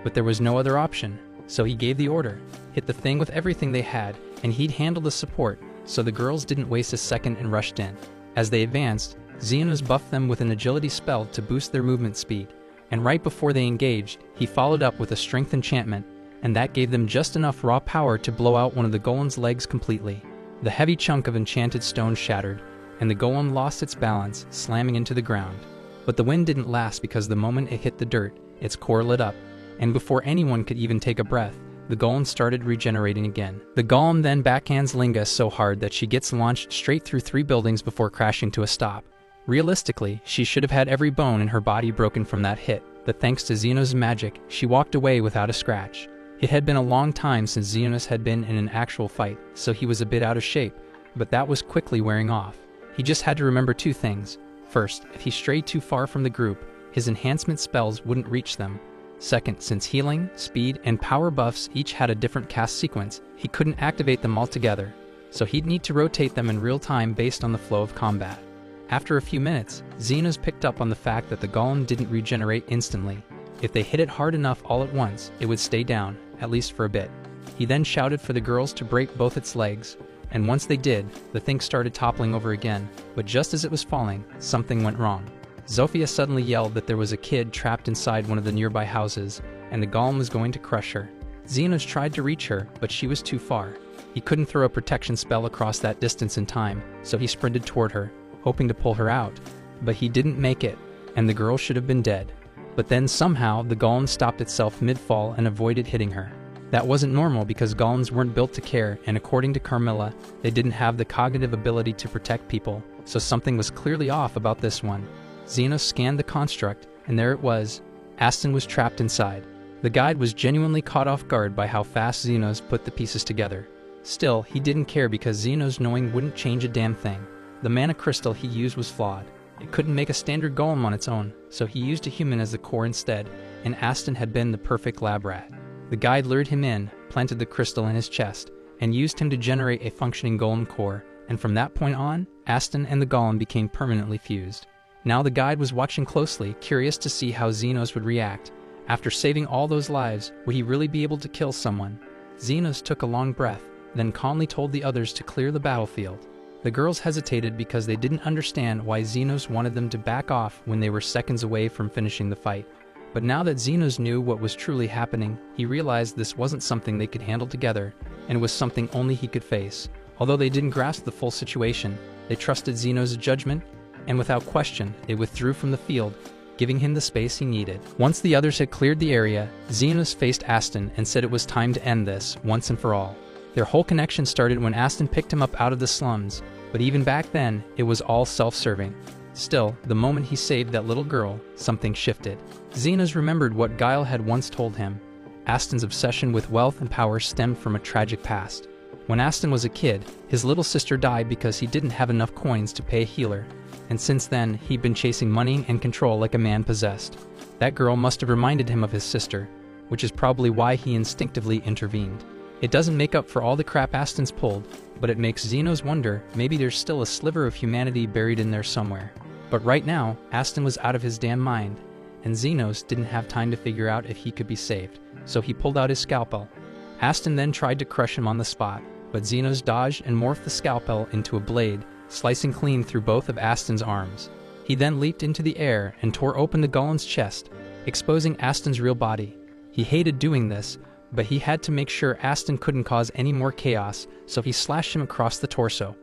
But there was no other option, so he gave the order. Hit the thing with everything they had, and he'd handle the support, so the girls didn't waste a second and rushed in. As they advanced, Zenos buffed them with an agility spell to boost their movement speed, and right before they engaged, he followed up with a strength enchantment, and that gave them just enough raw power to blow out one of the golem's legs completely. The heavy chunk of enchanted stone shattered, and the golem lost its balance, slamming into the ground. But the wind didn't last, because the moment it hit the dirt, its core lit up, and before anyone could even take a breath, the golem started regenerating again. The golem then backhands Linga so hard that she gets launched straight through 3 buildings before crashing to a stop. Realistically, she should have had every bone in her body broken from that hit, but thanks to Zenos' magic, she walked away without a scratch. It had been a long time since Zenos had been in an actual fight, so he was a bit out of shape, but that was quickly wearing off. He just had to remember 2 things. First, if he strayed too far from the group, his enhancement spells wouldn't reach them. Second, since healing, speed, and power buffs each had a different cast sequence, he couldn't activate them all together, so he'd need to rotate them in real time based on the flow of combat. After a few minutes, Zenos picked up on the fact that the golem didn't regenerate instantly. If they hit it hard enough all at once, it would stay down, at least for a bit. He then shouted for the girls to break both its legs, and once they did, the thing started toppling over again, but just as it was falling, something went wrong. Zofia suddenly yelled that there was a kid trapped inside one of the nearby houses, and the golem was going to crush her. Zenos tried to reach her, but she was too far. He couldn't throw a protection spell across that distance in time, so he sprinted toward her, hoping to pull her out, but he didn't make it, and the girl should have been dead. But then somehow the golem stopped itself mid-fall and avoided hitting her. That wasn't normal, because golems weren't built to care, and according to Carmilla, they didn't have the cognitive ability to protect people, so something was clearly off about this one. Zenos scanned the construct, and there it was. Aston was trapped inside. The guide was genuinely caught off guard by how fast Zenos put the pieces together. Still, he didn't care, because Zenos knowing wouldn't change a damn thing. The mana crystal he used was flawed. It couldn't make a standard golem on its own, so he used a human as the core instead, and Aston had been the perfect lab rat. The guide lured him in, planted the crystal in his chest and used him to generate a functioning golem core, and from that point on, Aston and the golem became permanently fused. Now the guide was watching closely, curious to see how Zenos would react. After saving all those lives, would he really be able to kill someone? Zenos took a long breath, then calmly told the others to clear the battlefield. The girls hesitated because they didn't understand why Zenos wanted them to back off when they were seconds away from finishing the fight. But now that Zenos knew what was truly happening, he realized this wasn't something they could handle together, and was something only he could face. Although they didn't grasp the full situation, they trusted Zenos' judgment, and without question, they withdrew from the field, giving him the space he needed. Once the others had cleared the area, Zenos faced Aston and said it was time to end this, once and for all. Their whole connection started when Aston picked him up out of the slums, but even back then, it was all self-serving. Still, the moment he saved that little girl, something shifted. Zenos remembered what Guile had once told him. Aston's obsession with wealth and power stemmed from a tragic past. When Aston was a kid, his little sister died because he didn't have enough coins to pay a healer, and since then, he'd been chasing money and control like a man possessed. That girl must have reminded him of his sister, which is probably why he instinctively intervened. It doesn't make up for all the crap Aston's pulled, but it makes Zenos wonder maybe there's still a sliver of humanity buried in there somewhere. But right now, Aston was out of his damn mind, and Zenos didn't have time to figure out if he could be saved, so he pulled out his scalpel. Aston then tried to crush him on the spot, but Zenos dodged and morphed the scalpel into a blade, slicing clean through both of Aston's arms. He then leaped into the air and tore open the golem's chest, exposing Aston's real body. He hated doing this, but he had to make sure Aston couldn't cause any more chaos, so he slashed him across the torso.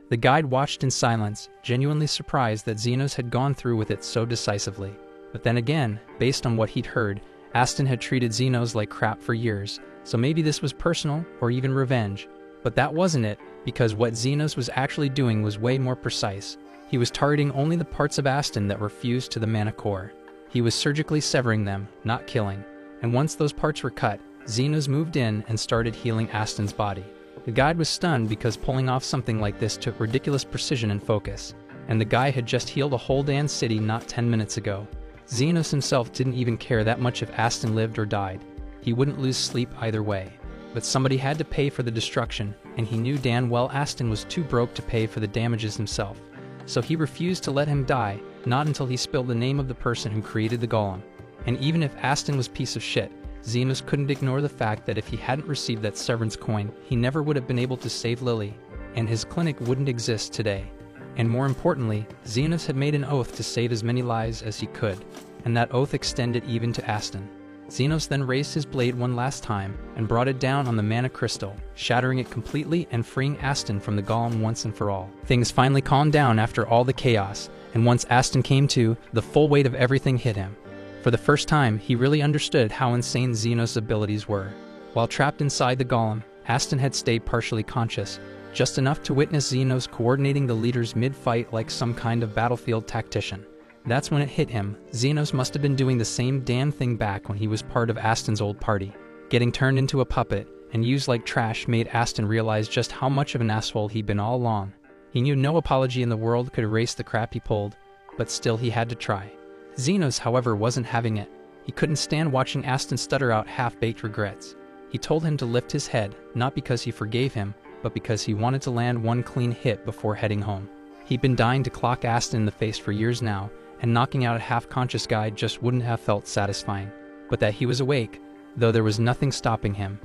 The guide watched in silence, genuinely surprised that Zenos had gone through with it so decisively. But then again, based on what he'd heard, Aston had treated Zenos like crap for years, so maybe this was personal or even revenge. But that wasn't it, because what Zenos was actually doing was way more precise. He was targeting only the parts of Aston that were fused to the mana core. He was surgically severing them, not killing. And once those parts were cut, Zenos moved in and started healing Aston's body. The guide was stunned because pulling off something like this took ridiculous precision and focus, and the guy had just healed a whole damn city not 10 minutes ago. Zenos himself didn't even care that much if Aston lived or died. He wouldn't lose sleep either way. But somebody had to pay for the destruction, and he knew damn well Aston was too broke to pay for the damages himself. So he refused to let him die, not until he spilled the name of the person who created the golem. And even if Aston was a piece of shit, Zenos couldn't ignore the fact that if he hadn't received that severance coin, he never would have been able to save Lily, and his clinic wouldn't exist today. And more importantly, Zenos had made an oath to save as many lives as he could, and that oath extended even to Aston. Zenos then raised his blade one last time and brought it down on the mana crystal, shattering it completely and freeing Aston from the golem once and for all. Things finally calmed down after all the chaos, and once Aston came to, the full weight of everything hit him. For the first time, he really understood how insane Zenos' abilities were. While trapped inside the golem, Aston had stayed partially conscious, just enough to witness Zenos coordinating the leaders mid-fight like some kind of battlefield tactician. That's when it hit him. Zenos must have been doing the same damn thing back when he was part of Aston's old party. Getting turned into a puppet and used like trash made Aston realize just how much of an asshole he'd been all along. He knew no apology in the world could erase the crap he pulled, but still he had to try. Zenos, however, wasn't having it. He couldn't stand watching Aston stutter out half-baked regrets. He told him to lift his head, not because he forgave him, but because he wanted to land one clean hit before heading home. He'd been dying to clock Aston in the face for years now, and knocking out a half-conscious guy just wouldn't have felt satisfying. But that he was awake, though there was nothing stopping him.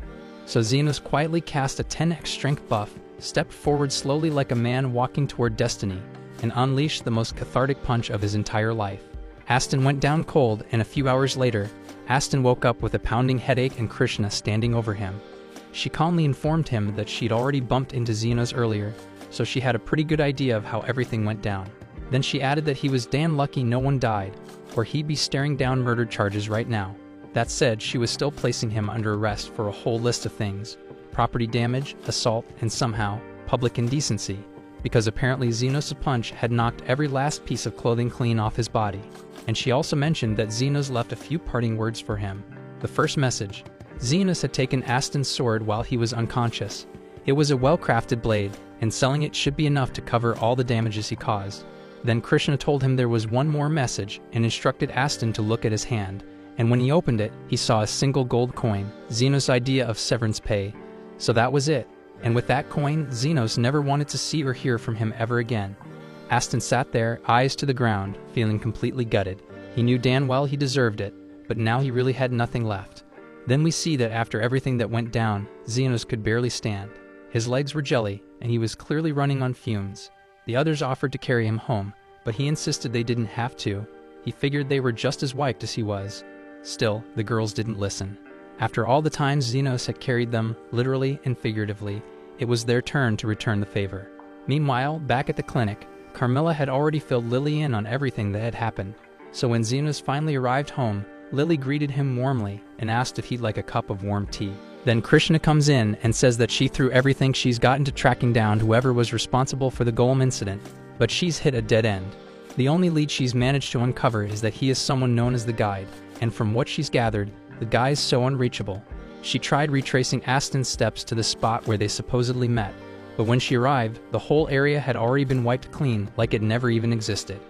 So Zenos quietly cast a 10x strength buff, stepped forward slowly like a man walking toward destiny, and unleashed the most cathartic punch of his entire life. Aston went down cold, and a few hours later, Aston woke up with a pounding headache and Krishna standing over him. She calmly informed him that she'd already bumped into Zenos earlier, so she had a pretty good idea of how everything went down. Then she added that he was damn lucky no one died, or he'd be staring down murder charges right now. That said, she was still placing him under arrest for a whole list of things: property damage, assault, and somehow, public indecency, because apparently Zenos' punch had knocked every last piece of clothing clean off his body. And she also mentioned that Zenos left a few parting words for him. The first message: Zenos had taken Aston's sword while he was unconscious. It was a well-crafted blade, and selling it should be enough to cover all the damages he caused. Then Krishna told him there was one more message and instructed Aston to look at his hand, and when he opened it, he saw a single gold coin, Zenos' idea of severance pay. So that was it, and with that coin, Zenos never wanted to see or hear from him ever again. Aston sat there, eyes to the ground, feeling completely gutted. He knew damn well he deserved it, but now he really had nothing left. Then we see that after everything that went down, Zenos could barely stand. His legs were jelly, and he was clearly running on fumes. The others offered to carry him home, but he insisted they didn't have to. He figured they were just as wiped as he was. Still, the girls didn't listen. After all the times Zenos had carried them, literally and figuratively, it was their turn to return the favor. Meanwhile, back at the clinic, Carmilla had already filled Lily in on everything that had happened. So when Zenos finally arrived home, Lily greeted him warmly and asked if he'd like a cup of warm tea. Then Krishna comes in and says that she threw everything she's got into tracking down whoever was responsible for the golem incident, but she's hit a dead end. The only lead she's managed to uncover is that he is someone known as the Guide, and from what she's gathered, the guy's so unreachable. She tried retracing Aston's steps to the spot where they supposedly met, but when she arrived, the whole area had already been wiped clean like it never even existed.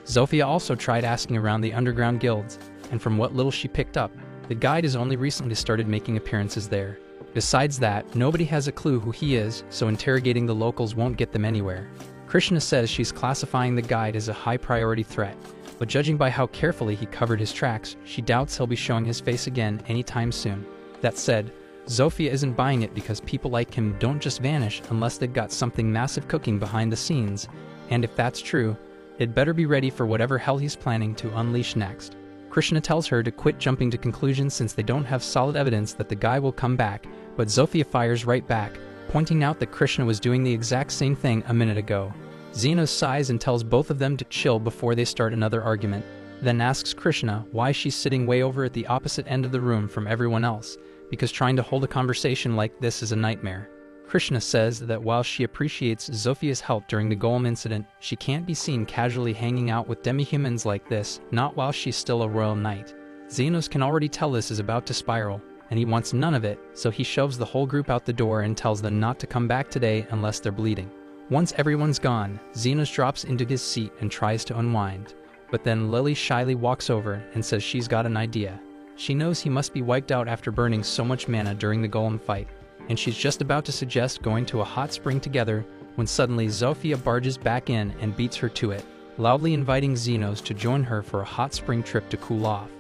Zofia also tried asking around the underground guilds, and from what little she picked up, the Guide has only recently started making appearances there. Besides that, nobody has a clue who he is, so interrogating the locals won't get them anywhere. Krishna says she's classifying the Guide as a high-priority threat, but judging by how carefully he covered his tracks, she doubts he'll be showing his face again anytime soon. That said, Zofia isn't buying it because people like him don't just vanish unless they've got something massive cooking behind the scenes, and if that's true, it better be ready for whatever hell he's planning to unleash next. Krishna tells her to quit jumping to conclusions since they don't have solid evidence that the guy will come back, but Zofia fires right back, pointing out that Krishna was doing the exact same thing a minute ago. Zenos sighs and tells both of them to chill before they start another argument, then asks Krishna why she's sitting way over at the opposite end of the room from everyone else, because trying to hold a conversation like this is a nightmare. Krishna says that while she appreciates Zofia's help during the golem incident, she can't be seen casually hanging out with demi-humans like this, not while she's still a royal knight. Zenos can already tell this is about to spiral, and he wants none of it, so he shoves the whole group out the door and tells them not to come back today unless they're bleeding. Once everyone's gone, Zenos drops into his seat and tries to unwind, but then Lily shyly walks over and says she's got an idea. She knows he must be wiped out after burning so much mana during the golem fight, and she's just about to suggest going to a hot spring together when suddenly Zofia barges back in and beats her to it, loudly inviting Zenos to join her for a hot spring trip to cool off.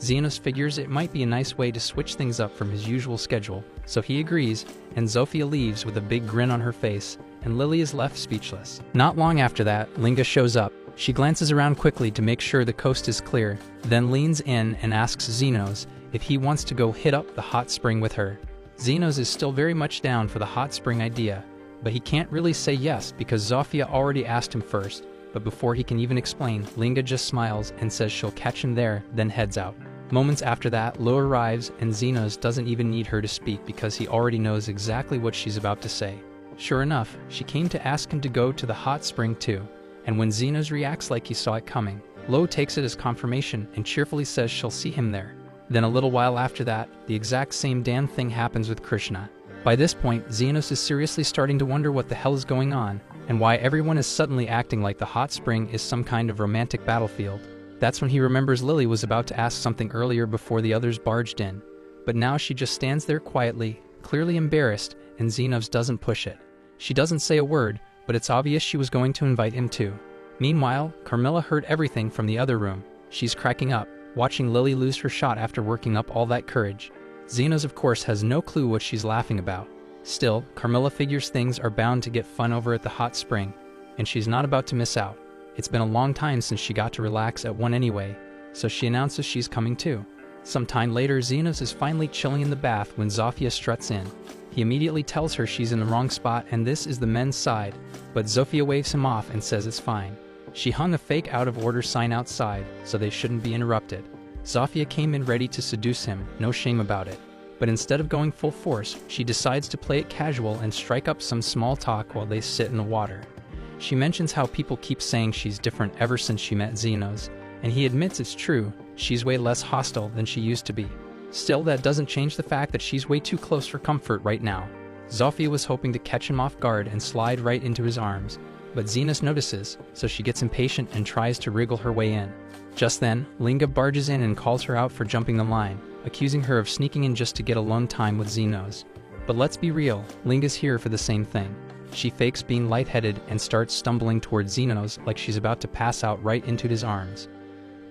Zenos figures it might be a nice way to switch things up from his usual schedule, so he agrees, and Zofia leaves with a big grin on her face, and Lily is left speechless. Not long after that, Linga shows up. She glances around quickly to make sure the coast is clear, then leans in and asks Zenos if he wants to go hit up the hot spring with her. Zenos is still very much down for the hot spring idea, but he can't really say yes because Zofia already asked him first, but before he can even explain, Linga just smiles and says she'll catch him there, then heads out. Moments after that, Lo arrives and Zenos doesn't even need her to speak because he already knows exactly what she's about to say. Sure enough, she came to ask him to go to the hot spring too, and when Zenos reacts like he saw it coming, Lo takes it as confirmation and cheerfully says she'll see him there. Then a little while after that, the exact same damn thing happens with Krishna. By this point, Zenos is seriously starting to wonder what the hell is going on, and why everyone is suddenly acting like the hot spring is some kind of romantic battlefield. That's when he remembers Lily was about to ask something earlier before the others barged in, but now she just stands there quietly, clearly embarrassed, and Zenos doesn't push it. She doesn't say a word, but it's obvious she was going to invite him too. Meanwhile, Carmilla heard everything from the other room. She's cracking up, watching Lily lose her shot after working up all that courage. Zenos of course has no clue what she's laughing about. Still, Carmilla figures things are bound to get fun over at the hot spring, and she's not about to miss out. It's been a long time since she got to relax at one anyway, so she announces she's coming too. Some time later, Zenos is finally chilling in the bath when Zofia struts in. He immediately tells her she's in the wrong spot and this is the men's side, but Zofia waves him off and says it's fine. She hung a fake out-of-order sign outside, so they shouldn't be interrupted. Zofia came in ready to seduce him, no shame about it. But instead of going full force, she decides to play it casual and strike up some small talk while they sit in the water. She mentions how people keep saying she's different ever since she met Zenos, and he admits it's true, she's way less hostile than she used to be. Still, that doesn't change the fact that she's way too close for comfort right now. Zofia was hoping to catch him off guard and slide right into his arms, but Zenos notices, so she gets impatient and tries to wriggle her way in. Just then, Linga barges in and calls her out for jumping the line, accusing her of sneaking in just to get alone time with Zenos. But let's be real, Linga's here for the same thing. She fakes being lightheaded and starts stumbling towards Zenos like she's about to pass out right into his arms.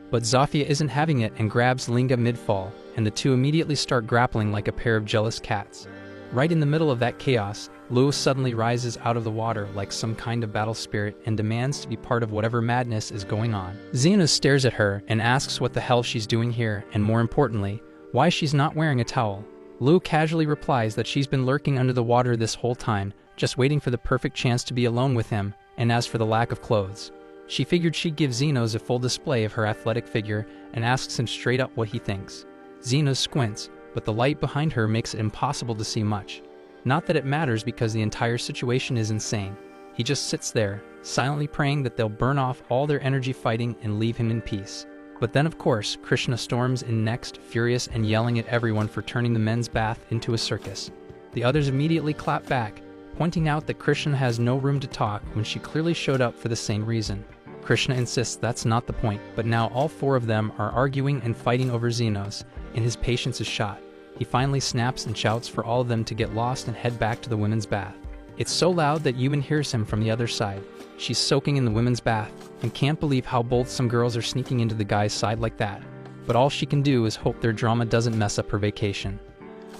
But Zofia isn't having it and grabs Linga mid-fall, and the two immediately start grappling like a pair of jealous cats. Right in the middle of that chaos, Lewis suddenly rises out of the water like some kind of battle spirit and demands to be part of whatever madness is going on. Zenos stares at her and asks what the hell she's doing here, and more importantly, why she's not wearing a towel. Lou casually replies that she's been lurking under the water this whole time, just waiting for the perfect chance to be alone with him, and as for the lack of clothes, she figured she'd give Zenos a full display of her athletic figure and asks him straight up what he thinks. Zenos squints, but the light behind her makes it impossible to see much. Not that it matters because the entire situation is insane. He just sits there, silently praying that they'll burn off all their energy fighting and leave him in peace. But then of course, Krishna storms in next, furious and yelling at everyone for turning the men's bath into a circus. The others immediately clap back, pointing out that Krishna has no room to talk when she clearly showed up for the same reason. Krishna insists that's not the point, but now all four of them are arguing and fighting over Zenos, and his patience is shot. He finally snaps and shouts for all of them to get lost and head back to the women's bath. It's so loud that Yumin hears him from the other side. She's soaking in the women's bath, and can't believe how bold some girls are sneaking into the guy's side like that. But all she can do is hope their drama doesn't mess up her vacation.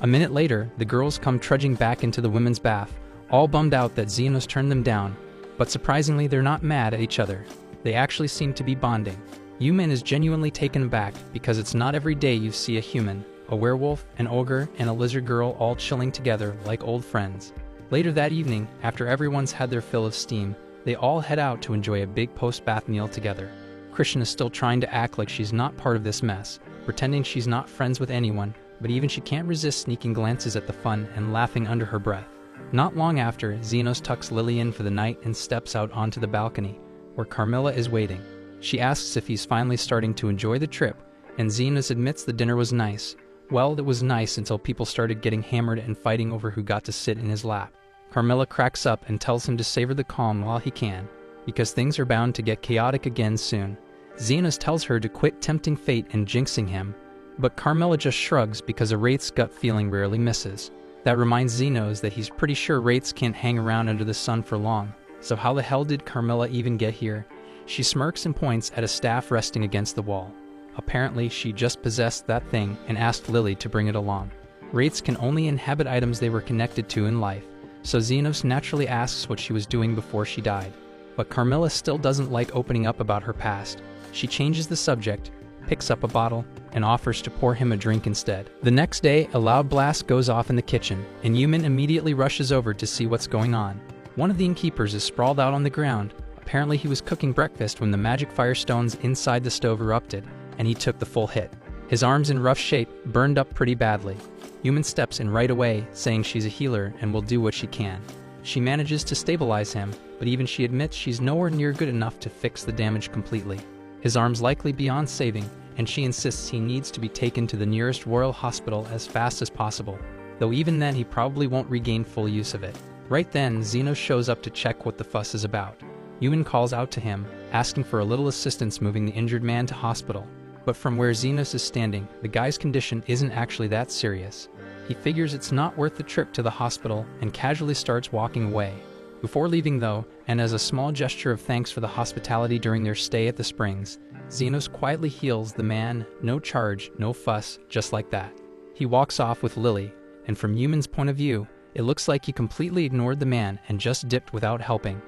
A minute later, the girls come trudging back into the women's bath, all bummed out that Zenos turned them down, but surprisingly they're not mad at each other. They actually seem to be bonding. Yumin is genuinely taken aback because it's not every day you see a human, a werewolf, an ogre, and a lizard girl all chilling together like old friends. Later that evening, after everyone's had their fill of steam, they all head out to enjoy a big post-bath meal together. Krishna is still trying to act like she's not part of this mess, pretending she's not friends with anyone, but even she can't resist sneaking glances at the fun and laughing under her breath. Not long after, Zenos tucks Lily in for the night and steps out onto the balcony, where Carmilla is waiting. She asks if he's finally starting to enjoy the trip, and Zenos admits the dinner was nice. Well, it was nice until people started getting hammered and fighting over who got to sit in his lap. Carmilla cracks up and tells him to savor the calm while he can, because things are bound to get chaotic again soon. Zenos tells her to quit tempting fate and jinxing him, but Carmilla just shrugs because a Wraith's gut feeling rarely misses. That reminds Zenos that he's pretty sure Wraiths can't hang around under the sun for long, so how the hell did Carmilla even get here? She smirks and points at a staff resting against the wall. Apparently, she just possessed that thing and asked Lily to bring it along. Wraiths can only inhabit items they were connected to in life, so Zenos naturally asks what she was doing before she died. But Carmilla still doesn't like opening up about her past. She changes the subject, picks up a bottle, and offers to pour him a drink instead. The next day, a loud blast goes off in the kitchen, and Yumin immediately rushes over to see what's going on. One of the innkeepers is sprawled out on the ground. Apparently he was cooking breakfast when the magic firestones inside the stove erupted, and he took the full hit. His arms in rough shape, burned up pretty badly. Yumin steps in right away, saying she's a healer and will do what she can. She manages to stabilize him, but even she admits she's nowhere near good enough to fix the damage completely. His arm's likely beyond saving, and she insists he needs to be taken to the nearest royal hospital as fast as possible, though even then he probably won't regain full use of it. Right then, Zenos shows up to check what the fuss is about. Yumin calls out to him, asking for a little assistance moving the injured man to hospital. But from where Zenos is standing, the guy's condition isn't actually that serious. He figures it's not worth the trip to the hospital and casually starts walking away. Before leaving though, and as a small gesture of thanks for the hospitality during their stay at the springs, Zenos quietly heals the man, no charge, no fuss, just like that. He walks off with Lily, and from Yumin's point of view, it looks like he completely ignored the man and just dipped without helping.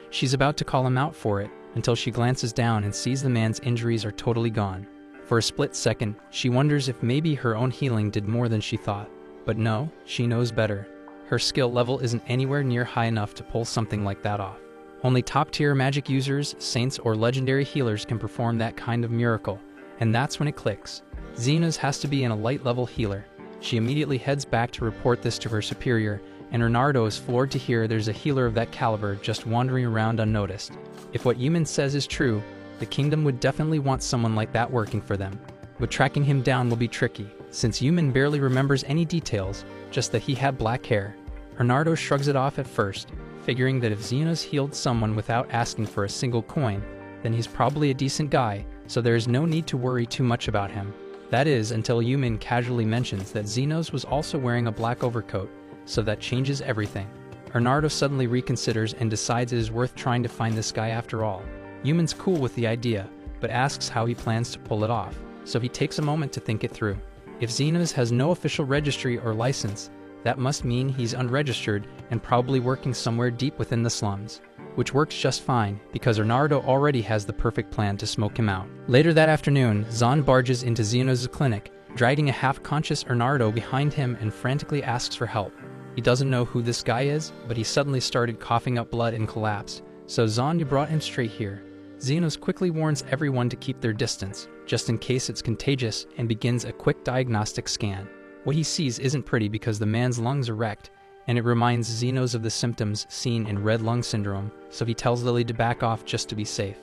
She's about to call him out for it, until she glances down and sees the man's injuries are totally gone. For a split second, she wonders if maybe her own healing did more than she thought. But no, she knows better. Her skill level isn't anywhere near high enough to pull something like that off. Only top-tier magic users, saints, or legendary healers can perform that kind of miracle, and that's when it clicks. Zenos has to be a light-level healer. She immediately heads back to report this to her superior, and Renardo is floored to hear there's a healer of that caliber just wandering around unnoticed. If what Yumin says is true, the kingdom would definitely want someone like that working for them. But tracking him down will be tricky, since Yumin barely remembers any details, just that he had black hair. Renardo shrugs it off at first, figuring that if Zenos healed someone without asking for a single coin, then he's probably a decent guy, so there is no need to worry too much about him. That is, until Yumin casually mentions that Zenos was also wearing a black overcoat, so that changes everything. Bernardo suddenly reconsiders and decides it is worth trying to find this guy after all. Yumin's cool with the idea, but asks how he plans to pull it off, so he takes a moment to think it through. If Zenos has no official registry or license, that must mean he's unregistered and probably working somewhere deep within the slums. Which works just fine, because Bernardo already has the perfect plan to smoke him out. Later that afternoon, Zahn barges into Zenos' clinic, dragging a half-conscious Bernardo behind him and frantically asks for help. He doesn't know who this guy is, but he suddenly started coughing up blood and collapsed, so Zahn brought him straight here. Zenos quickly warns everyone to keep their distance, just in case it's contagious, and begins a quick diagnostic scan. What he sees isn't pretty because the man's lungs are wrecked, and it reminds Zenos of the symptoms seen in red lung syndrome, so he tells Lily to back off just to be safe.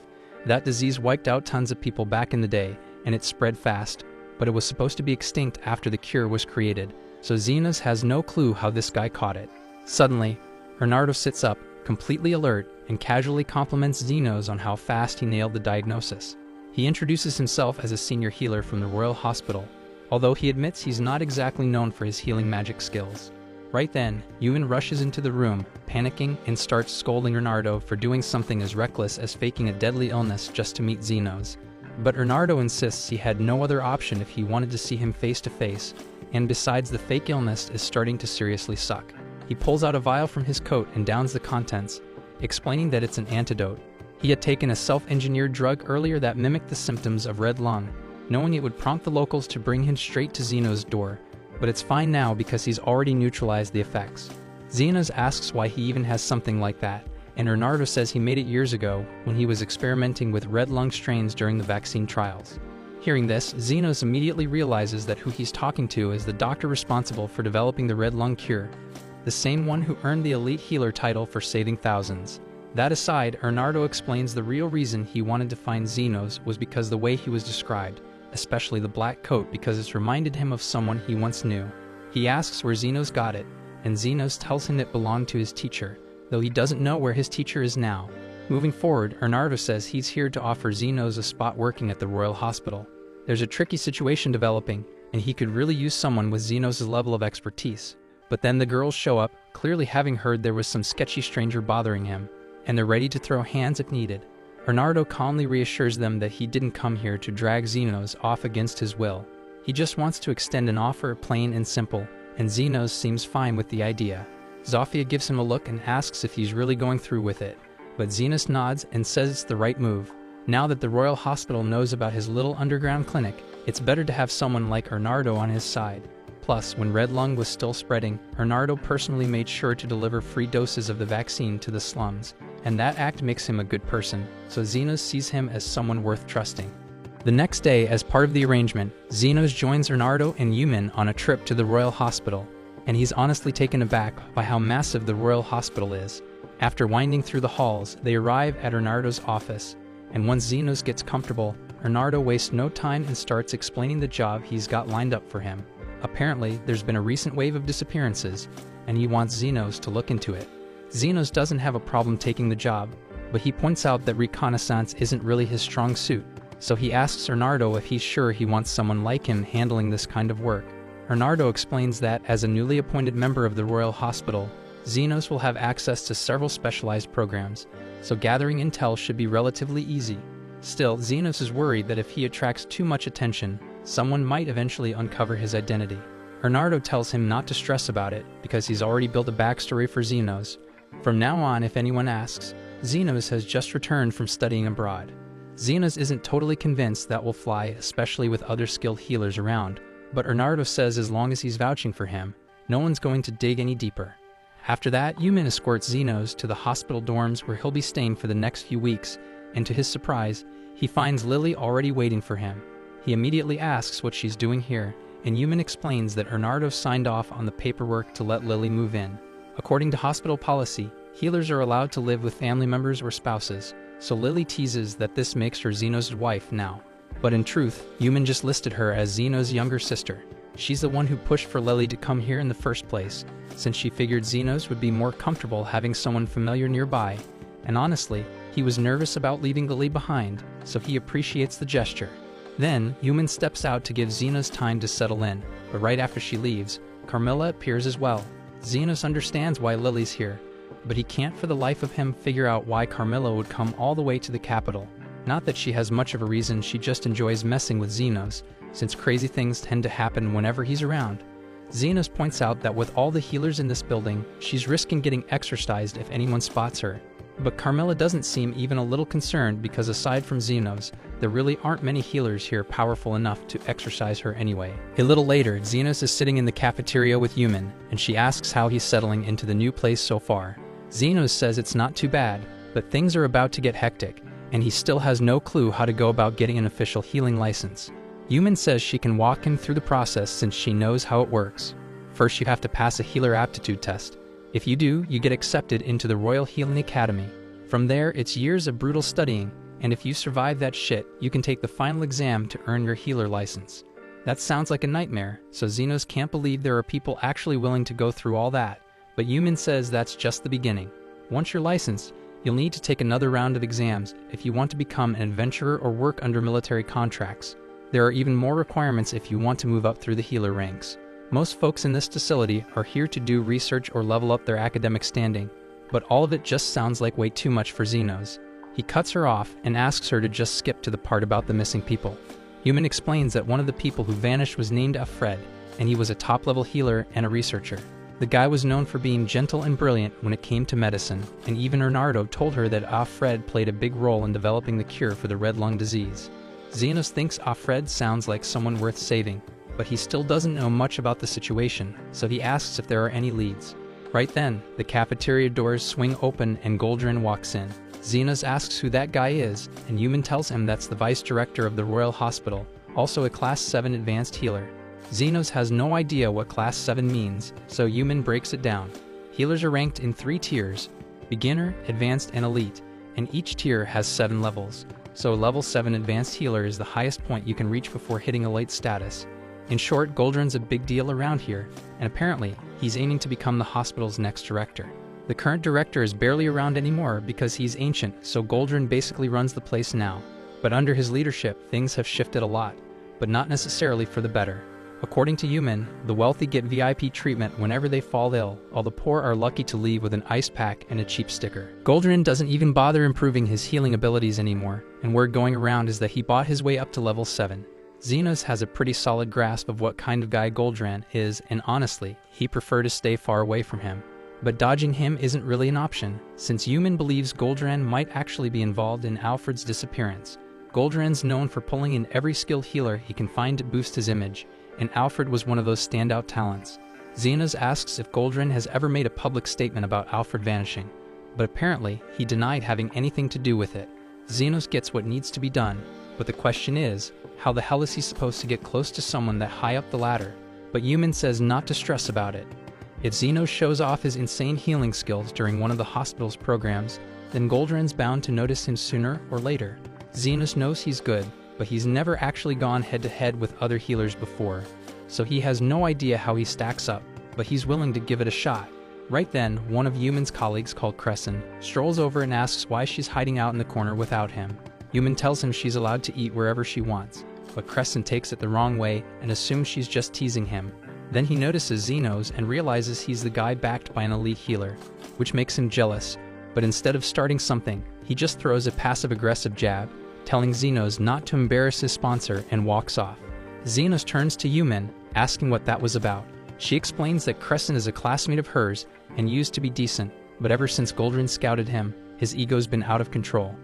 That disease wiped out tons of people back in the day, and it spread fast, but it was supposed to be extinct after the cure was created, so Zenos has no clue how this guy caught it. Suddenly, Bernardo sits up, completely alert, and casually compliments Zenos on how fast he nailed the diagnosis. He introduces himself as a senior healer from the Royal Hospital, although he admits he's not exactly known for his healing magic skills. Right then, Yumin rushes into the room, panicking, and starts scolding Bernardo for doing something as reckless as faking a deadly illness just to meet Zenos. But Bernardo insists he had no other option if he wanted to see him face to face, and besides, the fake illness is starting to seriously suck. He pulls out a vial from his coat and downs the contents, explaining that it's an antidote. He had taken a self-engineered drug earlier that mimicked the symptoms of red lung, knowing it would prompt the locals to bring him straight to Zenos' door. But it's fine now because he's already neutralized the effects. Zenos asks why he even has something like that, and Bernardo says he made it years ago when he was experimenting with red lung strains during the vaccine trials. Hearing this, Zenos immediately realizes that who he's talking to is the doctor responsible for developing the red lung cure, the same one who earned the elite healer title for saving thousands. That aside, Bernardo explains the real reason he wanted to find Zenos was because the way he was described, especially the black coat, because it's reminded him of someone he once knew. He asks where Zenos got it, and Zenos tells him it belonged to his teacher, though he doesn't know where his teacher is now. Moving forward, Bernardo says he's here to offer Zenos a spot working at the Royal Hospital. There's a tricky situation developing, and he could really use someone with Zenos' level of expertise. But then the girls show up, clearly having heard there was some sketchy stranger bothering him, and they're ready to throw hands if needed. Bernardo calmly reassures them that he didn't come here to drag Zenos off against his will. He just wants to extend an offer, plain and simple, and Zenos seems fine with the idea. Zofia gives him a look and asks if he's really going through with it, but Zenos nods and says it's the right move. Now that the Royal Hospital knows about his little underground clinic, it's better to have someone like Bernardo on his side. Plus, when red lung was still spreading, Bernardo personally made sure to deliver free doses of the vaccine to the slums, and that act makes him a good person, so Zenos sees him as someone worth trusting. The next day, as part of the arrangement, Zenos joins Bernardo and Yumin on a trip to the Royal Hospital, and he's honestly taken aback by how massive the Royal Hospital is. After winding through the halls, they arrive at Bernardo's office, and once Zenos gets comfortable, Bernardo wastes no time and starts explaining the job he's got lined up for him. Apparently, there's been a recent wave of disappearances, and he wants Zenos to look into it. Zenos doesn't have a problem taking the job, but he points out that reconnaissance isn't really his strong suit, so he asks Bernardo if he's sure he wants someone like him handling this kind of work. Bernardo explains that, as a newly appointed member of the Royal Hospital, Zenos will have access to several specialized programs, so gathering intel should be relatively easy. Still, Zenos is worried that if he attracts too much attention, someone might eventually uncover his identity. Bernardo tells him not to stress about it because he's already built a backstory for Zenos. From now on, if anyone asks, Zenos has just returned from studying abroad. Zenos isn't totally convinced that will fly, especially with other skilled healers around, but Bernardo says as long as he's vouching for him, no one's going to dig any deeper. After that, Yumin escorts Zenos to the hospital dorms where he'll be staying for the next few weeks, and to his surprise, he finds Lily already waiting for him. He immediately asks what she's doing here, and Yumin explains that Bernardo signed off on the paperwork to let Lily move in. According to hospital policy, healers are allowed to live with family members or spouses, so Lily teases that this makes her Zenos' wife now. But in truth, Yumin just listed her as Zenos' younger sister. She's the one who pushed for Lily to come here in the first place, since she figured Zenos would be more comfortable having someone familiar nearby. And honestly, he was nervous about leaving Lily behind, so he appreciates the gesture. Then, Human steps out to give Zenos time to settle in, but right after she leaves, Carmilla appears as well. Zenos understands why Lily's here, but he can't for the life of him figure out why Carmilla would come all the way to the capital. Not that she has much of a reason, she just enjoys messing with Zenos, since crazy things tend to happen whenever he's around. Zenos points out that with all the healers in this building, she's risking getting exorcised if anyone spots her. But Carmilla doesn't seem even a little concerned because aside from Zenos, there really aren't many healers here powerful enough to exorcise her anyway. A little later, Zenos is sitting in the cafeteria with Human, and she asks how he's settling into the new place so far. Zenos says it's not too bad, but things are about to get hectic, and he still has no clue how to go about getting an official healing license. Human says she can walk him through the process since she knows how it works. First, you have to pass a healer aptitude test. If you do, you get accepted into the Royal Healing Academy. From there, it's years of brutal studying, and if you survive that shit, you can take the final exam to earn your healer license. That sounds like a nightmare, so Zenos can't believe there are people actually willing to go through all that, but Human says that's just the beginning. Once you're licensed, you'll need to take another round of exams if you want to become an adventurer or work under military contracts. There are even more requirements if you want to move up through the healer ranks. Most folks in this facility are here to do research or level up their academic standing, but all of it just sounds like way too much for Zenos. He cuts her off and asks her to just skip to the part about the missing people. Human explains that one of the people who vanished was named Alfred, and he was a top-level healer and a researcher. The guy was known for being gentle and brilliant when it came to medicine, and even Bernardo told her that Alfred played a big role in developing the cure for the red lung disease. Zenos thinks Alfred sounds like someone worth saving, but he still doesn't know much about the situation, so he asks if there are any leads. Right then, the cafeteria doors swing open and Goldrin walks in. Zenos asks who that guy is, and Human tells him that's the vice director of the Royal Hospital, also a Class 7 advanced healer. Zenos has no idea what Class 7 means, so Human breaks it down. Healers are ranked in 3 tiers: beginner, advanced, and elite, and each tier has 7 levels. So level 7 advanced healer is the highest point you can reach before hitting elite status. In short, Goldrin's a big deal around here, and apparently, he's aiming to become the hospital's next director. The current director is barely around anymore because he's ancient, so Goldrin basically runs the place now. But under his leadership, things have shifted a lot, but not necessarily for the better. According to Human, the wealthy get VIP treatment whenever they fall ill, while the poor are lucky to leave with an ice pack and a cheap sticker. Goldrin doesn't even bother improving his healing abilities anymore, and word going around is that he bought his way up to level 7. Zenos has a pretty solid grasp of what kind of guy Goldrin is, and honestly, he'd prefer to stay far away from him. But dodging him isn't really an option, since Human believes Goldrin might actually be involved in Alfred's disappearance. Goldrin's known for pulling in every skilled healer he can find to boost his image, and Alfred was one of those standout talents. Zenos asks if Goldrin has ever made a public statement about Alfred vanishing, but apparently he denied having anything to do with it. Zenos gets what needs to be done, but the question is, how the hell is he supposed to get close to someone that high up the ladder? But Human says not to stress about it. If Zenos shows off his insane healing skills during one of the hospital's programs, then Goldrin's bound to notice him sooner or later. Zenos knows he's good, but he's never actually gone head-to-head with other healers before, so he has no idea how he stacks up, but he's willing to give it a shot. Right then, one of Human's colleagues called Crescent strolls over and asks why she's hiding out in the corner without him. Human tells him she's allowed to eat wherever she wants, but Crescent takes it the wrong way and assumes she's just teasing him. Then he notices Zenos and realizes he's the guy backed by an elite healer, which makes him jealous, but instead of starting something, he just throws a passive-aggressive jab, telling Zenos not to embarrass his sponsor, and walks off. Zenos turns to Human, asking what that was about. She explains that Crescent is a classmate of hers and used to be decent, but ever since Goldrin scouted him, his ego's been out of control.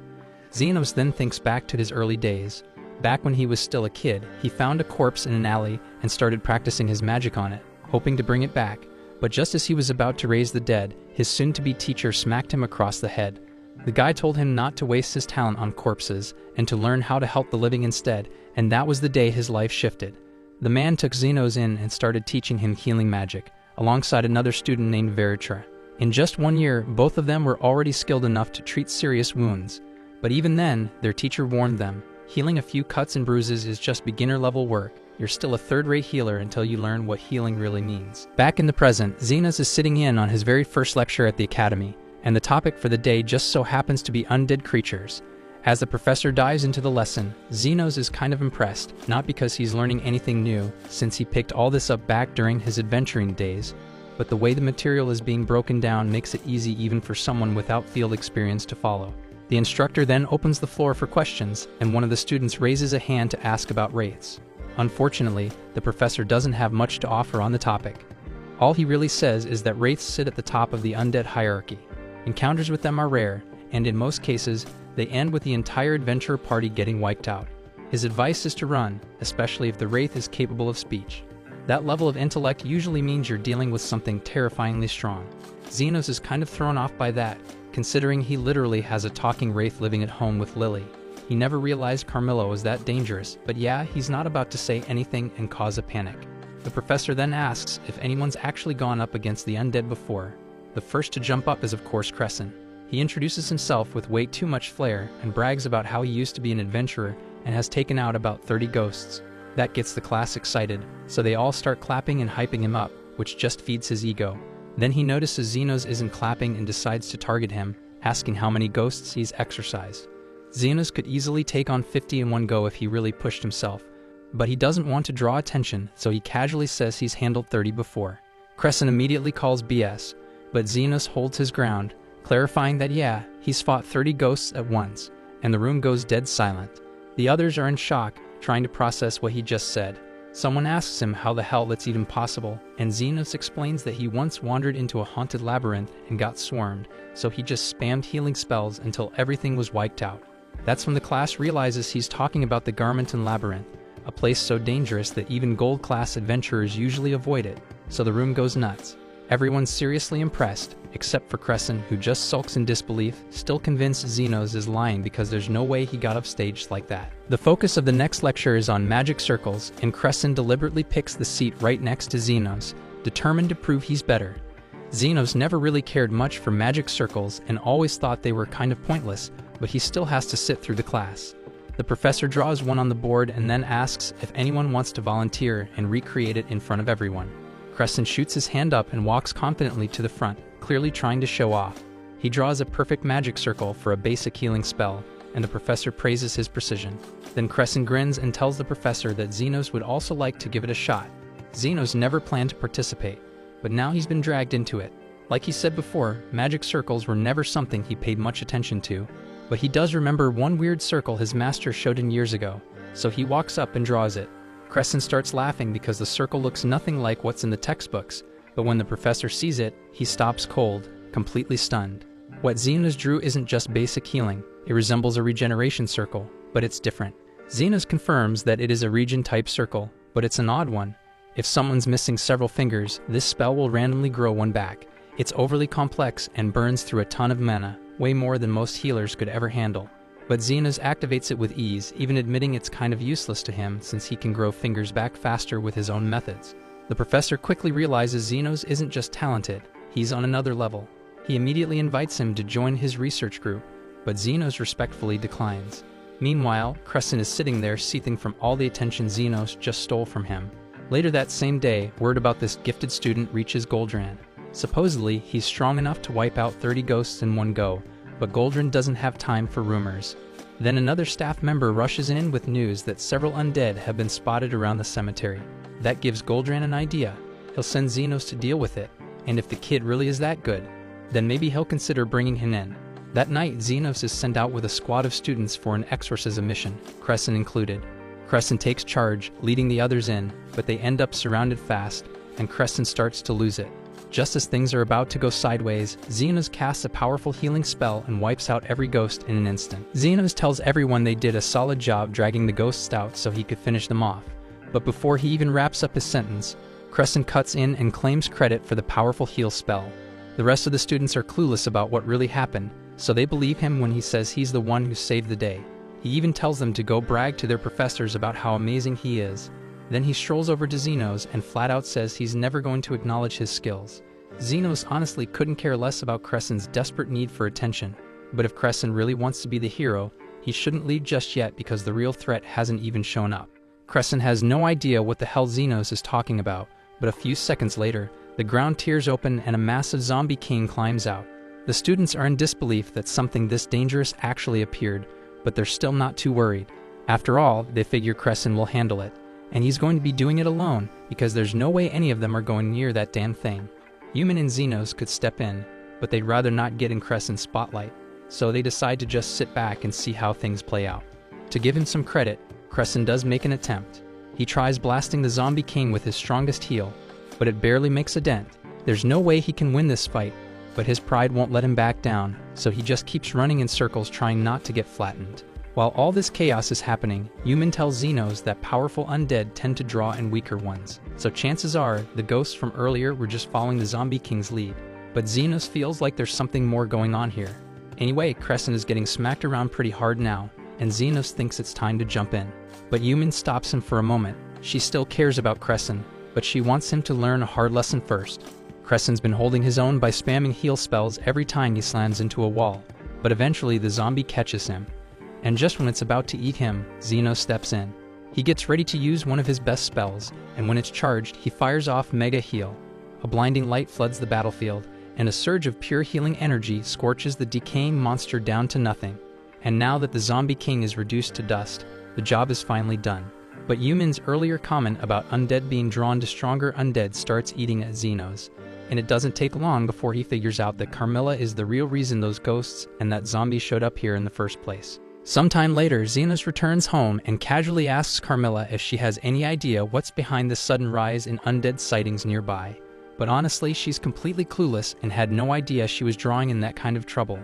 Zenos then thinks back to his early days. Back when he was still a kid, he found a corpse in an alley and started practicing his magic on it, hoping to bring it back. But just as he was about to raise the dead, his soon-to-be teacher smacked him across the head. The guy told him not to waste his talent on corpses and to learn how to help the living instead, and that was the day his life shifted. The man took Zenos in and started teaching him healing magic, alongside another student named Veritra. In just 1 year, both of them were already skilled enough to treat serious wounds. But even then, their teacher warned them, healing a few cuts and bruises is just beginner-level work. you're still a third-rate healer until you learn what healing really means. Back in the present, Zenos is sitting in on his very first lecture at the academy, and the topic for the day just so happens to be undead creatures. As the professor dives into the lesson, Zenos is kind of impressed, not because he's learning anything new, since he picked all this up back during his adventuring days, but the way the material is being broken down makes it easy even for someone without field experience to follow. The instructor then opens the floor for questions, and one of the students raises a hand to ask about wraiths. Unfortunately, the professor doesn't have much to offer on the topic. All he really says is that wraiths sit at the top of the undead hierarchy. Encounters with them are rare, and in most cases, they end with the entire adventurer party getting wiped out. His advice is to run, especially if the wraith is capable of speech. That level of intellect usually means you're dealing with something terrifyingly strong. Zenos is kind of thrown off by that, considering he literally has a talking wraith living at home with Lily. He never realized Carmilla was that dangerous, but yeah, he's not about to say anything and cause a panic. The professor then asks if anyone's actually gone up against the undead before. The first to jump up is of course Crescent. He introduces himself with way too much flair and brags about how he used to be an adventurer and has taken out about 30 ghosts. That gets the class excited, so they all start clapping and hyping him up, which just feeds his ego. Then he notices Zenos isn't clapping and decides to target him, asking how many ghosts he's exorcised. Zenos could easily take on 50 in one go if he really pushed himself, but he doesn't want to draw attention, so he casually says he's handled 30 before. Crescent immediately calls BS, but Zenos holds his ground, clarifying that yeah, he's fought 30 ghosts at once, and the room goes dead silent. The others are in shock, trying to process what he just said. Someone asks him how the hell that's even possible, and Zenos explains that he once wandered into a haunted labyrinth and got swarmed, so he just spammed healing spells until everything was wiped out. That's when the class realizes he's talking about the Garmenton Labyrinth, a place so dangerous that even gold-class adventurers usually avoid it, so the room goes nuts. Everyone's seriously impressed, except for Crescent, who just sulks in disbelief, still convinced Zenos is lying because there's no way he got upstaged like that. The focus of the next lecture is on magic circles, and Crescent deliberately picks the seat right next to Zenos, determined to prove he's better. Zenos never really cared much for magic circles and always thought they were kind of pointless, but he still has to sit through the class. The professor draws one on the board and then asks if anyone wants to volunteer and recreate it in front of everyone. Crescent shoots his hand up and walks confidently to the front, clearly trying to show off. He draws a perfect magic circle for a basic healing spell, and the professor praises his precision. Then Crescent grins and tells the professor that Zenos would also like to give it a shot. Zenos never planned to participate, but now he's been dragged into it. Like he said before, magic circles were never something he paid much attention to, but he does remember one weird circle his master showed him years ago, so he walks up and draws it. Crescent starts laughing because the circle looks nothing like what's in the textbooks, but when the professor sees it, he stops cold, completely stunned. What Zenos drew isn't just basic healing, it resembles a regeneration circle, but it's different. Zenos confirms that it is a regen-type circle, but it's an odd one. If someone's missing several fingers, this spell will randomly grow one back. It's overly complex and burns through a ton of mana, way more than most healers could ever handle. But Zenos activates it with ease, even admitting it's kind of useless to him since he can grow fingers back faster with his own methods. The professor quickly realizes Zenos isn't just talented, he's on another level. He immediately invites him to join his research group, but Zenos respectfully declines. Meanwhile, Crescent is sitting there seething from all the attention Zenos just stole from him. Later that same day, word about this gifted student reaches Goldran. Supposedly, he's strong enough to wipe out 30 ghosts in one go, but Goldran doesn't have time for rumors. Then another staff member rushes in with news that several undead have been spotted around the cemetery. That gives Goldran an idea. He'll send Zenos to deal with it, and if the kid really is that good, then maybe he'll consider bringing him in. That night, Zenos is sent out with a squad of students for an exorcism mission, Crescent included. Crescent takes charge, leading the others in, but they end up surrounded fast, and Crescent starts to lose it. Just as things are about to go sideways, Zenos casts a powerful healing spell and wipes out every ghost in an instant. Zenos tells everyone they did a solid job dragging the ghosts out so he could finish them off. But before he even wraps up his sentence, Crescent cuts in and claims credit for the powerful heal spell. The rest of the students are clueless about what really happened, so they believe him when he says he's the one who saved the day. He even tells them to go brag to their professors about how amazing he is. Then he strolls over to Zenos and flat out says he's never going to acknowledge his skills. Zenos honestly couldn't care less about Crescent's desperate need for attention, but if Crescent really wants to be the hero, he shouldn't leave just yet because the real threat hasn't even shown up. Crescent has no idea what the hell Zenos is talking about, but a few seconds later, the ground tears open and a massive zombie king climbs out. The students are in disbelief that something this dangerous actually appeared, but they're still not too worried. After all, they figure Crescent will handle it, and he's going to be doing it alone because there's no way any of them are going near that damn thing. Human and Zenos could step in, but they'd rather not get in Crescent's spotlight, so they decide to just sit back and see how things play out. To give him some credit, Crescent does make an attempt. He tries blasting the zombie king with his strongest heel, but it barely makes a dent. There's no way he can win this fight, but his pride won't let him back down, so he just keeps running in circles trying not to get flattened. While all this chaos is happening, Human tells Zenos that powerful undead tend to draw in weaker ones, so chances are the ghosts from earlier were just following the zombie king's lead. But Zenos feels like there's something more going on here. Anyway, Crescent is getting smacked around pretty hard now, and Zenos thinks it's time to jump in. But Human stops him for a moment. She still cares about Crescent, but she wants him to learn a hard lesson first. Crescent's been holding his own by spamming heal spells every time he slams into a wall, but eventually the zombie catches him. And just when it's about to eat him, Zenos steps in. He gets ready to use one of his best spells, and when it's charged, he fires off Mega Heal. A blinding light floods the battlefield, and a surge of pure healing energy scorches the decaying monster down to nothing. And now that the zombie king is reduced to dust, the job is finally done. But Human's earlier comment about undead being drawn to stronger undead starts eating at Zenos, and it doesn't take long before he figures out that Carmilla is the real reason those ghosts and that zombie showed up here in the first place. Sometime later, Zenos returns home and casually asks Carmilla if she has any idea what's behind the sudden rise in undead sightings nearby. But honestly, she's completely clueless and had no idea she was drawing in that kind of trouble.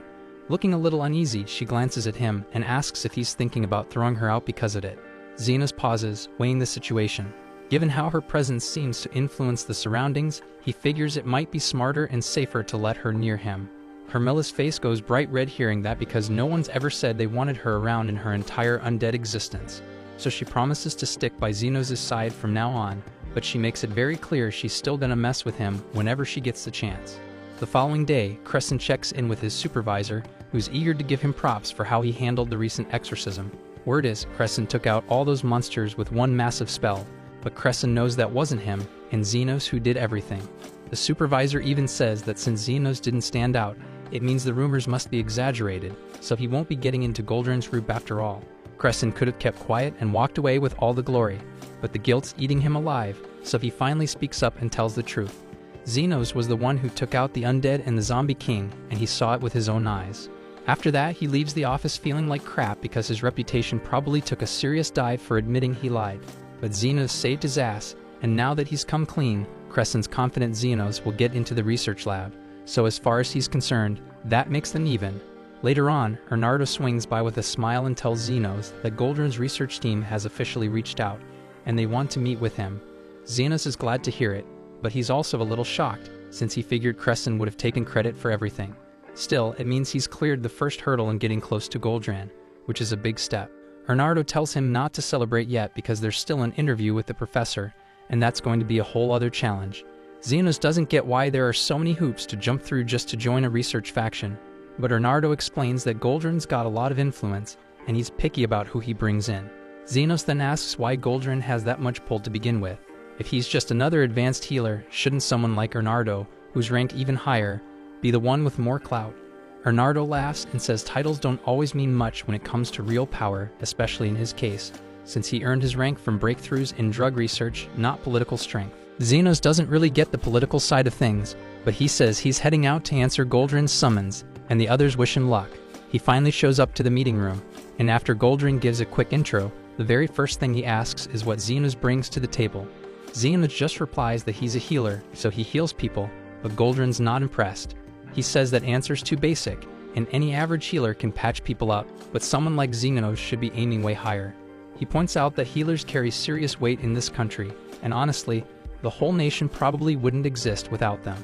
Looking a little uneasy, she glances at him and asks if he's thinking about throwing her out because of it. Zenos pauses, weighing the situation. Given how her presence seems to influence the surroundings, he figures it might be smarter and safer to let her near him. Carmilla's face goes bright red hearing that because no one's ever said they wanted her around in her entire undead existence. So she promises to stick by Zenos' side from now on, but she makes it very clear she's still gonna mess with him whenever she gets the chance. The following day, Crescent checks in with his supervisor, who's eager to give him props for how he handled the recent exorcism. Word is, Crescent took out all those monsters with one massive spell, but Crescent knows that wasn't him, and Zenos who did everything. The supervisor even says that since Zenos didn't stand out, it means the rumors must be exaggerated, so he won't be getting into Goldrin's group after all. Crescent could have kept quiet and walked away with all the glory, but the guilt's eating him alive, so he finally speaks up and tells the truth. Zenos was the one who took out the undead and the zombie king, and he saw it with his own eyes. After that, he leaves the office feeling like crap because his reputation probably took a serious dive for admitting he lied. But Zenos saved his ass, and now that he's come clean, Crescent's confident Zenos will get into the research lab. So as far as he's concerned, that makes them even. Later on, Bernardo swings by with a smile and tells Zenos that Goldrin's research team has officially reached out, and they want to meet with him. Zenos is glad to hear it, but he's also a little shocked, since he figured Crescent would have taken credit for everything. Still, it means he's cleared the first hurdle in getting close to Goldrin, which is a big step. Bernardo tells him not to celebrate yet because there's still an interview with the professor, and that's going to be a whole other challenge. Zenos doesn't get why there are so many hoops to jump through just to join a research faction, but Bernardo explains that Goldrin's got a lot of influence, and he's picky about who he brings in. Zenos then asks why Goldrin has that much pull to begin with. If he's just another advanced healer, shouldn't someone like Bernardo, who's ranked even higher, be the one with more clout? Bernardo laughs and says titles don't always mean much when it comes to real power, especially in his case, since he earned his rank from breakthroughs in drug research, not political strength. Zenos doesn't really get the political side of things, but he says he's heading out to answer Goldrin's summons, and the others wish him luck. He finally shows up to the meeting room, and after Goldrin gives a quick intro, the very first thing he asks is what Zenos brings to the table. Zenos just replies that he's a healer, so he heals people, but Goldrin's not impressed. He says that answer's too basic, and any average healer can patch people up, but someone like Zenos should be aiming way higher. He points out that healers carry serious weight in this country, and honestly, the whole nation probably wouldn't exist without them.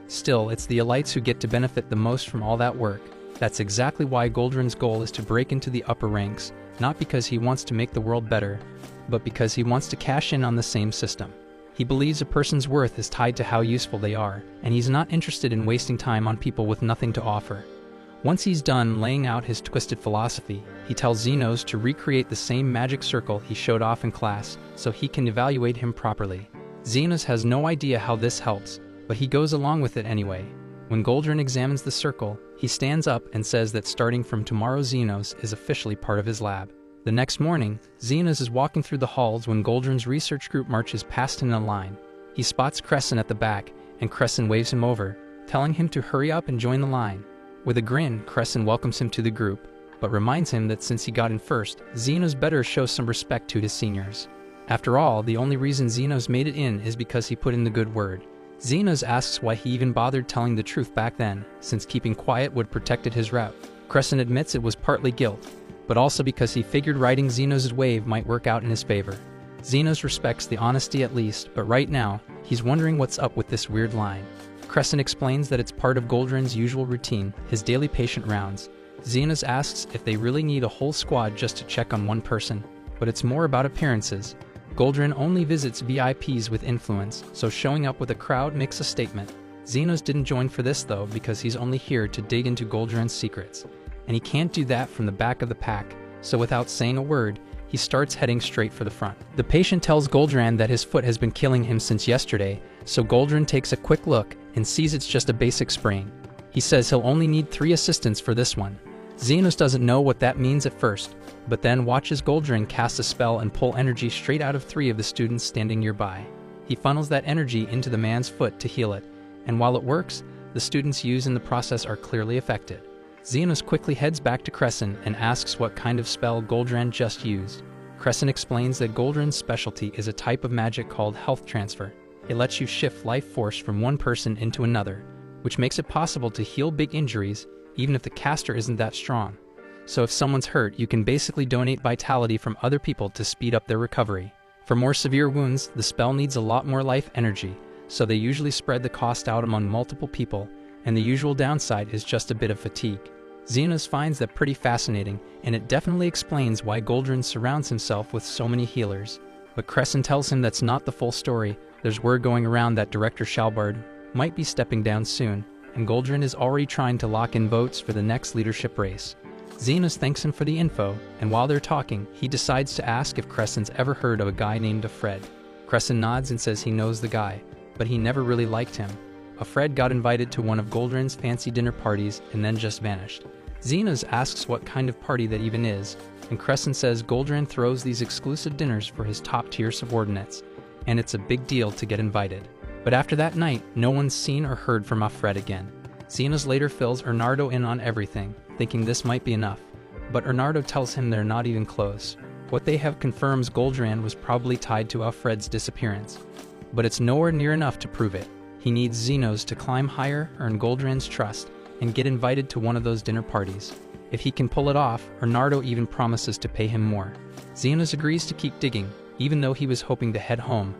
Still, it's the elites who get to benefit the most from all that work. That's exactly why Goldrin's goal is to break into the upper ranks, not because he wants to make the world better, but because he wants to cash in on the same system. He believes a person's worth is tied to how useful they are, and he's not interested in wasting time on people with nothing to offer. Once he's done laying out his twisted philosophy, he tells Zenos to recreate the same magic circle he showed off in class so he can evaluate him properly. Zenos has no idea how this helps, but he goes along with it anyway. When Goldrin examines the circle, he stands up and says that starting from tomorrow Zenos is officially part of his lab. The next morning, Zenos is walking through the halls when Goldrin's research group marches past him in a line. He spots Crescent at the back, and Crescent waves him over, telling him to hurry up and join the line. With a grin, Crescent welcomes him to the group, but reminds him that since he got in first, Zenos better show some respect to his seniors. After all, the only reason Zenos made it in is because he put in the good word. Zenos asks why he even bothered telling the truth back then, since keeping quiet would protected his rep. Crescent admits it was partly guilt, but also because he figured riding Zenos' wave might work out in his favor. Zenos respects the honesty at least, but right now, he's wondering what's up with this weird line. Crescent explains that it's part of Goldrin's usual routine, his daily patient rounds. Zenos asks if they really need a whole squad just to check on one person, but it's more about appearances. Goldrin only visits VIPs with influence, so showing up with a crowd makes a statement. Zenos didn't join for this though because he's only here to dig into Goldrin's secrets, and he can't do that from the back of the pack, so without saying a word, he starts heading straight for the front. The patient tells Goldrin that his foot has been killing him since yesterday, so Goldrin takes a quick look and sees it's just a basic sprain. He says he'll only need 3 assistants for this one. Zenos doesn't know what that means at first, but then watches Goldrin cast a spell and pull energy straight out of 3 of the students standing nearby. He funnels that energy into the man's foot to heal it, and while it works, the students used in the process are clearly affected. Zenos quickly heads back to Crescent and asks what kind of spell Goldrin just used. Crescent explains that Goldrin's specialty is a type of magic called health transfer. It lets you shift life force from one person into another, which makes it possible to heal big injuries even if the caster isn't that strong. So if someone's hurt, you can basically donate vitality from other people to speed up their recovery. For more severe wounds, the spell needs a lot more life energy, so they usually spread the cost out among multiple people, and the usual downside is just a bit of fatigue. Zenos finds that pretty fascinating, and it definitely explains why Goldrin surrounds himself with so many healers. But Crescent tells him that's not the full story. There's word going around that Director Shalbard might be stepping down soon, and Goldrin is already trying to lock in votes for the next leadership race. Zenos thanks him for the info, and while they're talking, he decides to ask if Crescent's ever heard of a guy named Fred. Crescent nods and says he knows the guy, but he never really liked him. Fred got invited to one of Goldrin's fancy dinner parties and then just vanished. Zenos asks what kind of party that even is, and Crescent says Goldrin throws these exclusive dinners for his top-tier subordinates, and it's a big deal to get invited. But after that night, no one's seen or heard from Fred again. Zenos later fills Ernardo in on everything, thinking this might be enough, but Ernardo tells him they're not even close. What they have confirms Goldrin was probably tied to Alfred's disappearance, but it's nowhere near enough to prove it. He needs Zenos to climb higher, earn Goldrin's trust, and get invited to one of those dinner parties. If he can pull it off, Ernardo even promises to pay him more. Zenos agrees to keep digging, even though he was hoping to head home,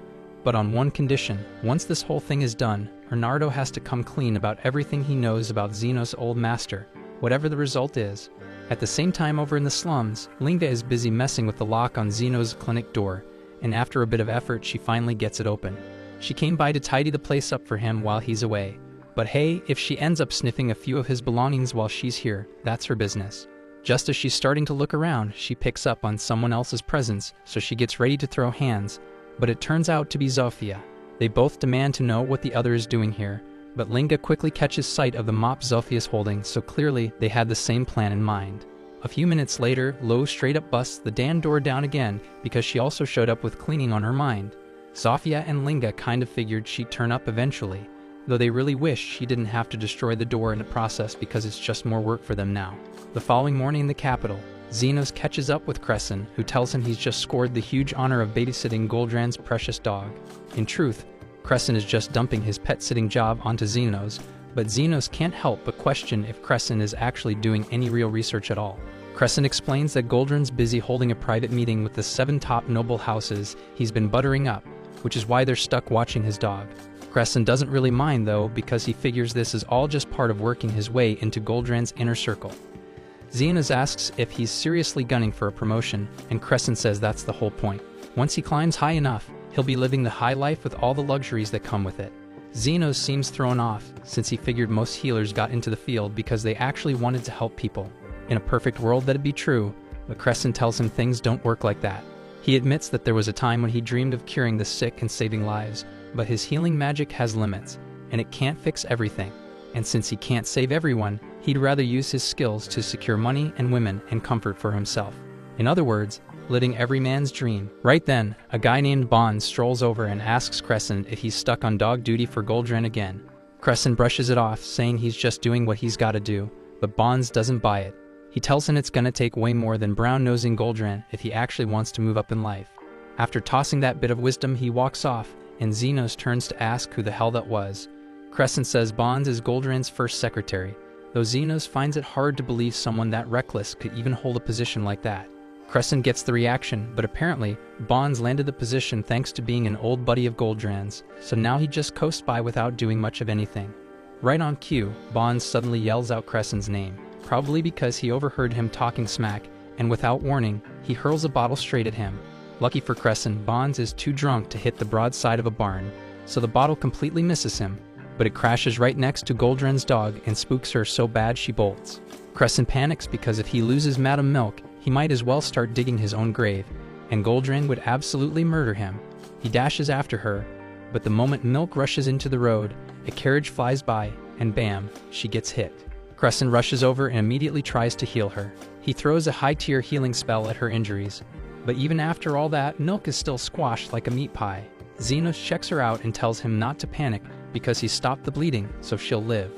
but on one condition. Once this whole thing is done, Ernardo has to come clean about everything he knows about Zenos' old master, whatever the result is. At the same time over in the slums, Linga is busy messing with the lock on Zenos' clinic door, and after a bit of effort she finally gets it open. She came by to tidy the place up for him while he's away. But hey, if she ends up sniffing a few of his belongings while she's here, that's her business. Just as she's starting to look around, she picks up on someone else's presence, so she gets ready to throw hands, but it turns out to be Zofia. They both demand to know what the other is doing here, but Linga quickly catches sight of the mop Zofia's holding, so clearly they had the same plan in mind. A few minutes later, Lo straight up busts the damn door down again because she also showed up with cleaning on her mind. Zofia and Linga kind of figured she'd turn up eventually, though they really wish she didn't have to destroy the door in the process because it's just more work for them now. The following morning in the capital, Zenos catches up with Crescent, who tells him he's just scored the huge honor of babysitting Goldrin's precious dog. In truth, Crescent is just dumping his pet-sitting job onto Zenos, but Zenos can't help but question if Crescent is actually doing any real research at all. Crescent explains that Goldrin's busy holding a private meeting with the 7 top noble houses he's been buttering up, which is why they're stuck watching his dog. Crescent doesn't really mind though, because he figures this is all just part of working his way into Goldrin's inner circle. Zenos asks if he's seriously gunning for a promotion, and Crescent says that's the whole point. Once he climbs high enough, he'll be living the high life with all the luxuries that come with it. Zenos seems thrown off, since he figured most healers got into the field because they actually wanted to help people. In a perfect world that'd be true, but Crescent tells him things don't work like that. He admits that there was a time when he dreamed of curing the sick and saving lives, but his healing magic has limits, and it can't fix everything. And since he can't save everyone, he'd rather use his skills to secure money and women and comfort for himself. In other words, living every man's dream. Right then, a guy named Bond strolls over and asks Crescent if he's stuck on dog duty for Goldran again. Crescent brushes it off, saying he's just doing what he's gotta do, but Bonds doesn't buy it. He tells him it's gonna take way more than brown-nosing Goldran if he actually wants to move up in life. After tossing that bit of wisdom, he walks off, and Zenos turns to ask who the hell that was. Crescent says Bonds is Goldran's first secretary, though Zenos finds it hard to believe someone that reckless could even hold a position like that. Crescent gets the reaction, but apparently, Bonds landed the position thanks to being an old buddy of Goldran's, so now he just coasts by without doing much of anything. Right on cue, Bonds suddenly yells out Crescent's name, probably because he overheard him talking smack, and without warning, he hurls a bottle straight at him. Lucky for Crescent, Bonds is too drunk to hit the broadside of a barn, so the bottle completely misses him, but it crashes right next to Goldran's dog and spooks her so bad she bolts. Crescent panics because if he loses Madam Milk, he might as well start digging his own grave, and Goldran would absolutely murder him. He dashes after her, but the moment Milk rushes into the road, a carriage flies by, and bam, she gets hit. Crescent rushes over and immediately tries to heal her. He throws a high-tier healing spell at her injuries, but even after all that, Milk is still squashed like a meat pie. Zenos checks her out and tells him not to panic because he stopped the bleeding, so she'll live.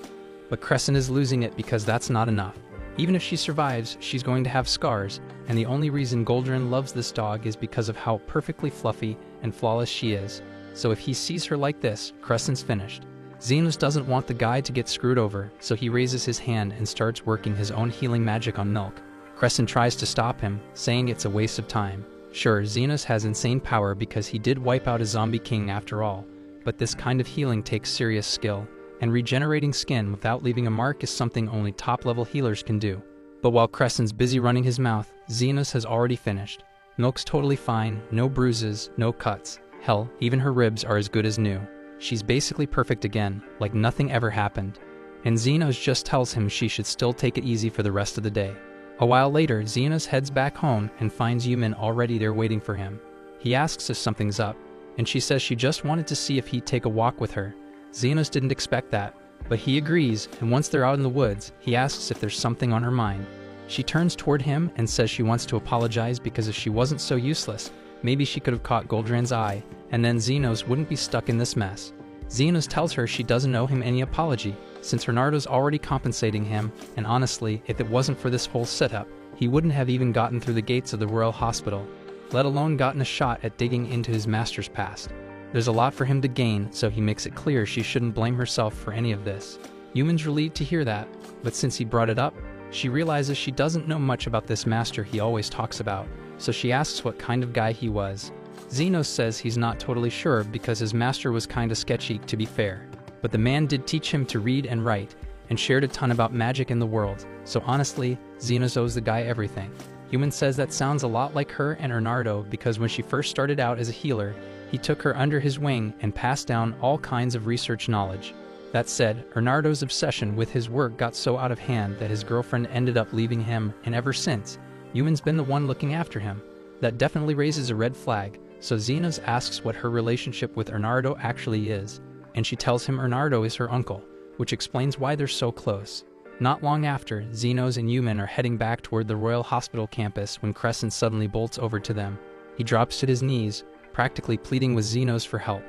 But Crescent is losing it because that's not enough. Even if she survives, she's going to have scars, and the only reason Goldran loves this dog is because of how perfectly fluffy and flawless she is. So if he sees her like this, Crescent's finished. Zenos doesn't want the guy to get screwed over, so he raises his hand and starts working his own healing magic on Milk. Crescent tries to stop him, saying it's a waste of time. Sure, Zenos has insane power because he did wipe out a zombie king after all, but this kind of healing takes serious skill, and regenerating skin without leaving a mark is something only top-level healers can do. But while Crescent's busy running his mouth, Zenos has already finished. Milk's totally fine, no bruises, no cuts. Hell, even her ribs are as good as new. She's basically perfect again, like nothing ever happened. And Zenos just tells him she should still take it easy for the rest of the day. A while later, Zenos heads back home and finds Yumin already there waiting for him. He asks if something's up, and she says she just wanted to see if he'd take a walk with her. Zenos didn't expect that, but he agrees, and once they're out in the woods, he asks if there's something on her mind. She turns toward him and says she wants to apologize because if she wasn't so useless, maybe she could have caught Goldran's eye, and then Zenos wouldn't be stuck in this mess. Zenos tells her she doesn't owe him any apology, since Renardo's already compensating him, and honestly, if it wasn't for this whole setup, he wouldn't have even gotten through the gates of the Royal Hospital, let alone gotten a shot at digging into his master's past. There's a lot for him to gain, so he makes it clear she shouldn't blame herself for any of this. Yumin's relieved to hear that, but since he brought it up, she realizes she doesn't know much about this master he always talks about, so she asks what kind of guy he was. Zenos says he's not totally sure because his master was kinda sketchy, to be fair. But the man did teach him to read and write, and shared a ton about magic in the world, so honestly, Zenos owes the guy everything. Yumin says that sounds a lot like her and Renardo because when she first started out as a healer, he took her under his wing and passed down all kinds of research knowledge. That said, Renardo's obsession with his work got so out of hand that his girlfriend ended up leaving him, and ever since, Yumin's been the one looking after him. That definitely raises a red flag, so Zenos asks what her relationship with Renardo actually is, and she tells him Renardo is her uncle, which explains why they're so close. Not long after, Zenos and Yumin are heading back toward the Royal Hospital campus when Crescent suddenly bolts over to them. He drops to his knees, practically pleading with Zenos for help.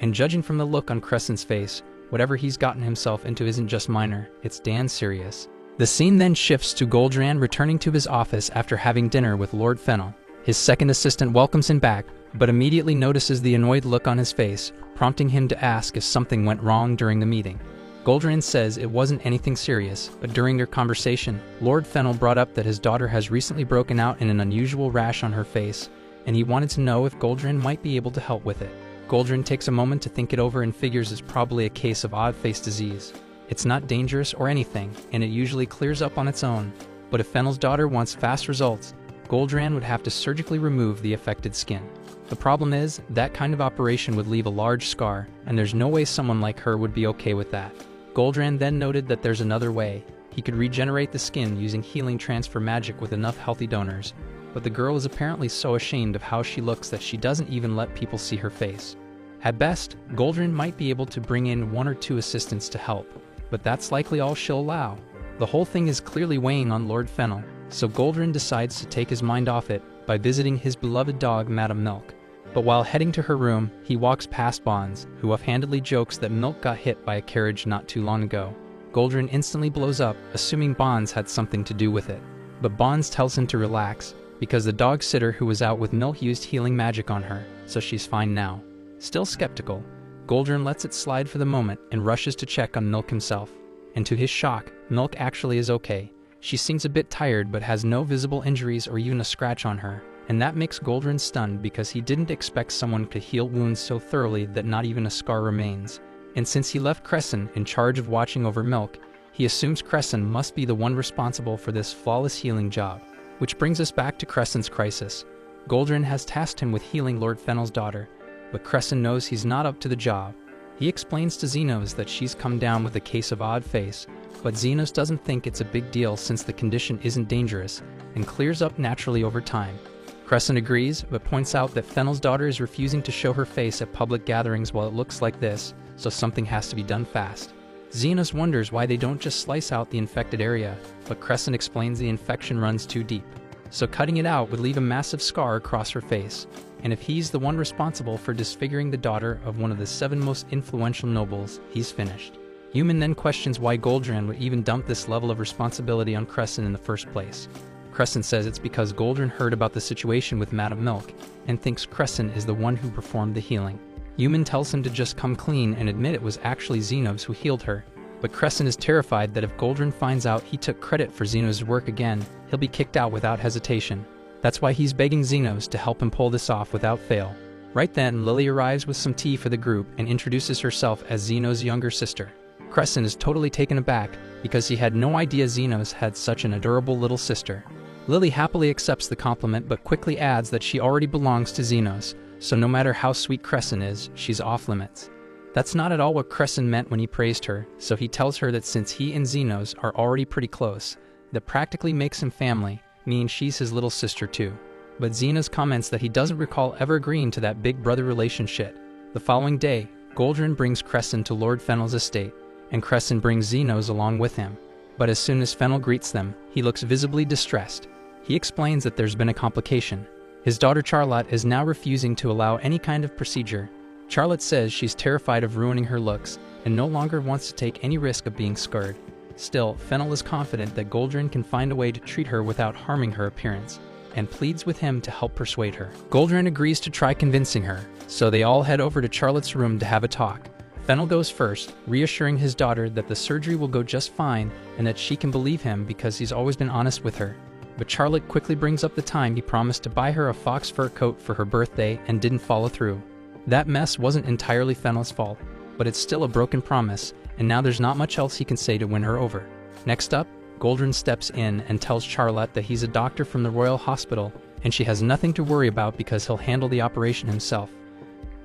And judging from the look on Crescent's face, whatever he's gotten himself into isn't just minor, it's damn serious. The scene then shifts to Goldran returning to his office after having dinner with Lord Fennel. His second assistant welcomes him back, but immediately notices the annoyed look on his face, prompting him to ask if something went wrong during the meeting. Goldran says it wasn't anything serious, but during their conversation, Lord Fennel brought up that his daughter has recently broken out in an unusual rash on her face, and he wanted to know if Goldran might be able to help with it. Goldran takes a moment to think it over and figures it's probably a case of odd face disease. It's not dangerous or anything, and it usually clears up on its own, but if Fennel's daughter wants fast results, Goldran would have to surgically remove the affected skin. The problem is, that kind of operation would leave a large scar, and there's no way someone like her would be okay with that. Goldran then noted that there's another way. He could regenerate the skin using healing transfer magic with enough healthy donors, but the girl is apparently so ashamed of how she looks that she doesn't even let people see her face. At best, Goldran might be able to bring in 1 or 2 assistants to help, but that's likely all she'll allow. The whole thing is clearly weighing on Lord Fennel, so Goldran decides to take his mind off it by visiting his beloved dog, Madame Milk. But while heading to her room, he walks past Bonds, who offhandedly jokes that Milk got hit by a carriage not too long ago. Goldran instantly blows up, assuming Bonds had something to do with it. But Bonds tells him to relax, because the dog sitter who was out with Milk used healing magic on her, so she's fine now. Still skeptical, Goldran lets it slide for the moment and rushes to check on Milk himself. And to his shock, Milk actually is okay. She seems a bit tired but has no visible injuries or even a scratch on her, and that makes Goldran stunned because he didn't expect someone to heal wounds so thoroughly that not even a scar remains. And since he left Crescent in charge of watching over Milk, he assumes Crescent must be the one responsible for this flawless healing job. Which brings us back to Crescent's crisis. Goldran has tasked him with healing Lord Fennel's daughter, but Crescent knows he's not up to the job. He explains to Zenos that she's come down with a case of odd face, but Zenos doesn't think it's a big deal since the condition isn't dangerous and clears up naturally over time. Crescent agrees, but points out that Fennel's daughter is refusing to show her face at public gatherings while it looks like this, so something has to be done fast. Zenos wonders why they don't just slice out the infected area, but Crescent explains the infection runs too deep, so cutting it out would leave a massive scar across her face, and if he's the one responsible for disfiguring the daughter of one of the 7 most influential nobles, he's finished. Human then questions why Goldran would even dump this level of responsibility on Crescent in the first place. Crescent says it's because Goldran heard about the situation with Madame Milk and thinks Crescent is the one who performed the healing. Human tells him to just come clean and admit it was actually Zenos who healed her, but Crescent is terrified that if Goldran finds out he took credit for Zenos' work again, he'll be kicked out without hesitation. That's why he's begging Zenos to help him pull this off without fail. Right then, Lily arrives with some tea for the group and introduces herself as Zenos' younger sister. Crescent is totally taken aback because he had no idea Zenos had such an adorable little sister. Lily happily accepts the compliment but quickly adds that she already belongs to Zenos, so no matter how sweet Crescent is, she's off limits. That's not at all what Crescent meant when he praised her, so he tells her that since he and Zenos are already pretty close, that practically makes him family, meaning she's his little sister too. But Zenos comments that he doesn't recall ever agreeing to that big brother relationship. The following day, Goldran brings Crescent to Lord Fennel's estate, and Crescent brings Zenos along with him. But as soon as Fennel greets them, he looks visibly distressed. He explains that there's been a complication. His daughter Charlotte is now refusing to allow any kind of procedure. Charlotte says she's terrified of ruining her looks and no longer wants to take any risk of being scarred. Still, Fennel is confident that Goldran can find a way to treat her without harming her appearance, and pleads with him to help persuade her. Goldran agrees to try convincing her, so they all head over to Charlotte's room to have a talk. Fennel goes first, reassuring his daughter that the surgery will go just fine and that she can believe him because he's always been honest with her. But Charlotte quickly brings up the time he promised to buy her a fox fur coat for her birthday and didn't follow through. That mess wasn't entirely Fennel's fault, but it's still a broken promise, and now there's not much else he can say to win her over. Next up, Goldran steps in and tells Charlotte that he's a doctor from the Royal Hospital and she has nothing to worry about because he'll handle the operation himself.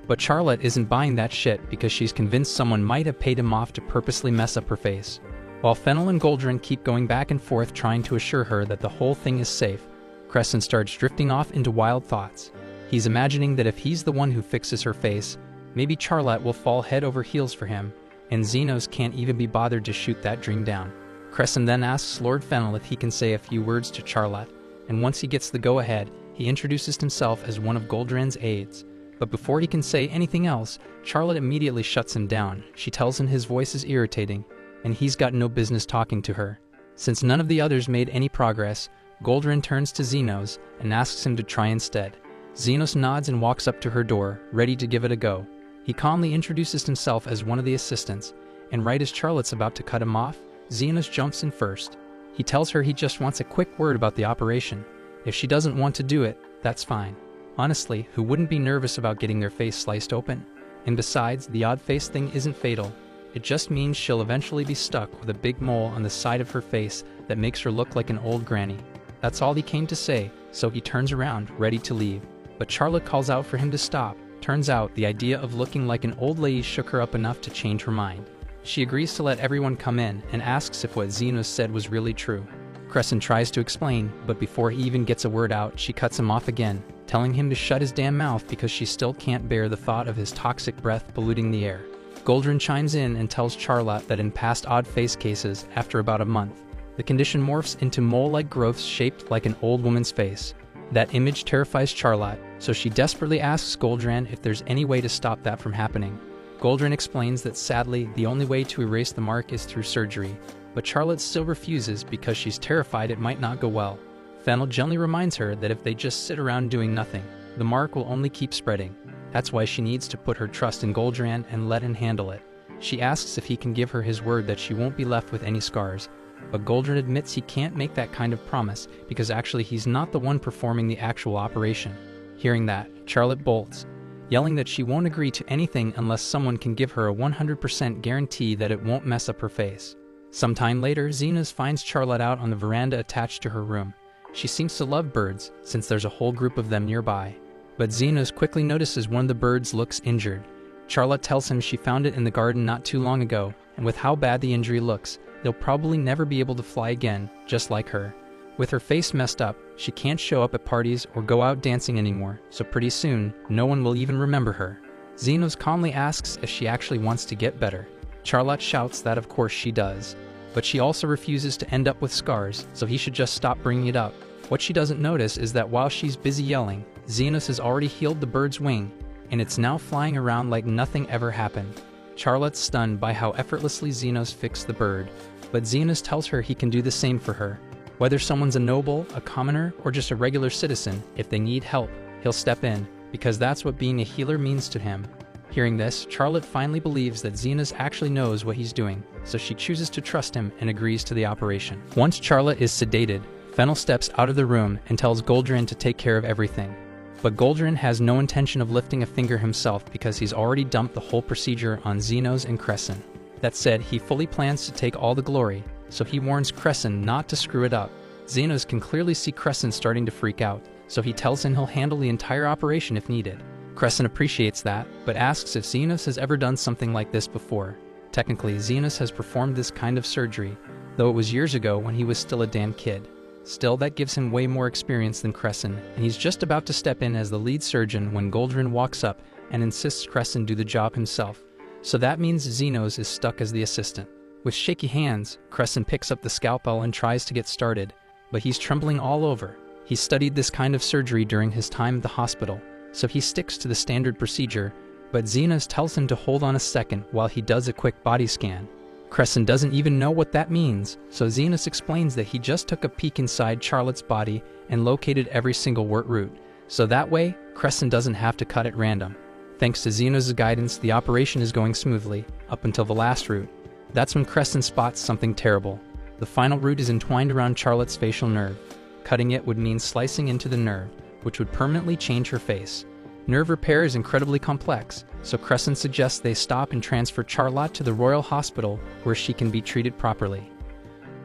But Charlotte isn't buying that shit because she's convinced someone might have paid him off to purposely mess up her face. While Fennel and Goldran keep going back and forth trying to assure her that the whole thing is safe, Crescent starts drifting off into wild thoughts. He's imagining that if he's the one who fixes her face, maybe Charlotte will fall head over heels for him, and Zenos can't even be bothered to shoot that dream down. Crescent then asks Lord Fennel if he can say a few words to Charlotte, and once he gets the go-ahead, he introduces himself as one of Goldran's aides. But before he can say anything else, Charlotte immediately shuts him down. She tells him his voice is irritating, and he's got no business talking to her. Since none of the others made any progress, Goldran turns to Zenos and asks him to try instead. Zenos nods and walks up to her door, ready to give it a go. He calmly introduces himself as one of the assistants, and right as Charlotte's about to cut him off, Zenos jumps in first. He tells her he just wants a quick word about the operation. If she doesn't want to do it, that's fine. Honestly, who wouldn't be nervous about getting their face sliced open? And besides, the odd face thing isn't fatal. It just means she'll eventually be stuck with a big mole on the side of her face that makes her look like an old granny. That's all he came to say, so he turns around, ready to leave. but Charlotte calls out for him to stop. Turns out the idea of looking like an old lady shook her up enough to change her mind. She agrees to let everyone come in and asks if what Zenos said was really true. Crescent tries to explain, but before he even gets a word out, she cuts him off again, telling him to shut his damn mouth because she still can't bear the thought of his toxic breath polluting the air. Goldrin chimes in and tells Charlotte that in past odd face cases, after about a month, the condition morphs into mole-like growths shaped like an old woman's face. That image terrifies Charlotte, so she desperately asks Goldrin if there's any way to stop that from happening. Goldrin explains that sadly, the only way to erase the mark is through surgery, but Charlotte still refuses because she's terrified it might not go well. Fennel gently reminds her that if they just sit around doing nothing, the mark will only keep spreading. That's why she needs to put her trust in Goldrin and let him handle it. She asks if he can give her his word that she won't be left with any scars, but Goldrin admits he can't make that kind of promise because actually he's not the one performing the actual operation. Hearing that, Charlotte bolts, yelling that she won't agree to anything unless someone can give her a 100% guarantee that it won't mess up her face. Sometime later, Zenos finds Charlotte out on the veranda attached to her room. She seems to love birds, since there's a whole group of them nearby. But Zenos quickly notices one of the birds looks injured. Charlotte tells him she found it in the garden not too long ago, and with how bad the injury looks, they'll probably never be able to fly again, just like her. With her face messed up, she can't show up at parties or go out dancing anymore, so pretty soon, no one will even remember her. Zenos calmly asks if she actually wants to get better. Charlotte shouts that of course she does, but she also refuses to end up with scars, so he should just stop bringing it up. What she doesn't notice is that while she's busy yelling, Zenos has already healed the bird's wing, and it's now flying around like nothing ever happened. Charlotte's stunned by how effortlessly Zenos fixed the bird, but Zenos tells her he can do the same for her. Whether someone's a noble, a commoner, or just a regular citizen, if they need help, he'll step in, because that's what being a healer means to him. Hearing this, Charlotte finally believes that Zenos actually knows what he's doing, so she chooses to trust him and agrees to the operation. Once Charlotte is sedated, Fennel steps out of the room and tells Goldrin to take care of everything. But Goldrin has no intention of lifting a finger himself because he's already dumped the whole procedure on Zenos and Crescent. That said, he fully plans to take all the glory, so he warns Crescent not to screw it up. Zenos can clearly see Crescent starting to freak out, so he tells him he'll handle the entire operation if needed. Crescent appreciates that, but asks if Zenos has ever done something like this before. Technically, Zenos has performed this kind of surgery, though it was years ago when he was still a damn kid. Still, that gives him way more experience than Crescent, and he's just about to step in as the lead surgeon when Goldrin walks up and insists Crescent do the job himself. So that means Zenos is stuck as the assistant. With shaky hands, Crescent picks up the scalpel and tries to get started, but he's trembling all over. He's studied this kind of surgery during his time at the hospital, so he sticks to the standard procedure, but Zenos tells him to hold on a second while he does a quick body scan. Crescent doesn't even know what that means, so Zenos explains that he just took a peek inside Charlotte's body and located every single wart root, so that way, Crescent doesn't have to cut at random. Thanks to Zenos' guidance, the operation is going smoothly, up until the last root. That's when Crescent spots something terrible. The final root is entwined around Charlotte's facial nerve. Cutting it would mean slicing into the nerve, which would permanently change her face. Nerve repair is incredibly complex, so Crescent suggests they stop and transfer Charlotte to the Royal Hospital where she can be treated properly.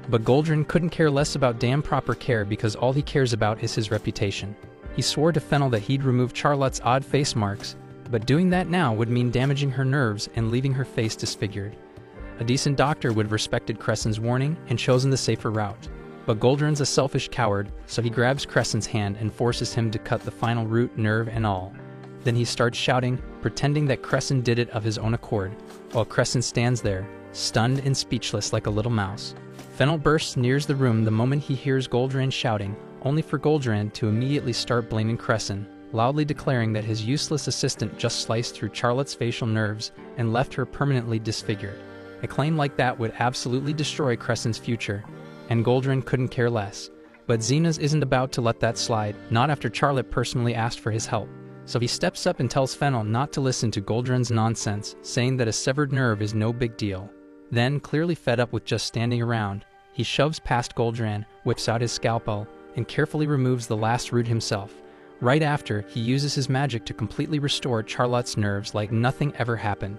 But Goldrin couldn't care less about damn proper care because all he cares about is his reputation. He swore to Fennel that he'd remove Charlotte's odd face marks, but doing that now would mean damaging her nerves and leaving her face disfigured. A decent doctor would have respected Crescent's warning and chosen the safer route. But Goldrin's a selfish coward, so he grabs Crescent's hand and forces him to cut the final root, nerve, and all. Then he starts shouting, pretending that Crescent did it of his own accord, while Crescent stands there, stunned and speechless like a little mouse. Fennel bursts nears the room the moment he hears Goldrin shouting, only for Goldrin to immediately start blaming Crescent, loudly declaring that his useless assistant just sliced through Charlotte's facial nerves and left her permanently disfigured. A claim like that would absolutely destroy Crescent's future, and Goldrin couldn't care less. But Zenos isn't about to let that slide, not after Charlotte personally asked for his help. So he steps up and tells Fennel not to listen to Goldrin's nonsense, saying that a severed nerve is no big deal. Then, clearly fed up with just standing around, he shoves past Goldrin, whips out his scalpel, and carefully removes the last root himself. Right after, he uses his magic to completely restore Charlotte's nerves like nothing ever happened.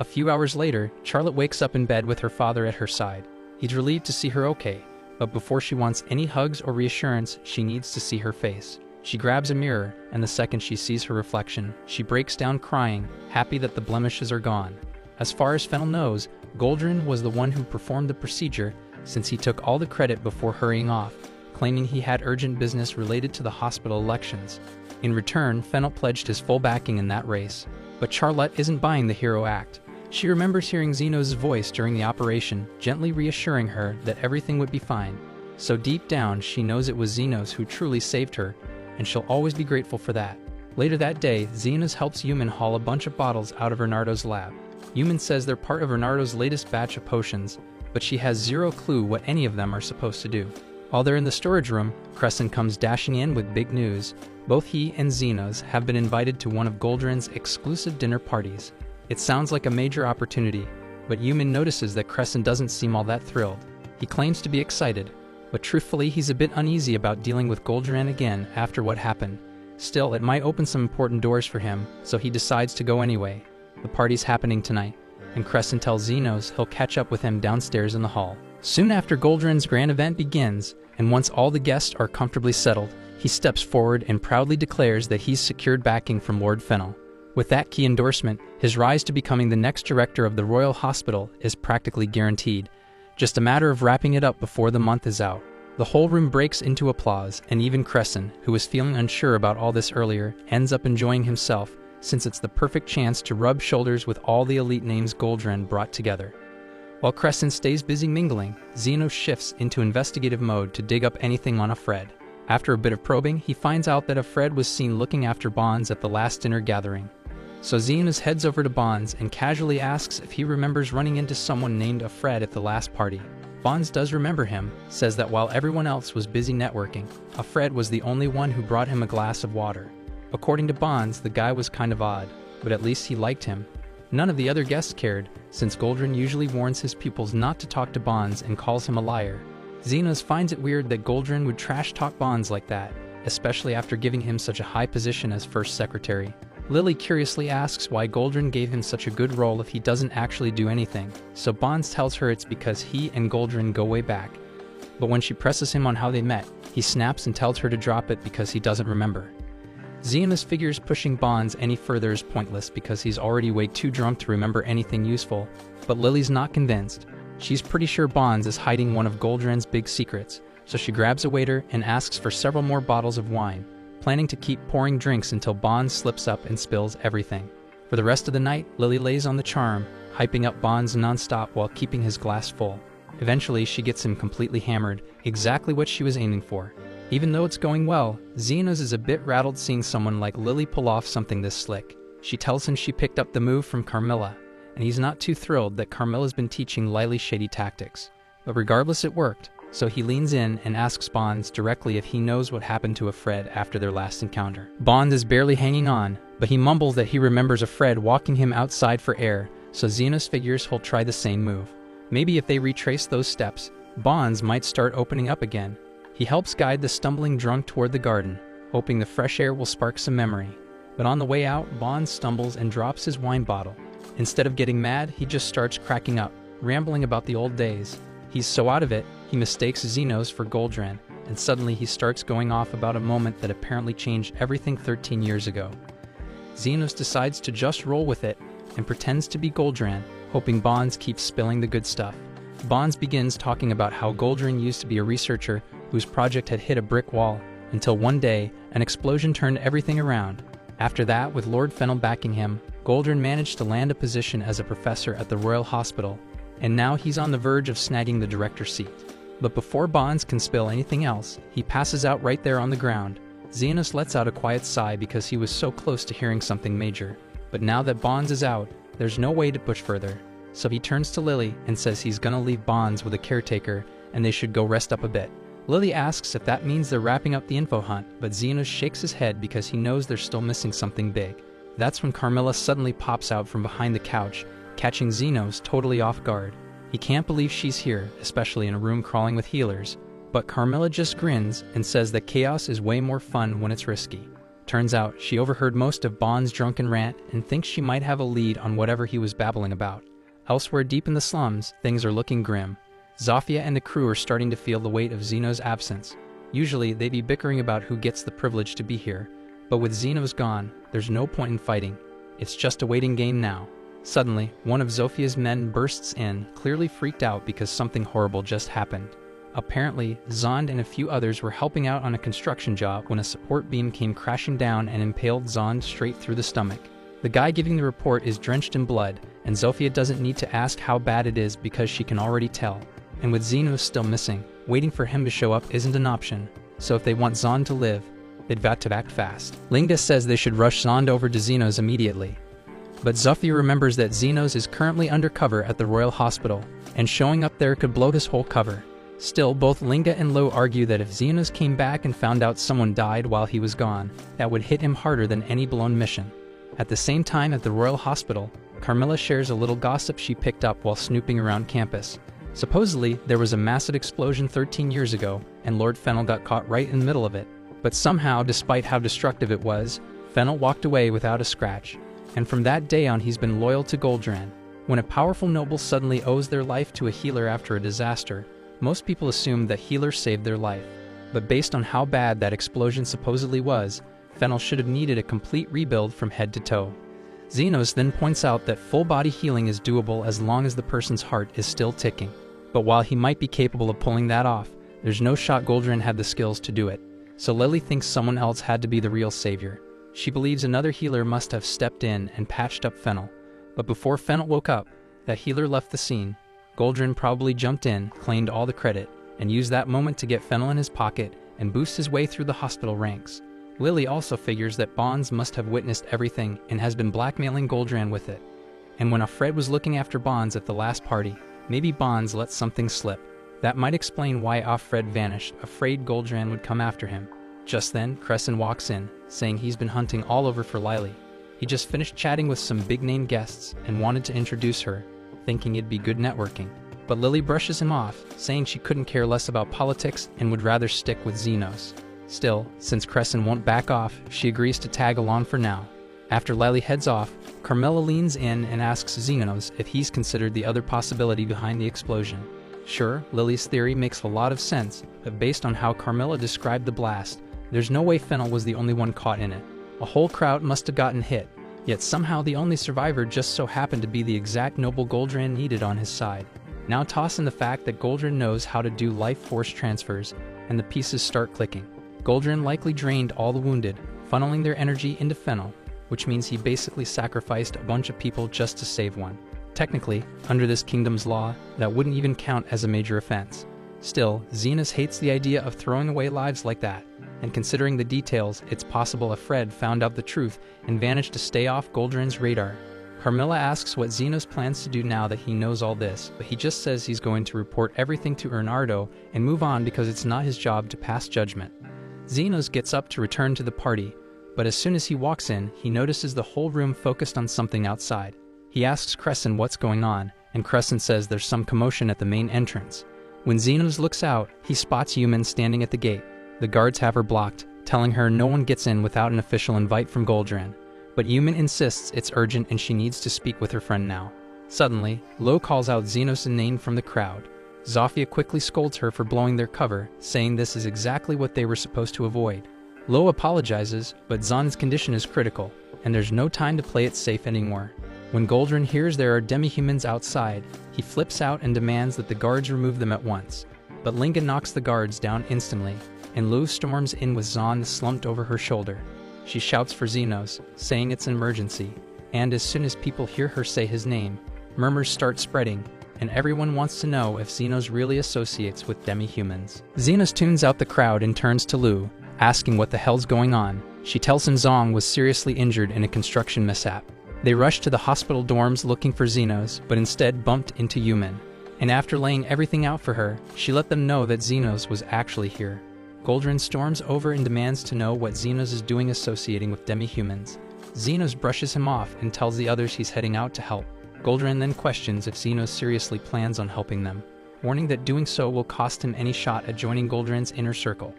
A few hours later, Charlotte wakes up in bed with her father at her side. He's relieved to see her okay, but before she wants any hugs or reassurance, she needs to see her face. She grabs a mirror, and the second she sees her reflection, she breaks down crying, happy that the blemishes are gone. As far as Fennel knows, Goldrin was the one who performed the procedure, since he took all the credit before hurrying off, claiming he had urgent business related to the hospital elections. In return, Fennel pledged his full backing in that race. But Charlotte isn't buying the hero act. She remembers hearing Zenos' voice during the operation, gently reassuring her that everything would be fine. So deep down, she knows it was Zenos who truly saved her, and she'll always be grateful for that. Later that day, Zenos helps Yuman haul a bunch of bottles out of Renardo's lab. Yuman says they're part of Renardo's latest batch of potions, but she has zero clue what any of them are supposed to do. While they're in the storage room, Crescent comes dashing in with big news. Both he and Zenos have been invited to one of Goldrin's exclusive dinner parties. It sounds like a major opportunity, but Yuman notices that Crescent doesn't seem all that thrilled. He claims to be excited, but truthfully he's a bit uneasy about dealing with Goldrin again after what happened. Still, it might open some important doors for him, so he decides to go anyway. The party's happening tonight, and Crescent tells Zenos he'll catch up with him downstairs in the hall. Soon after Goldrin's grand event begins, and once all the guests are comfortably settled, he steps forward and proudly declares that he's secured backing from Lord Fennel. With that key endorsement, his rise to becoming the next director of the Royal Hospital is practically guaranteed. Just a matter of wrapping it up before the month is out. The whole room breaks into applause, and even Crescent, who was feeling unsure about all this earlier, ends up enjoying himself, since it's the perfect chance to rub shoulders with all the elite names Goldrin brought together. While Crescent stays busy mingling, Zenos shifts into investigative mode to dig up anything on Fred. After a bit of probing, he finds out that Fred was seen looking after Bonds at the last dinner gathering. So Zenos heads over to Bonds and casually asks if he remembers running into someone named Fred at the last party. Bonds does remember him, says that while everyone else was busy networking, Fred was the only one who brought him a glass of water. According to Bonds, the guy was kind of odd, but at least he liked him. None of the other guests cared, since Goldrin usually warns his pupils not to talk to Bonds and calls him a liar. Zenos finds it weird that Goldrin would trash-talk Bonds like that, especially after giving him such a high position as first secretary. Lily curiously asks why Goldrin gave him such a good role if he doesn't actually do anything, so Bonds tells her it's because he and Goldrin go way back. But when she presses him on how they met, he snaps and tells her to drop it because he doesn't remember. Zenos figures pushing Bonds any further is pointless because he's already way too drunk to remember anything useful, but Lily's not convinced. She's pretty sure Bonds is hiding one of Goldrin's big secrets, so she grabs a waiter and asks for several more bottles of wine, planning to keep pouring drinks until Bonds slips up and spills everything. For the rest of the night, Lily lays on the charm, hyping up Bonds nonstop while keeping his glass full. Eventually, she gets him completely hammered, exactly what she was aiming for. Even though it's going well, Zenos is a bit rattled seeing someone like Lily pull off something this slick. She tells him she picked up the move from Carmilla, and he's not too thrilled that Carmilla's been teaching Lily shady tactics. But regardless, it worked, so he leans in and asks Bonds directly if he knows what happened to Fred after their last encounter. Bonds is barely hanging on, but he mumbles that he remembers Fred walking him outside for air, so Zenos figures he'll try the same move. Maybe if they retrace those steps, Bonds might start opening up again. He helps guide the stumbling drunk toward the garden, hoping the fresh air will spark some memory. But on the way out, Bonds stumbles and drops his wine bottle. Instead of getting mad, he just starts cracking up, rambling about the old days. He's so out of it, he mistakes Zenos for Goldrin, and suddenly he starts going off about a moment that apparently changed everything 13 years ago. Zenos decides to just roll with it and pretends to be Goldrin, hoping Bonds keeps spilling the good stuff. Bonds begins talking about how Goldrin used to be a researcher whose project had hit a brick wall, until one day, an explosion turned everything around. After that, with Lord Fennel backing him, Goldrin managed to land a position as a professor at the Royal Hospital, and now he's on the verge of snagging the director's seat. But before Bonds can spill anything else, he passes out right there on the ground. Zenos lets out a quiet sigh because he was so close to hearing something major. But now that Bonds is out, there's no way to push further. So he turns to Lily and says he's gonna leave Bonds with a caretaker and they should go rest up a bit. Lily asks if that means they're wrapping up the info hunt, but Zenos shakes his head because he knows they're still missing something big. That's when Carmilla suddenly pops out from behind the couch, catching Zenos totally off guard. He can't believe she's here, especially in a room crawling with healers, but Carmilla just grins and says that chaos is way more fun when it's risky. Turns out she overheard most of Bond's drunken rant and thinks she might have a lead on whatever he was babbling about. Elsewhere deep in the slums, things are looking grim. Zofia and the crew are starting to feel the weight of Zenos' absence. Usually, they'd be bickering about who gets the privilege to be here, but with Zenos gone, there's no point in fighting. It's just a waiting game now. Suddenly, one of Zofia's men bursts in, clearly freaked out because something horrible just happened. Apparently, Zond and a few others were helping out on a construction job when a support beam came crashing down and impaled Zond straight through the stomach. The guy giving the report is drenched in blood, and Zofia doesn't need to ask how bad it is because she can already tell. And with Zenos still missing, waiting for him to show up isn't an option, so if they want Zond to live, they've got to act fast. Linga says they should rush Zond over to Zenos immediately. But Zofia remembers that Zenos is currently undercover at the Royal Hospital, and showing up there could blow his whole cover. Still, both Linga and Lo argue that if Zenos came back and found out someone died while he was gone, that would hit him harder than any blown mission. At the same time at the Royal Hospital, Carmilla shares a little gossip she picked up while snooping around campus. Supposedly, there was a massive explosion 13 years ago, and Lord Fennel got caught right in the middle of it. But somehow, despite how destructive it was, Fennel walked away without a scratch. And from that day on he's been loyal to Goldran. When a powerful noble suddenly owes their life to a healer after a disaster, most people assume that healer saved their life. But based on how bad that explosion supposedly was, Fennel should have needed a complete rebuild from head to toe. Zenos then points out that full-body healing is doable as long as the person's heart is still ticking. But while he might be capable of pulling that off, there's no shot Goldran had the skills to do it. So Lily thinks someone else had to be the real savior. She believes another healer must have stepped in and patched up Fennel. But before Fennel woke up, that healer left the scene. Goldran probably jumped in, claimed all the credit, and used that moment to get Fennel in his pocket and boost his way through the hospital ranks. Lily also figures that Bonds must have witnessed everything and has been blackmailing Goldran with it. And when Alfred was looking after Bonds at the last party, maybe Bonds let something slip. That might explain why Alfred vanished, afraid Goldran would come after him. Just then, Crescent walks in, saying he's been hunting all over for Lily. He just finished chatting with some big-name guests and wanted to introduce her, thinking it'd be good networking. But Lily brushes him off, saying she couldn't care less about politics and would rather stick with Zenos. Still, since Crescent won't back off, she agrees to tag along for now. After Lily heads off, Carmilla leans in and asks Zenos if he's considered the other possibility behind the explosion. Sure, Lily's theory makes a lot of sense, but based on how Carmilla described the blast, there's no way Fennel was the only one caught in it. A whole crowd must have gotten hit, yet somehow the only survivor just so happened to be the exact noble Goldran needed on his side. Now toss in the fact that Goldran knows how to do life force transfers, and the pieces start clicking. Goldran likely drained all the wounded, funneling their energy into Fennel, which means he basically sacrificed a bunch of people just to save one. Technically, under this kingdom's law, that wouldn't even count as a major offense. Still, Zenos hates the idea of throwing away lives like that, and considering the details, it's possible Alfred found out the truth and managed to stay off Goldran's radar. Carmilla asks what Zenos plans to do now that he knows all this, but he just says he's going to report everything to Bernardo and move on because it's not his job to pass judgment. Zenos gets up to return to the party, but as soon as he walks in, he notices the whole room focused on something outside. He asks Crescent what's going on, and Crescent says there's some commotion at the main entrance. When Zenos looks out, he spots Yumin standing at the gate. The guards have her blocked, telling her no one gets in without an official invite from Goldran. But Yumin insists it's urgent and she needs to speak with her friend now. Suddenly, Lo calls out Zenos' name from the crowd. Zofia quickly scolds her for blowing their cover, saying this is exactly what they were supposed to avoid. Lo apologizes, but Zon's condition is critical, and there's no time to play it safe anymore. When Goldran hears there are demi-humans outside, he flips out and demands that the guards remove them at once. But Linga knocks the guards down instantly, and Lo storms in with Zon slumped over her shoulder. She shouts for Zenos, saying it's an emergency, and as soon as people hear her say his name, murmurs start spreading, and everyone wants to know if Zenos really associates with demi-humans. Zenos tunes out the crowd and turns to Lu, asking what the hell's going on. She tells him Zong was seriously injured in a construction mishap. They rush to the hospital dorms looking for Zenos, but instead bumped into Yumin. And after laying everything out for her, she let them know that Zenos was actually here. Goldran storms over and demands to know what Zenos is doing associating with demi-humans. Zenos brushes him off and tells the others he's heading out to help. Goldran then questions if Zenos seriously plans on helping them, warning that doing so will cost him any shot at joining Goldran's inner circle.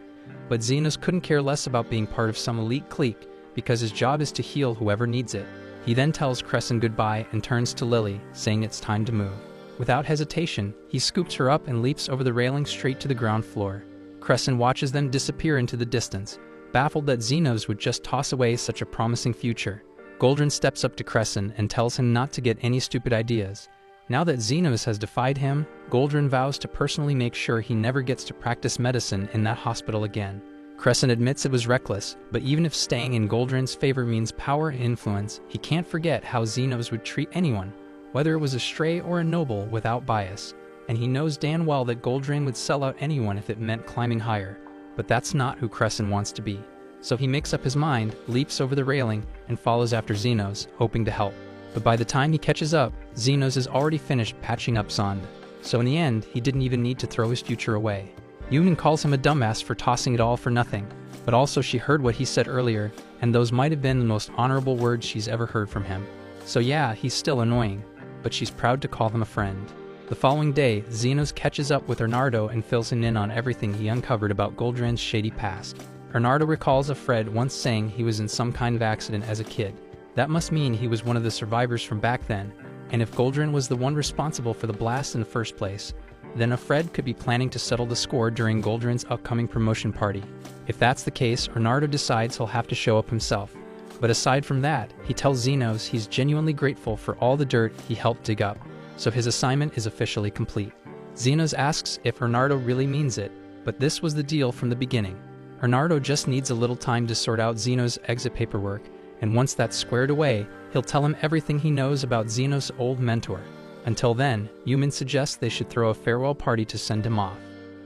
But Zenos couldn't care less about being part of some elite clique, because his job is to heal whoever needs it. He then tells Crescent goodbye and turns to Lily, saying it's time to move. Without hesitation, he scoops her up and leaps over the railing straight to the ground floor. Crescent watches them disappear into the distance, baffled that Zenos would just toss away such a promising future. Goldrin steps up to Crescent and tells him not to get any stupid ideas. Now that Zenos has defied him, Goldrin vows to personally make sure he never gets to practice medicine in that hospital again. Crescent admits it was reckless, but even if staying in Goldrin's favor means power and influence, he can't forget how Zenos would treat anyone, whether it was a stray or a noble, without bias. And he knows damn well that Goldrin would sell out anyone if it meant climbing higher, but that's not who Crescent wants to be. So he makes up his mind, leaps over the railing, and follows after Zenos, hoping to help. But by the time he catches up, Zenos is already finished patching up Zond. So in the end, he didn't even need to throw his future away. Yumin calls him a dumbass for tossing it all for nothing, but also she heard what he said earlier, and those might have been the most honorable words she's ever heard from him. So yeah, he's still annoying, but she's proud to call him a friend. The following day, Zenos catches up with Bernardo and fills him in on everything he uncovered about Goldrin's shady past. Bernardo recalls of Fred once saying he was in some kind of accident as a kid. That must mean he was one of the survivors from back then, and if Goldrin was the one responsible for the blast in the first place, then Fred could be planning to settle the score during Goldrin's upcoming promotion party. If that's the case, Bernardo decides he'll have to show up himself. But aside from that, he tells Zenos he's genuinely grateful for all the dirt he helped dig up, so his assignment is officially complete. Zenos asks if Bernardo really means it, but this was the deal from the beginning. Bernardo just needs a little time to sort out Zenos' exit paperwork, and once that's squared away, he'll tell him everything he knows about Zenos' old mentor. Until then, Yumin suggests they should throw a farewell party to send him off.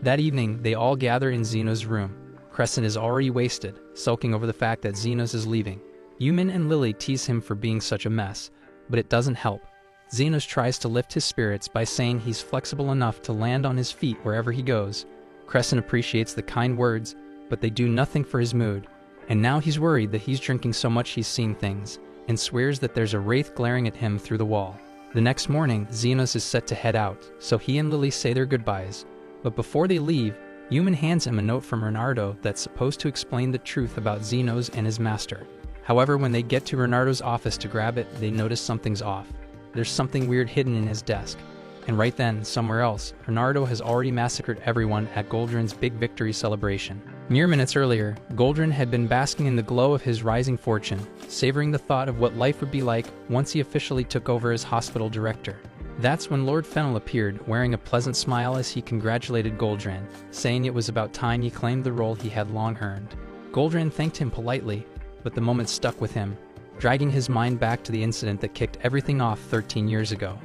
That evening, they all gather in Zenos' room. Crescent is already wasted, sulking over the fact that Zenos is leaving. Yumin and Lily tease him for being such a mess, but it doesn't help. Zenos tries to lift his spirits by saying he's flexible enough to land on his feet wherever he goes. Crescent appreciates the kind words, but they do nothing for his mood. And now he's worried that he's drinking so much he's seen things, and swears that there's a wraith glaring at him through the wall. The next morning, Zenos is set to head out, so he and Lily say their goodbyes. But before they leave, Yumin hands him a note from Bernardo that's supposed to explain the truth about Zenos and his master. However, when they get to Bernardo's office to grab it, they notice something's off. There's something weird hidden in his desk. And right then, somewhere else, Bernardo has already massacred everyone at Goldrin's big victory celebration. Mere minutes earlier, Goldrin had been basking in the glow of his rising fortune, savoring the thought of what life would be like once he officially took over as hospital director. That's when Lord Fennel appeared, wearing a pleasant smile as he congratulated Goldrin, saying it was about time he claimed the role he had long earned. Goldrin thanked him politely, but the moment stuck with him, dragging his mind back to the incident that kicked everything off 13 years ago.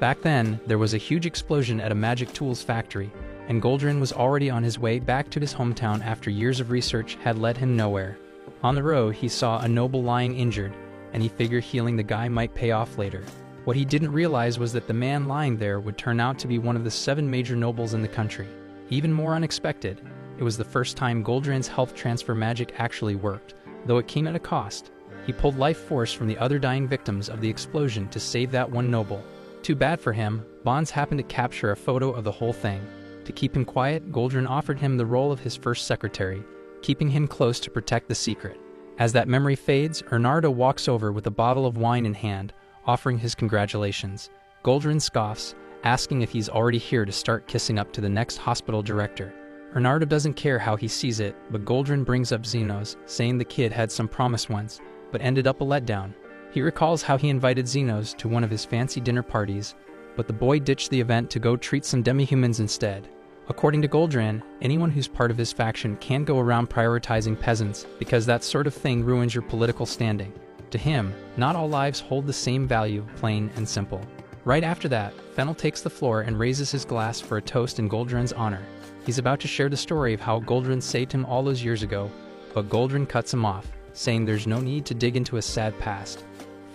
Back then, there was a huge explosion at a magic tools factory, and Goldrin was already on his way back to his hometown after years of research had led him nowhere. On the road, he saw a noble lying injured, and he figured healing the guy might pay off later. What he didn't realize was that the man lying there would turn out to be one of the 7 major nobles in the country. Even more unexpected, it was the first time Goldrin's health transfer magic actually worked, though it came at a cost. He pulled life force from the other dying victims of the explosion to save that one noble. Too bad for him, Bonds happened to capture a photo of the whole thing. To keep him quiet, Goldrin offered him the role of his first secretary, keeping him close to protect the secret. As that memory fades, Bernardo walks over with a bottle of wine in hand, offering his congratulations. Goldrin scoffs, asking if he's already here to start kissing up to the next hospital director. Bernardo doesn't care how he sees it, but Goldrin brings up Zenos, saying the kid had some promise once, but ended up a letdown. He recalls how he invited Zenos to one of his fancy dinner parties, but the boy ditched the event to go treat some demi-humans instead. According to Goldrin, anyone who's part of his faction can't go around prioritizing peasants because that sort of thing ruins your political standing. To him, not all lives hold the same value, plain and simple. Right after that, Fennel takes the floor and raises his glass for a toast in Goldrin's honor. He's about to share the story of how Goldrin saved him all those years ago, but Goldrin cuts him off, saying there's no need to dig into his sad past.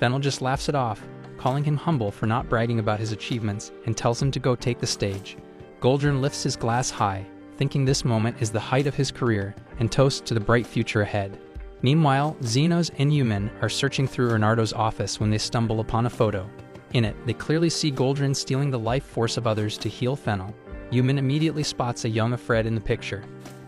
Fennel just laughs it off, calling him humble for not bragging about his achievements, and tells him to go take the stage. Goldrin lifts his glass high, thinking this moment is the height of his career, and toasts to the bright future ahead. Meanwhile, Zenos and Yumin are searching through Bernardo's office when they stumble upon a photo. In it, they clearly see Goldrin stealing the life force of others to heal Fennel. Yumin immediately spots a young Fred in the picture,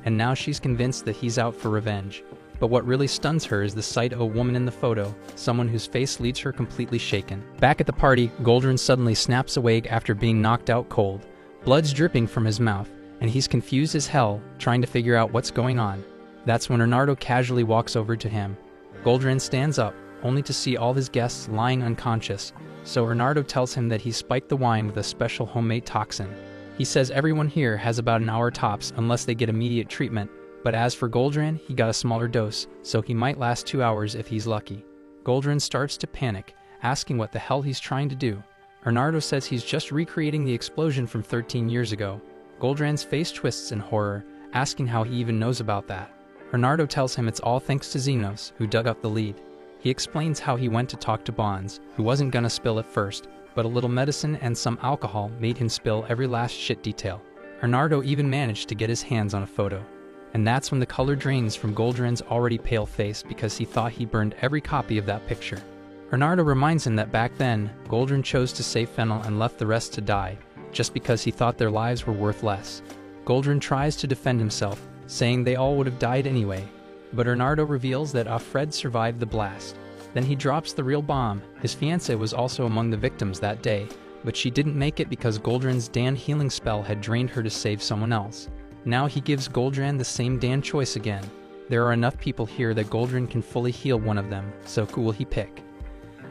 and now she's convinced that he's out for revenge. But what really stuns her is the sight of a woman in the photo, someone whose face leaves her completely shaken. Back at the party, Goldrin suddenly snaps awake after being knocked out cold. Blood's dripping from his mouth, and he's confused as hell, trying to figure out what's going on. That's when Bernardo casually walks over to him. Goldrin stands up, only to see all his guests lying unconscious, so Bernardo tells him that he spiked the wine with a special homemade toxin. He says everyone here has about an hour tops unless they get immediate treatment, but as for Goldrin, he got a smaller dose, so he might last 2 hours if he's lucky. Goldrin starts to panic, asking what the hell he's trying to do. Bernardo says he's just recreating the explosion from 13 years ago. Goldrin's face twists in horror, asking how he even knows about that. Bernardo tells him it's all thanks to Zenos, who dug up the lead. He explains how he went to talk to Bonds, who wasn't gonna spill at first, but a little medicine and some alcohol made him spill every last shit detail. Bernardo even managed to get his hands on a photo. And that's when the color drains from Goldrin's already pale face because he thought he burned every copy of that picture. Bernardo reminds him that back then, Goldrin chose to save Fennel and left the rest to die, just because he thought their lives were worth less. Goldrin tries to defend himself, saying they all would have died anyway, but Bernardo reveals that Alfred survived the blast. Then he drops the real bomb. His fiancée was also among the victims that day, but she didn't make it because Goldrin's Dan healing spell had drained her to save someone else. Now he gives Goldrin the same Dan choice again. There are enough people here that Goldrin can fully heal one of them, so who will he pick?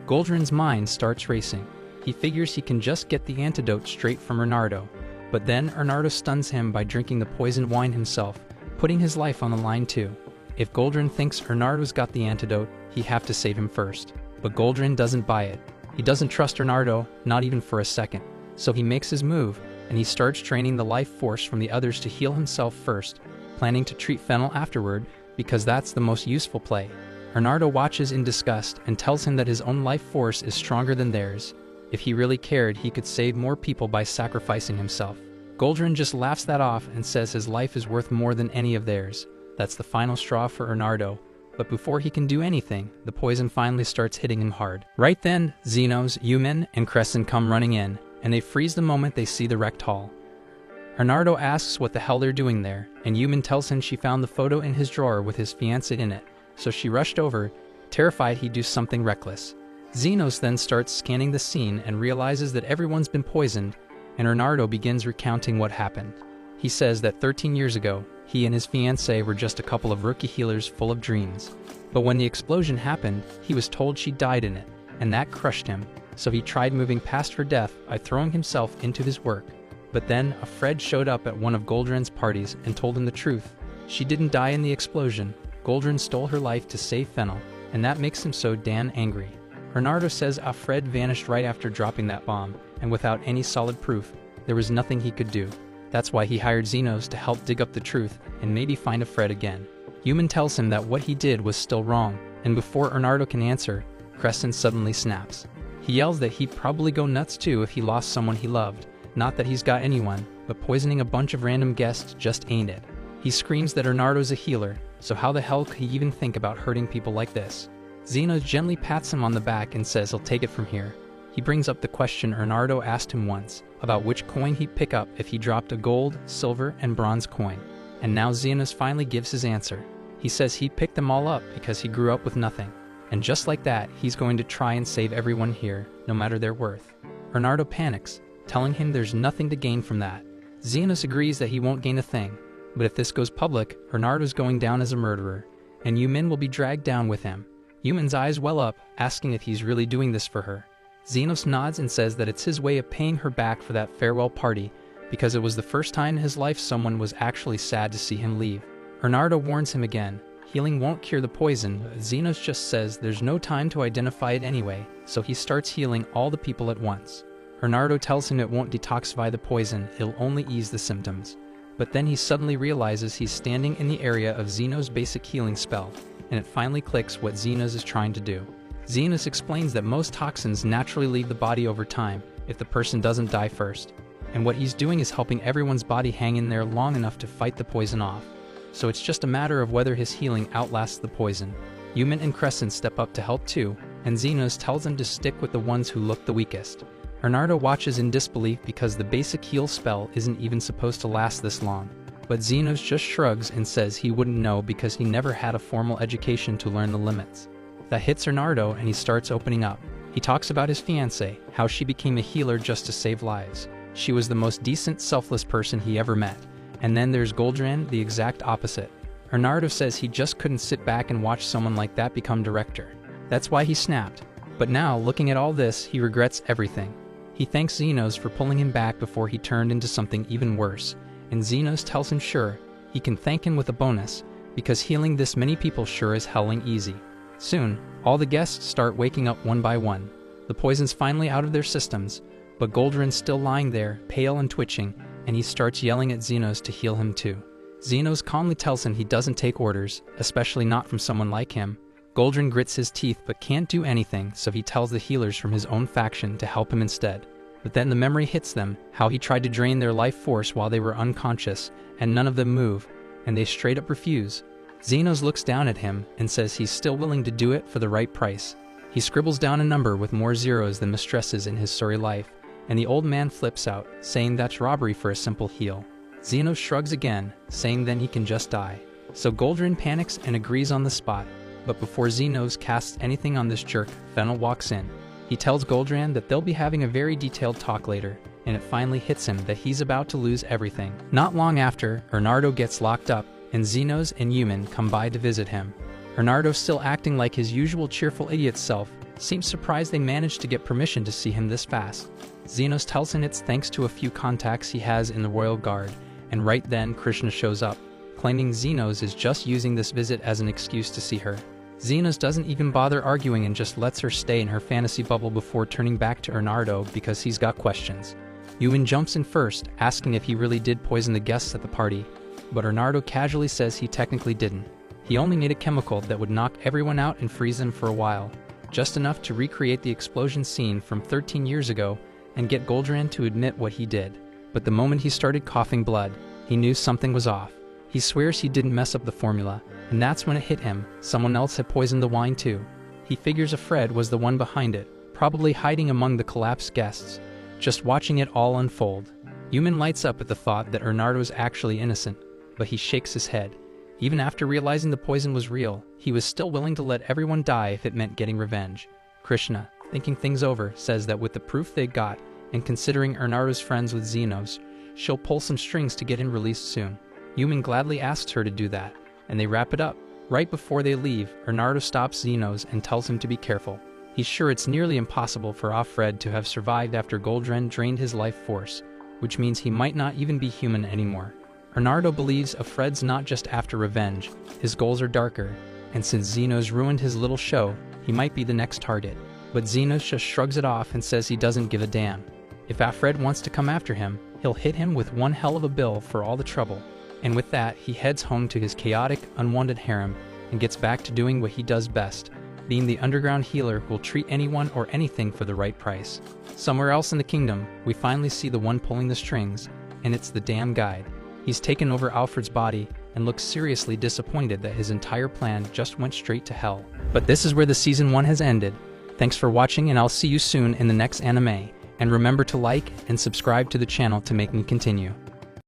Goldrin's mind starts racing. He figures he can just get the antidote straight from Bernardo, but then Bernardo stuns him by drinking the poisoned wine himself, putting his life on the line too. If Goldrin thinks Bernardo's got the antidote, he'd have to save him first. But Goldrin doesn't buy it. He doesn't trust Bernardo, not even for a second. So he makes his move, and he starts draining the life force from the others to heal himself first, planning to treat Fennel afterward, because that's the most useful play. Bernardo watches in disgust and tells him that his own life force is stronger than theirs. If he really cared, he could save more people by sacrificing himself. Goldrin just laughs that off and says his life is worth more than any of theirs. That's the final straw for Bernardo. But before he can do anything, the poison finally starts hitting him hard. Right then, Zenos, Yumin, and Crescent come running in, and they freeze the moment they see the wrecked hall. Bernardo asks what the hell they're doing there, and Yumin tells him she found the photo in his drawer with his fiancée in it, so she rushed over, terrified he'd do something reckless. Zenos then starts scanning the scene and realizes that everyone's been poisoned, and Bernardo begins recounting what happened. He says that 13 years ago, he and his fiancée were just a couple of rookie healers full of dreams. But when the explosion happened, he was told she died in it, and that crushed him, so he tried moving past her death by throwing himself into his work. But then, a Fred showed up at one of Goldrin's parties and told him the truth. She didn't die in the explosion. Goldrin stole her life to save Fennel, and that makes him so damn angry. Bernardo says Alfred vanished right after dropping that bomb, and without any solid proof, there was nothing he could do. That's why he hired Zenos to help dig up the truth and maybe find a Fred again. Yumin tells him that what he did was still wrong, and before Bernardo can answer, Crescent suddenly snaps. He yells that he'd probably go nuts too if he lost someone he loved. Not that he's got anyone, but poisoning a bunch of random guests just ain't it. He screams that Bernardo's a healer, so how the hell could he even think about hurting people like this? Zenos gently pats him on the back and says he'll take it from here. He brings up the question Bernardo asked him once, about which coin he'd pick up if he dropped a gold, silver, and bronze coin. And now Zenos finally gives his answer. He says he'd pick them all up because he grew up with nothing. And just like that, he's going to try and save everyone here, no matter their worth. Bernardo panics, telling him there's nothing to gain from that. Zenos agrees that he won't gain a thing, but if this goes public, Bernardo's going down as a murderer, and Yumin will be dragged down with him. Yumin's eyes well up, asking if he's really doing this for her. Zenos nods and says that it's his way of paying her back for that farewell party, because it was the first time in his life someone was actually sad to see him leave. Bernardo warns him again. Healing won't cure the poison, but Zenos just says there's no time to identify it anyway, so he starts healing all the people at once. Bernardo tells him it won't detoxify the poison, it'll only ease the symptoms. But then he suddenly realizes he's standing in the area of Zenos' basic healing spell, and it finally clicks what Zenos is trying to do. Zenos explains that most toxins naturally leave the body over time, if the person doesn't die first. And what he's doing is helping everyone's body hang in there long enough to fight the poison off. So it's just a matter of whether his healing outlasts the poison. Yumin and Crescent step up to help too, and Zenos tells them to stick with the ones who look the weakest. Bernardo watches in disbelief because the basic heal spell isn't even supposed to last this long. But Zenos just shrugs and says he wouldn't know because he never had a formal education to learn the limits. That hits Bernardo and he starts opening up. He talks about his fiancée, how she became a healer just to save lives. She was the most decent, selfless person he ever met, And then there's Goldran, the exact opposite. Bernardo says he just couldn't sit back and watch someone like that become director. That's why he snapped. But now, looking at all this, he regrets everything. He thanks Zenos for pulling him back before he turned into something even worse, and Zenos tells him sure, he can thank him with a bonus, because healing this many people sure is helling easy. Soon, all the guests start waking up one by one. The poison's finally out of their systems, but Goldran's still lying there, pale and twitching, and he starts yelling at Zenos to heal him too. Zenos calmly tells him he doesn't take orders, especially not from someone like him. Goldran grits his teeth but can't do anything, so he tells the healers from his own faction to help him instead. But then the memory hits them, how he tried to drain their life force while they were unconscious, and none of them move, and they straight up refuse. Zenos looks down at him and says he's still willing to do it for the right price. He scribbles down a number with more zeros than mistresses in his sorry life, and the old man flips out, saying that's robbery for a simple heal. Zenos shrugs again, saying then he can just die. So Goldran panics and agrees on the spot, but before Zenos casts anything on this jerk, Fennel walks in. He tells Goldran that they'll be having a very detailed talk later, and it finally hits him that he's about to lose everything. Not long after, Bernardo gets locked up, and Zenos and Yuman come by to visit him. Bernardo, still acting like his usual cheerful idiot self, seems surprised they managed to get permission to see him this fast. Zenos tells him it's thanks to a few contacts he has in the Royal Guard, and right then Krishna shows up, claiming Zenos is just using this visit as an excuse to see her. Zenos doesn't even bother arguing and just lets her stay in her fantasy bubble before turning back to Bernardo because he's got questions. Yuman jumps in first, asking if he really did poison the guests at the party, but Bernardo casually says he technically didn't. He only made a chemical that would knock everyone out and freeze them for a while, just enough to recreate the explosion scene from 13 years ago and get Goldran to admit what he did. But the moment he started coughing blood, he knew something was off. He swears he didn't mess up the formula, and that's when it hit him. Someone else had poisoned the wine too. He figures a Fred was the one behind it, probably hiding among the collapsed guests, just watching it all unfold. Yuman lights up at the thought that Bernardo's actually innocent, but he shakes his head. Even after realizing the poison was real, he was still willing to let everyone die if it meant getting revenge. Krishna, thinking things over, says that with the proof they got, and considering Bernardo's friends with Zenos, she'll pull some strings to get him released soon. Yuman gladly asks her to do that, and they wrap it up. Right before they leave, Bernardo stops Zenos and tells him to be careful. He's sure it's nearly impossible for Fred to have survived after Goldran drained his life force, which means he might not even be human anymore. Bernardo believes Fred's not just after revenge, his goals are darker, and since Zenos ruined his little show, he might be the next target. But Zenos just shrugs it off and says he doesn't give a damn. If Fred wants to come after him, he'll hit him with one hell of a bill for all the trouble. And with that, he heads home to his chaotic, unwanted harem and gets back to doing what he does best, being the underground healer who will treat anyone or anything for the right price. Somewhere else in the kingdom, we finally see the one pulling the strings, and it's the damn guide. He's taken over Alfred's body and looks seriously disappointed that his entire plan just went straight to hell. But this is where the season 1 has ended. Thanks for watching, and I'll see you soon in the next anime. And remember to like and subscribe to the channel to make me continue.